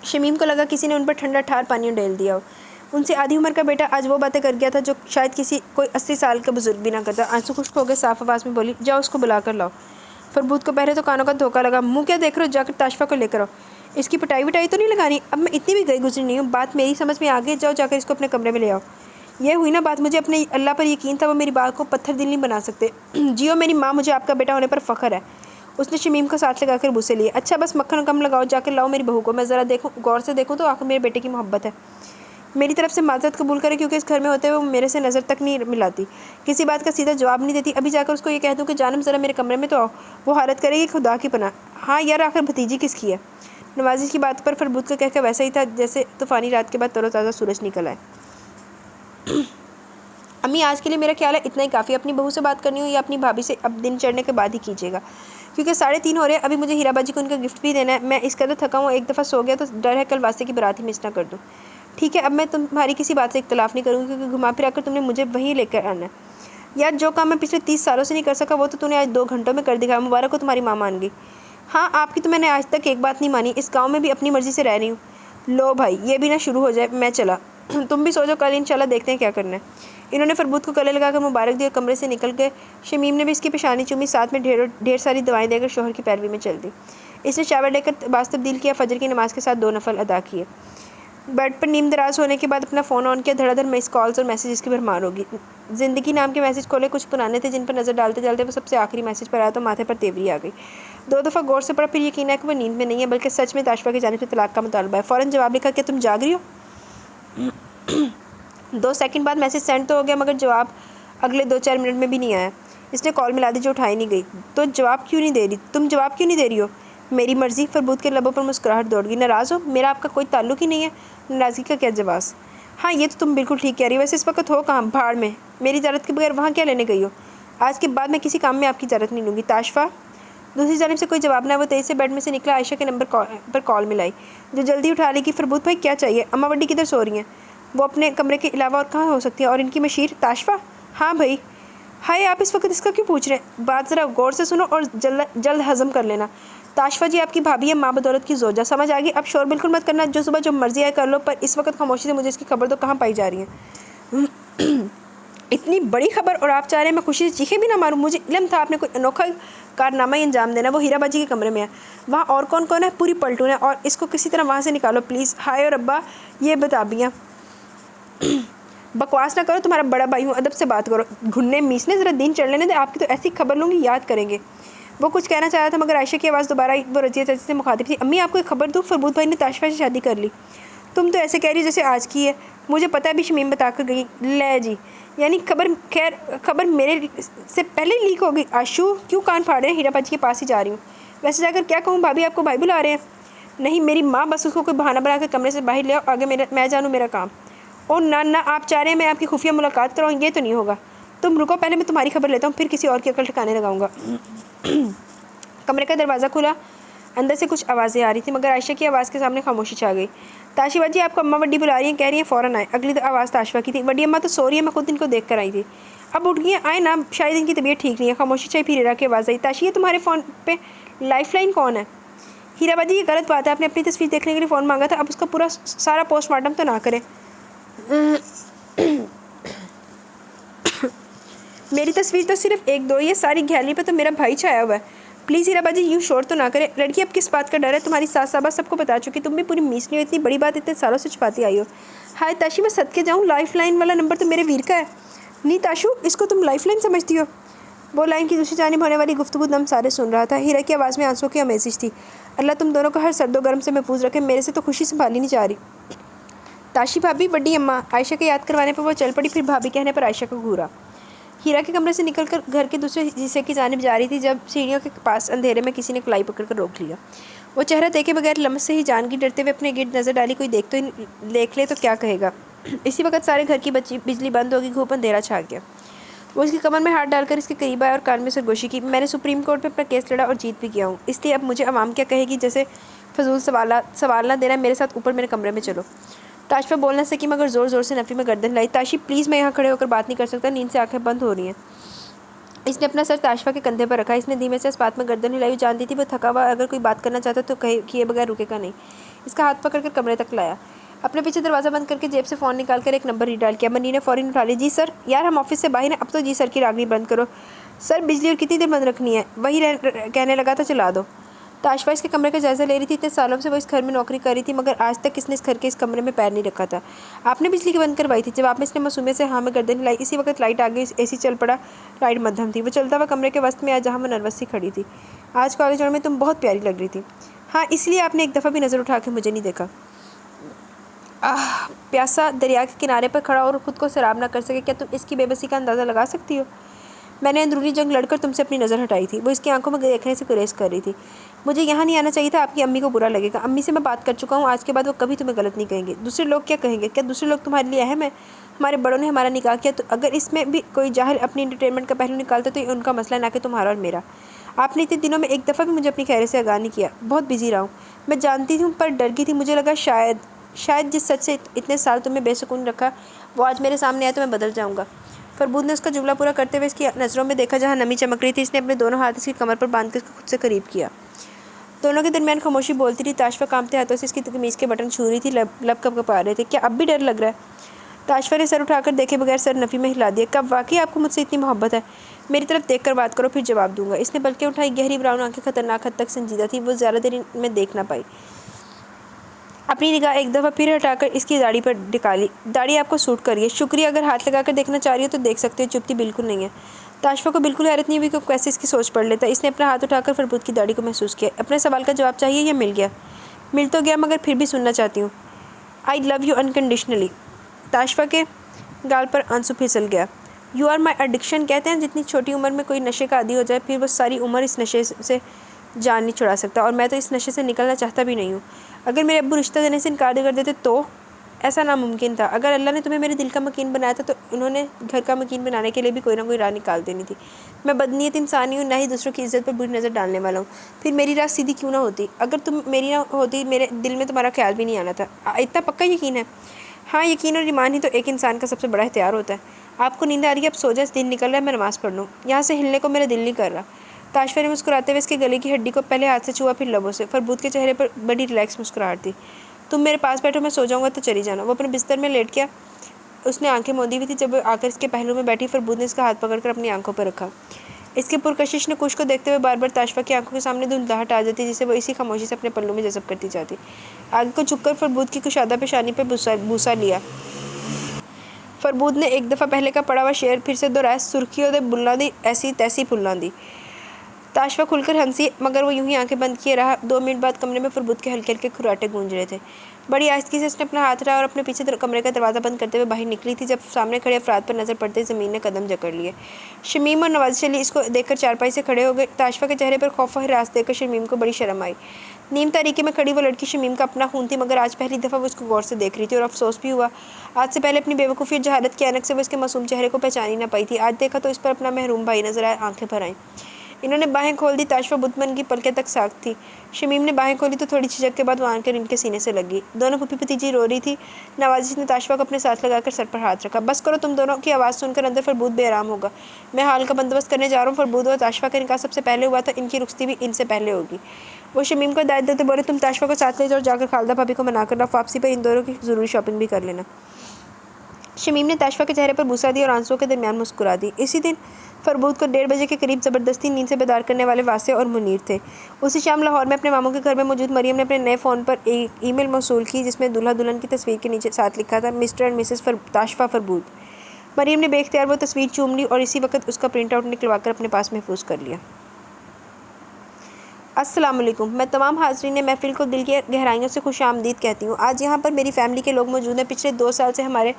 शमीम को लगा किसी ने उन पर ठंडा ठार पानी डाल दिया हो। उनसे आधी उम्र का बेटा आज वो बातें कर गया था जो शायद कोई 80 साल का बुजुर्ग भी ना करता। आंसू खुश्क हो गए, साफ आवाज़ में बोली, जाओ उसको बुला कर लाओ। फरबूत को पहले तो कानों का धोखा लगा। मुँह क्या देख रहे हो? जाकर ताशफा को लेकर आओ। इसकी पिटाई विटाई तो नहीं लगानी? अब मैं इतनी भी गई गुजरी नहीं हूँ, बात मेरी समझ में आ गई। जाओ जाकर इसको अपने कमरे में ले आओ। यह हुई ना बात। मुझे अपने अल्लाह पर यकीन था वो मेरी बात को पत्थर दिल नहीं बना सकते। जियो मेरी माँ, मुझे आपका बेटा होने पर फ़ख्र है। उसने शमीम को साथ लगाकर बुसे लिए। अच्छा बस मक्खन कम लगाओ, जाकर लाओ मेरी बहू को। मैं ज़रा देखूँ, गौर से देखूँ तो आखिर मेरे बेटे की मोहब्बत है। मेरी तरफ से माजरत कबूल करे क्योंकि इस घर में होते हुए वो मेरे से नज़र तक नहीं मिलाती, किसी बात का सीधा जवाब नहीं देती। अभी जाकर उसको ये कह दूँ कि जानम ज़रा मेरे कमरे में तो आओ। वो हालत करेगी खुदा की पनाह। हाँ यार, आखिर भतीजी किसकी है? नवाज़ी की बात पर फरबूत का कहकर वैसा ही था जैसे तूफ़ानी रात के बाद तरोताज़ा सूरज निकल आए। अम्मी, आज के लिए मेरा ख्याल है इतना ही काफ़ी। अपनी बहू से बात करनी हो या अपनी भाभी से अब दिन चढ़ने के बाद ही कीजिएगा, क्योंकि 3:30 हो रहे हैं। अभी मुझे हीराबाजी को उनका गिफ्ट भी देना है। मैं इस कदर थका हूँ, एक दफ़ा सो गया तो डर है कल वास्ते की बारात ही मिस ना कर दूँ। ठीक है, अब मैं तुम्हारी किसी बात से इख्तलाफ नहीं करूँगी क्योंकि घुमा फिरा कर तुमने मुझे वहीं लेकर आना है। यार, जो काम मैं पिछले 30 सालों से नहीं कर सका वो तो तूने आज 2 घंटों में कर दिखाया। मुबारक हो, तुम्हारी माँ मान गई। हाँ, आपकी तो मैंने आज तक एक बात नहीं मानी। इस गाँव में भी अपनी मर्ज़ी से रह रही हूँ। लो भाई, ये भी ना शुरू हो जाए। मैं चला। तुम भी सो जाओ, कल इंशाल्लाह देखते हैं क्या करना है। इन्होंने फरबूत को गले लगाकर मुबारक दिया, कमरे से निकल गए। शमीम ने भी इसकी पेशानी चूमी, साथ में ढेर सारी दवाएं देकर शोहर की पैरवी में चल दी। इसने शावर लेकर बास तब्दील किया, फजर की नमाज के साथ 2 नफल अदा किए। बेड पर नींद दराज होने के बाद अपना फ़ोन ऑन किया। धड़ाधड़ मिस कॉल्स और मैसेजेस की भरमार होगी। ज़िंदगी नाम के मैसेज खोले, कुछ पुराने थे जिन पर नज़र डालते डालते वो सबसे आखिरी मैसेज पर आया तो माथे पर तेवरी आ गई। 2 दफ़ा गौर से पढ़ा, फिर यकीन है कि वो नींद में नहीं है बल्कि सच में ताशफा की जानिब से तलाक का मुतालबा है। फ़ौरन जवाब लिखा, क्या तुम जाग रही हो? 2 सेकंड बाद मैसेज सेंड तो हो गया मगर जवाब अगले 2-4 मिनट में भी नहीं आया। इसने कॉल मिला दी जो उठाई नहीं गई। तो जवाब क्यों नहीं दे रही? तुम जवाब क्यों नहीं दे रही हो? मेरी मर्ज़ी। फरबूद के लबों पर मुस्कुराहट दौड़ गई। नाराज़ हो? मेरा आपका कोई ताल्लुक ही नहीं है। नाराज़गी का क्या जवाब? हाँ, ये तो तुम बिल्कुल ठीक कह रही हो। वैसे इस वक्त हो कहाँ? भाड़ में। मेरी इजाज़त के बगैर वहाँ क्या लेने गई हो? आज के बाद मैं किसी काम में आपकी इजाज़त नहीं लूँगी। ताशफा। दूसरी जानिब से कोई जवाब ना। वो तेज़ी से बेड में से निकला। आयशा के नंबर पर कॉल मिलाई, जो जल्दी उठा लेगी। फरबूद भाई क्या चाहिए? अम्मा बड्डी किधर सो रही हैं? वो अपने कमरे के अलावा और कहाँ हो सकती है? और इनकी मशीर? ताशफा। हाँ भाई। हाय, आप इस वक्त इसका क्यों पूछ रहे हैं? बात ज़रा गौर से सुनो और जल्द हज़म कर लेना। ताशफा जी आपकी भाभी है, माँ बदौलत की जोजा। समझ आ गई? अब शोर बिल्कुल मत करना। जो सुबह जो मर्जी आए कर लो, पर इस वक्त खामोशी से मुझे इसकी खबर तो कहाँ पाई जा रही है। इतनी बड़ी खबर और आप चाह रहे हैं मैं खुशी से चीखे भी ना मारूं? मुझे इल्म था आपने कोई अनोखा कारनामा ही अंजाम देना। वो हीराबाजी के कमरे में है। वहाँ और कौन कौन है? पूरी पलटून है। और इसको किसी तरह वहाँ से निकालो प्लीज़। हाय और अब्बा, ये बताबियाँ बकवास ना करो। तुम्हारा बड़ा भाई हूँ, अदब से बात करो। घुन्ने मीसने ज़रा दिन चढ़ लेने दे। आपकी तो ऐसी खबर लूँगी याद करेंगे। वो कुछ कहना चाह रहा था मगर आयशा की आवाज़ दोबारा आई। वो रजिया चाची से मुखातिब थी। अम्मी आपको एक खबर दूँ? फरबूद भाई ने ताशफा से शादी कर ली। तुम तो ऐसे कह रही जैसे आज की है। मुझे पता है, भी शमीम बता कर गई। ले जी, यानी खबर मेरे से पहले लीक हो गई। आशू क्यों कान फाड़ रहे हैं? हीराबाजी के पास ही जा रही हूँ। वैसे जाकर क्या कहूँ? भाभी आपको भाई बुला रहे हैं। नहीं मेरी माँ, बस उसको कोई बहाना बना कर कमरे से बाहर ले आओ। आगे मैं जानूँ मेरा काम। ओ ना, आप चाह रहे हैं मैं आपकी खुफिया मुलाकात कराऊँ? ये तो नहीं होगा। तुम रुको, पहले मैं तुम्हारी खबर लेता हूँ, फिर किसी और की अकल ठिकाने लगाऊंगा। कमरे का दरवाज़ा खुला। अंदर से कुछ आवाज़ें आ रही थी मगर आयशा की आवाज़ के सामने खामोशी छा गई। ताशिबा जी आपको अम्मा वड्डी बुला रही हैं, कह रही हैं फ़ौरन आए। अगली आवाज़ ताशफा की थी। वड्डी अम्मा तो सो रही है, मैं खुद इनको देख कर आई थी। अब उठ गई आए ना, शायद इनकी तबीयत ठीक नहीं है। खामोशी चाहिए। फिर हीरा की आवाज़ आई। ताशी ये तुम्हारे फ़ोन पे लाइफलाइन कौन है? हीराबाजी ये गलत बात है। आपने अपनी तस्वीर देखने के लिए फ़ोन मांगा था, अब उसका पूरा सारा पोस्टमार्टम तो ना करें। मेरी तस्वीर तो सिर्फ 1-2 ही है, सारी गैलरी पे तो मेरा भाई छाया हुआ है। प्लीज़ हीराबाजी यूँ शोर तो ना करें। लड़की अब किस बात का डर है? तुम्हारी सास साहबा सबको बता चुकी। तुम भी पूरी मीस नहीं हो। इतनी बड़ी बात इतने सालों से छुपाती आई हो। हाय ताशी, मैं सदके जाऊँ? लाइफलाइन वाला नंबर तो मेरे वीर का है। नहीं ताशू, इसको तुम लाइफलाइन समझती हो? वो लाइन की दूसरी जानिब होने वाली गुफ्तगू दम सारे सुन रहा था। हीरा की आवाज़ में आंसू की अमेजिश थी। अल्लाह तुम दोनों को हर सर्दो गर्म से महफूज रखे। मेरे से तो खुशी संभाली नहीं जा रही। ताशी भाभी, बड्डी अम्मा। आयशा के याद करवाने पर वो चल पड़ी, फिर भाभी कहने पर आयशा को घूरा। हीरा के कमरे से निकलकर घर के दूसरे हिस्से की जानिब जा रही थी जब सीढ़ियों के पास अंधेरे में किसी ने कुलाई पकड़कर रोक लिया। वो चेहरा देखे बगैर लम्स से ही जान की डरते हुए अपने गिर्द नज़र डाली। कोई देख ले तो क्या कहेगा। इसी वक्त सारे घर की बिजली बंद होगी। घूप अंधेरा छा गया। वो इसकी कमर में हाथ डालकर इसके करीब आया और कान में सरगोशी की। मैंने सुप्रीम कोर्ट में अपना केस लड़ा और जीत भी किया हूँ, इसलिए अब मुझे आवाम क्या कहेगी जैसे फजूल सवाल ना देना। मेरे साथ ऊपर मेरे कमरे में चलो। ताशफा बोल न सकी मगर ज़ोर ज़ोर से नफ़ी में गर्दन लाई। ताशी प्लीज़, मैं यहाँ खड़े होकर बात नहीं कर सकता। नींद से आंखें बंद हो रही हैं। इसने अपना सर ताशफा के कंधे पर रखा। इसने धीमे से इस बात में गर्दन हिलाई। जानती थी वो थका हुआ, अगर कोई बात करना चाहता तो किए बगैर रुकेगा नहीं। इसका हाथ पकड़कर कमरे तक लाया। अपने पीछे दरवाज़ा बंद करके जेब से फ़ोन निकालकर एक नंबर रीडायल किया। मनी ने फ़ौरन उठा लिया। जी सर। यार हम ऑफिस से बाहर हैं, अब तो जी सर की रागनी बंद करो। सर बिजली और कितनी देर बंद रखनी है? वही कहने लगा था चला दो। ताशफा इसके कमरे का जायज़ा ले रही थी। इतने सालों से वो इस घर में नौकरी कर रही थी मगर आज तक इसने इस घर के इस कमरे में पैर नहीं रखा था। आपने बिजली की बंद करवाई थी? जवाब में इसने मासूमियत से हाँ में गर्दन हिलाई। इसी वक्त लाइट आ गई। एसी चल पड़ा। लाइट मध्यम थी। वो चलता हुआ कमरे के वस्त में आया जहाँ वो नर्वस सी खड़ी थी। आज कॉलेज में तुम बहुत प्यारी लग रही थी। हाँ, इसलिए आपने एक दफ़ा भी नज़र उठा के मुझे नहीं देखा। प्यासा दरिया के किनारे पर खड़ा और ख़ुद को सराब ना कर सके, क्या तुम इसकी बेबसी का अंदाज़ा लगा सकती हो? मैंने अंदरूनी जंग लड़कर तुमसे अपनी नज़र हटाई थी। वो इसकी आंखों में देखने से गुरेज कर रही थी। मुझे यहाँ नहीं आना चाहिए था। आपकी अम्मी को बुरा लगेगा। अम्मी से मैं बात कर चुका हूँ। आज के बाद वो कभी तुम्हें गलत नहीं कहेंगे। दूसरे लोग क्या कहेंगे? क्या दूसरे लोग तुम्हारे लिए अहम है? हमारे बड़ों ने हमारा निकाह किया, तो अगर इसमें भी कोई जाहिल अपनी एंटरटेनमेंट का पहलू निकालता तो ये उनका मसला, ना कि तुम्हारा और मेरा। आपने इतने दिनों में एक दफ़ा भी मुझे अपनी खैर से आगाह नहीं किया। बहुत बिजी रहा हूँ, मैं जानती हूँ, पर डर गई थी। मुझे लगा शायद जिस सच से इतने साल तुम्हें बेसुकून रखा वो आज मेरे सामने आया तो मैं बदल जाऊँगा। फरबूद ने उसका जुमला पूरा करते हुए इसकी नज़रों में देखा जहाँ नमी चमक रही थी। इसने अपने दोनों हाथ इसकी कमर पर बांध कर खुद से करीब किया। दोनों के दरमियान खामोशी बोलती रही। ताशफा कांपते हाथों से इसकी कमीज़ के बटन छू रही थी। लब कपा रहे थे। क्या अब भी डर लग रहा है? ताशफा ने सर उठाकर देखे बगैर सर नफ़ी में हिला दिया। कब वाकई आपको मुझसे इतनी मोहब्बत है? मेरी तरफ देख कर बात करो, फिर जवाब दूंगा। इसने बल्कि उठाई। गहरी ब्राउन आंखें खतरनाक हद तक संजीदा थी। वो ज़्यादा देर में देख ना पाई। अपनी निगाह एक दफ़ा फिर हटाकर इसकी दाढ़ी पर निकाली। दाढ़ी आपको सूट करिए। शुक्रिया। अगर हाथ लगाकर देखना चाह रही हो तो देख सकते हो। चुपती बिल्कुल नहीं है। ताशफा को बिल्कुल हैरत नहीं हुई कि कैसे इसकी सोच पढ़ लेता। इसने अपना हाथ उठाकर फरबूद की दाढ़ी को महसूस किया। अपने सवाल का जवाब चाहिए या मिल गया? मिल तो गया मगर फिर भी सुनना चाहती हूँ। I love you unconditionally. Tashfa के गाल पर आंसू फिसल गया। You are my addiction. कहते हैं जितनी छोटी उम्र में कोई नशे का आदी हो जाए फिर वो सारी उम्र इस नशे से जान नहीं छुड़ा सकता, और मैं तो इस नशे से निकलना चाहता भी नहीं हूँ। अगर मेरे अब्बू रिश्ता देने से इनकार कर देते तो ऐसा नामुमकिन था। अगर अल्लाह ने तुम्हें मेरे दिल का मकीन बनाया था तो उन्होंने घर का मकीन बनाने के लिए भी कोई ना कोई राह निकाल देनी थी। मैं बदनीयत इंसान ही हूँ, ना ही दूसरों की इज्जत पर बुरी नज़र डालने वाला हूँ। फिर मेरी राह सीधी क्यों ना होती? अगर तुम मेरी ना होती मेरे दिल में तुम्हारा ख्याल भी नहीं आना था। इतना पक्का यकीन है? हाँ, यकीन और ईमान ही तो एक इंसान का सबसे बड़ा हथियार होता है। आपको नींद आ रही है? अब सो जाए, दिन निकल रहा है, मैं नमाज़ पढ़ लूँ। यहाँ से हिलने को मेरा दिल नहीं कर रहा। ताशफा ने मुस्कुराते हुए इसके गले की हड्डी को पहले हाथ से छुआ फिर लबों से। फरबूद के चेहरे पर बड़ी रिलैक्स मुस्कुराहट थी। तुम मेरे पास बैठो, मैं सो जाऊँगा तो चली जाना। वो अपने बिस्तर में लेट गया। उसने आंखें मोदी हुई थी। जब आकर इसके पहलू में बैठी फरबूद ने इसका हाथ पकड़कर अपनी आंखों पर रखा। इसके पुरकशिश ने कुश को देखते हुए बार बार ताशफा की आंखों के सामने धुंधलाहट आ जाती, जिसे वो इसी खामोशी से अपने पल्लू में जज़ब करती जाती। आगे को झुककर फरबूद की कुशादा पेशानी पर बूसा लिया। फरबूद ने एक दफ़ा पहले का पड़ा हुआ शेर फिर से दोहराया। सुर्खियों दे बुल्लां दी ऐसी तैसी फुल्लां दी। ताशफा खुलकर हंसी, मगर वो यूं ही आंखें बंद किए रहा। 2 मिनट बाद कमरे में फरबूद के हल्के हल्के खुराटे गूंज रहे थे। बड़ी आहिस्ती से उसने अपना हाथ हटाया और अपने पीछे कमरे का दरवाज़ा बंद करते हुए बाहर निकली थी। जब सामने खड़े अफराद पर नज़र पड़ते ज़मीन ने कदम जकड़ लिए। शमीम और नवाज़ अली इसको देखकर चारपाई से खड़े हो गए। ताशफा के चेहरे पर खौफ और हिरास देखकर शमीम को बड़ी शर्म आई। नीम तारीकी में खड़ी वो लड़की शमीम का अपना खून थी, मगर आज पहली दफ़ा वो उसको गौर से देख रही थी और अफसोस भी हुआ। आज से पहले अपनी बेवकूफ़ी और जहालत की ऐनक से वो इसके मासूम चेहरे को पहचान ही ना पाई थी। आज देखा तो इस पर अपना महरूम भाई नजर आया। आंखें भर आईं। इन्होंने बाहें खोल दी। ताशफा बुतमन की पलकें तक साख थी। शमीम ने बाहें खोली तो थोड़ी झिझक के बाद वो आकर इनके सीने से लगी। दोनों फूफी भतीजी रो रही थी। नवाज़िश ने ताशफा को अपने साथ लगाकर सर पर हाथ रखा। बस करो, तुम दोनों की आवाज़ सुनकर अंदर फरबूद बेआराम होगा। मैं हाल का बंदोबस्त करने जा रहा हूँ। फरबूद और ताशफा का निकाह सबसे पहले हुआ था, इनकी रुखसती भी इनसे पहले होगी। वो शमीम को हिदायत देते बोले, तुम ताशफा को साथ ले जाओ, जाकर खालदा भाभी को मना कर लो। वापसी पर इन दोनों की ज़रूरी शॉपिंग भी कर लेना। शमीम ने ताशफा के चेहरे पर बूसा दी और आंसुओं के दरमियान मुस्कुरा दी। इसी दिन फरबूद को 1:30 बजे के करीब ज़बरदस्ती नींद से बेदार करने वाले वासे और मुनीर थे। उसी शाम लाहौर में अपने मामों के घर में मौजूद मरियम ने अपने नए फ़ोन पर एक ईमेल मौसूल की, जिसमें दूल्हा दुल्हन की तस्वीर के नीचे साथ लिखा था, मिस्टर एंड मिसेस ताशफा फरबूद। मरियम ने बेख्तियार वो तस्वीर चूम ली और इसी वक्त उसका प्रिंट आउट निकलवाकर अपने पास महफूज कर लिया। अस्सलाम वालेकुम। मैं तमाम हाज़रीन महफ़िल को दिल की गहराइयों से खुशामदीद कहती हूँ। आज यहाँ पर मेरी फ़ैमिली के लोग मौजूद हैं। पिछले 2 साल से हमारे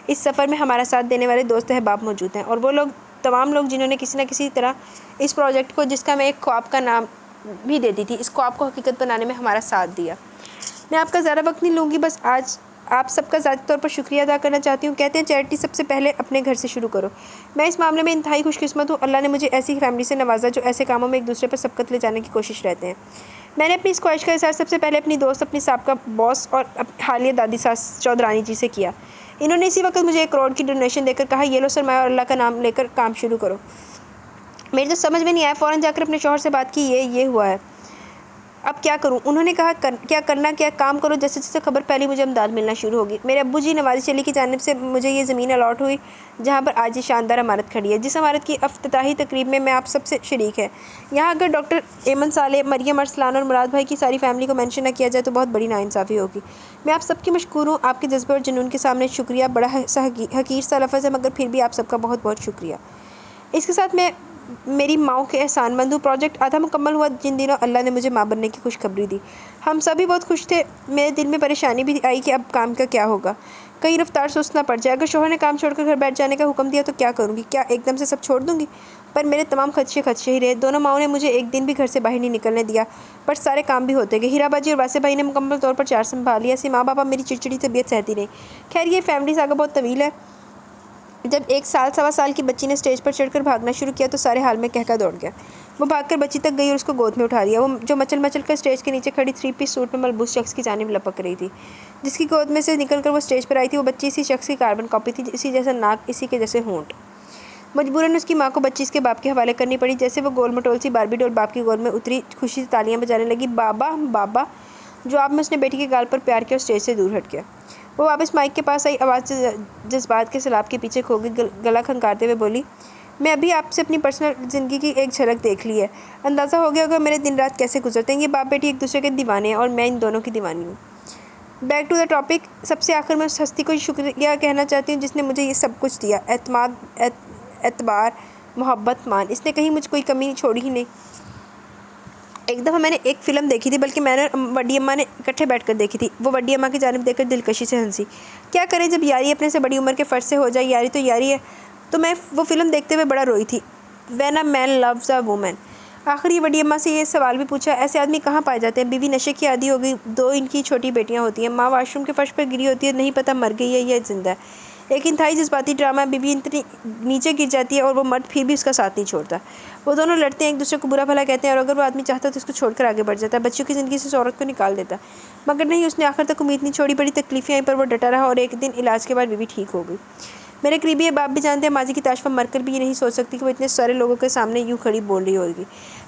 इस सफ़र में हमारा साथ देने वाले दोस्त अहबाब मौजूद हैं, और वो लोग तमाम लोग जिन्होंने किसी न किसी तरह इस प्रोजेक्ट को, जिसका मैं एक ख्वाब का नाम भी देती थी, इस ख्वाब को हकीकत बनाने में हमारा साथ दिया। मैं आपका ज़्यादा वक्त नहीं लूँगी, बस आज आप सबका ज़ाती तौर पर शुक्रिया अदा करना चाहती हूँ। कहते हैं चैरिटी सबसे पहले अपने घर से शुरू करो। मैं इस मामले में इंतहाई खुशकिस्मत हूँ। अल्लाह ने मुझे ऐसी फैमिली से नवाजा जो ऐसे कामों में एक दूसरे पर सबकत ले जाने की कोशिश रहते हैं। मैंने अपनी इस ख्वाहिश का इज़हार सबसे पहले अपनी दोस्त, अपनी साबका बॉस और हालिया दादी सास चौधरानी जी से किया। इन्होंने इसी वक्त मुझे 1 करोड़ की डोनेशन देकर कहा, ये लो सरमाया और अल्लाह का नाम लेकर काम शुरू करो। मेरी तो समझ में नहीं आया। फ़ौरन जाकर अपने शौहर से बात की, ये हुआ है, अब क्या करूं? उन्होंने कहा क्या काम करो। जैसे जैसे खबर फैली मुझे अमदाद मिलना शुरू होगी। मेरे अब्बू जी नवाज़ अली की जानिब से मुझे ये ज़मीन अलॉट हुई जहां पर आज ये शानदार इमारत खड़ी है, जिस इमारत की अफ्ताही तकरीब में मैं आप सबसे शरीक है। यहाँ अगर डॉक्टर एमन साले, मरियम अरसलान और मुराद भाई की सारी फैमिली को मेंशन न किया जाए तो बहुत बड़ी नाइंसाफ़ी होगी। मैं आप सबकी मशकूर हूँ। आपके जज्बे और जुनून के सामने शुक्रिया बड़ा हकीर सा लफ्ज़ है, मगर फिर भी आप सबका बहुत बहुत शुक्रिया। इसके साथ मैं मेरी माओ के एहसानमंद हूँ। प्रोजेक्ट आधा मुकम्मल हुआ जिन दिनों अल्लाह ने मुझे माँ बनने की खुशखबरी दी। हम सभी बहुत खुश थे। मेरे दिल में परेशानी भी आई कि अब काम का क्या होगा, कहीं रफ्तार सुस्त ना पड़ जाए। अगर शोहर ने काम छोड़कर घर बैठ जाने का हुक्म दिया तो क्या करूँगी? क्या एकदम से सब छोड़ दूँगी? पर मेरे तमाम खदशे ही रहे। दोनों माओं ने मुझे एक दिन भी घर से बाहर नहीं निकलने दिया, पर सारे काम भी होते गए। हीराबाजी और वासे भाई ने मुकम्मल तौर पर चार संभाल लिया। ऐसे माँ बाप मेरी चिड़चिड़ी तबीयत सहती नहीं। खैर, ये फैमिली सागा बहुत तवील है। जब 1 साल सवा साल की बच्ची ने स्टेज पर चढ़कर भागना शुरू किया तो सारे हाल में कहका दौड़ गया। वो भागकर बच्ची तक गई और उसको गोद में उठा लिया। वो जो मचल कर स्टेज के नीचे खड़ी 3 पीस सूट में मलबूस शख्स की जानिब लपक रही थी, जिसकी गोद में से निकलकर वो स्टेज पर आई थी। वो बच्ची इसी शख्स की कार्बन कॉपी थी, इसी जैसा नाक, इसी के जैसे होंठ। मजबूरन उसकी माँ को बच्ची इसके बाप के हवाले करनी पड़ी। जैसे वो गोल मटोल सी बारबी डॉल बाप की गोद में उतरी, खुशी से तालियां बजाने लगी। बाबा बाबा जवाब में उसने बेटी के गाल पर प्यार किया और स्टेज से दूर हट गया। वो वापस माइक के पास आई, आवाज़ से जज्बात के सैलाब के पीछे खो गई। गला खंगारते हुए बोली, मैं अभी आपसे अपनी पर्सनल ज़िंदगी की एक झलक देख ली है। अंदाज़ा हो गया होगा मेरे दिन रात कैसे गुजरते हैं। ये बाप बेटी एक दूसरे के दीवाने हैं और मैं इन दोनों की दीवानी हूँ। Back to the topic. सबसे आखिर में उस हस्ती को शुक्रिया कहना चाहती हूँ जिसने मुझे ये सब कुछ दिया, एतमाद, एतबार, मोहब्बत, मान। इसने कहीं मुझे कोई कमी छोड़ी ही नहीं। एक दफ़ा मैंने एक फ़िल्म देखी थी, बल्कि मैंने बड़ी अम्मा ने इकट्ठे बैठकर देखी थी। वो बड़ी अम्मा की जानिब देखकर दिलकशी से हंसी। क्या करें, जब यारी अपने से बड़ी उम्र के फ़र्ज से हो जाए, यारी तो यारी है। तो मैं वो फ़िल्म देखते हुए बड़ा रोई थी। When a man loves a woman. आखिर ये बड़ी अम्मा से ये सवाल भी पूछा, ऐसे आदमी कहाँ पाए जाते हैं? बीवी नशे की आदी हो गई, 2 इनकी छोटी बेटियाँ होती हैं, माँ वॉशरूम के फर्श पर गिरी होती है, नहीं पता मर गई है या जिंदा है। एक इंतहाई जज्बाती ड्रामा, बीवी इतनी नीचे गिर जाती है और वो मर्द फिर भी उसका साथ नहीं छोड़ता। वो दोनों लड़ते हैं, एक दूसरे को बुरा भला कहते हैं और अगर वो आदमी चाहता तो उसको छोड़कर आगे बढ़ जाता है, बच्चों की ज़िंदगी से उस औरत को निकाल देता। मगर नहीं, उसने आखिर तक उम्मीद नहीं छोड़ी। बड़ी तकलीफें आई पर वो डटा रहा और एक दिन इलाज के बाद बीवी ठीक हो गई। मेरे करीबी बाप भी जानते हैं, माजी की ताशफा मरकर भी ये नहीं सोच सकती कि वो इतने सारे लोगों के सामने यूँ खड़ी बोल रही होगी।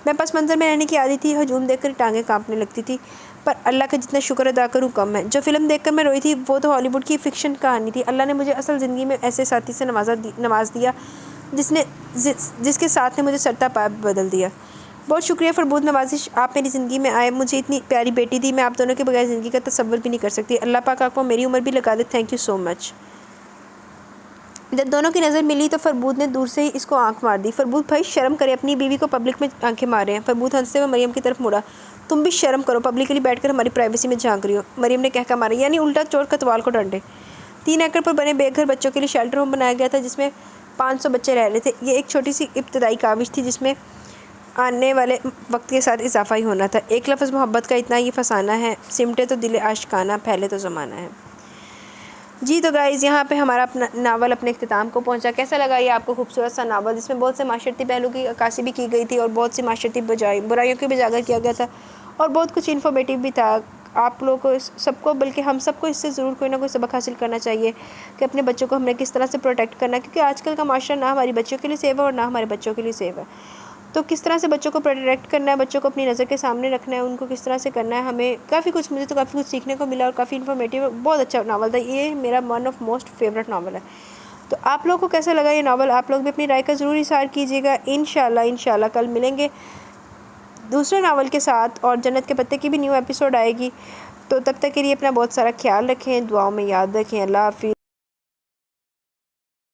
मैं पस मंज़र में रहने की आदी थी, हजूम देखकर टांगें कांपने लगती थी, पर अल्लाह का जितना शुक्र अदा करूँ कम है। जो फ़िल्म देखकर मैं रोई थी वो तो हॉलीवुड की फ़िक्शन कहानी थी। अल्लाह ने मुझे असल ज़िंदगी में ऐसे साथी से नवाज दिया जिसके साथ ने मुझे सरता पाप बदल दिया। बहुत शुक्रिया फरबूद नवाजिश, आप मेरी ज़िंदगी में आए, मुझे इतनी प्यारी बेटी दी। मैं आप दोनों के बगैर ज़िंदगी का तसव्वुर भी नहीं कर सकती। अल्लाह पाक आपको मेरी उम्र भी लगा दे। Thank you so much. जब दोनों की नज़र मिली तो फरबूद ने दूर से ही इसको आंख मार दी। फरबूद भाई शर्म करे, अपनी बीवी को पब्लिक में आंखें मार रहे हैं। फरबूद हंसते हुए मरियम की तरफ मुड़ा। तुम भी शर्म करो, पब्लिकली बैठकर हमारी प्राइवेसी में झांक रही हो। मरियम ने कहकर मारा, यानी उल्टा चोर कतवाल को डंडे। 3 एकड़ पर बने बेघर बच्चों के लिए शेल्टर होम बनाया गया था जिसमें 500 बच्चे रह रहे थे। ये एक छोटी सी इब्तदाई काविश थी जिसमें आने वाले वक्त के साथ इजाफा ही होना था। एक लफ्ज़ मोहब्बत का इतना ही फसाना है, सिमटे तो दिल आशिकाना, फैले तो ज़माना है। जी तो गाइज़, यहाँ पे हमारा अपना नावल अपने इख्तिताम को पहुँचा। कैसा लगा ये आपको खूबसूरत सा नावल, जिसमें बहुत से माशरती पहलू की अक्कासी भी की गई थी और बहुत सी माशरती बुराइयों की भी उजागर किया गया था और बहुत कुछ इन्फॉर्मेटिव भी था। आप लोगों को सबको, बल्कि हम सबको इससे ज़रूर कोई ना कोई सबक हासिल करना चाहिए कि अपने बच्चों को हमने किस तरह से प्रोटेक्ट करना है, क्योंकि आजकल का माशरा ना हमारी बच्चों के लिए सेव है और ना हमारे बच्चों के लिए सेव है। तो किस तरह से बच्चों को प्रोटेक्ट करना है, बच्चों को अपनी नज़र के सामने रखना है, उनको किस तरह से करना है, हमें मुझे तो काफ़ी कुछ सीखने को मिला और काफ़ी इन्फॉर्मेटिव, बहुत अच्छा नावल था। ये मेरा one of most favourite novel है। तो आप लोगों को कैसा लगा ये नावल? आप लोग भी अपनी राय का ज़रूर इज़हार कीजिएगा। इंशाल्लाह कल मिलेंगे दूसरे नावल के साथ और जन्नत के पत्ते की भी न्यू एपिसोड आएगी। तो तब तक के लिए अपना बहुत सारा ख्याल रखें, दुआओं में याद रखें। अल्लाह हाफ़िज़।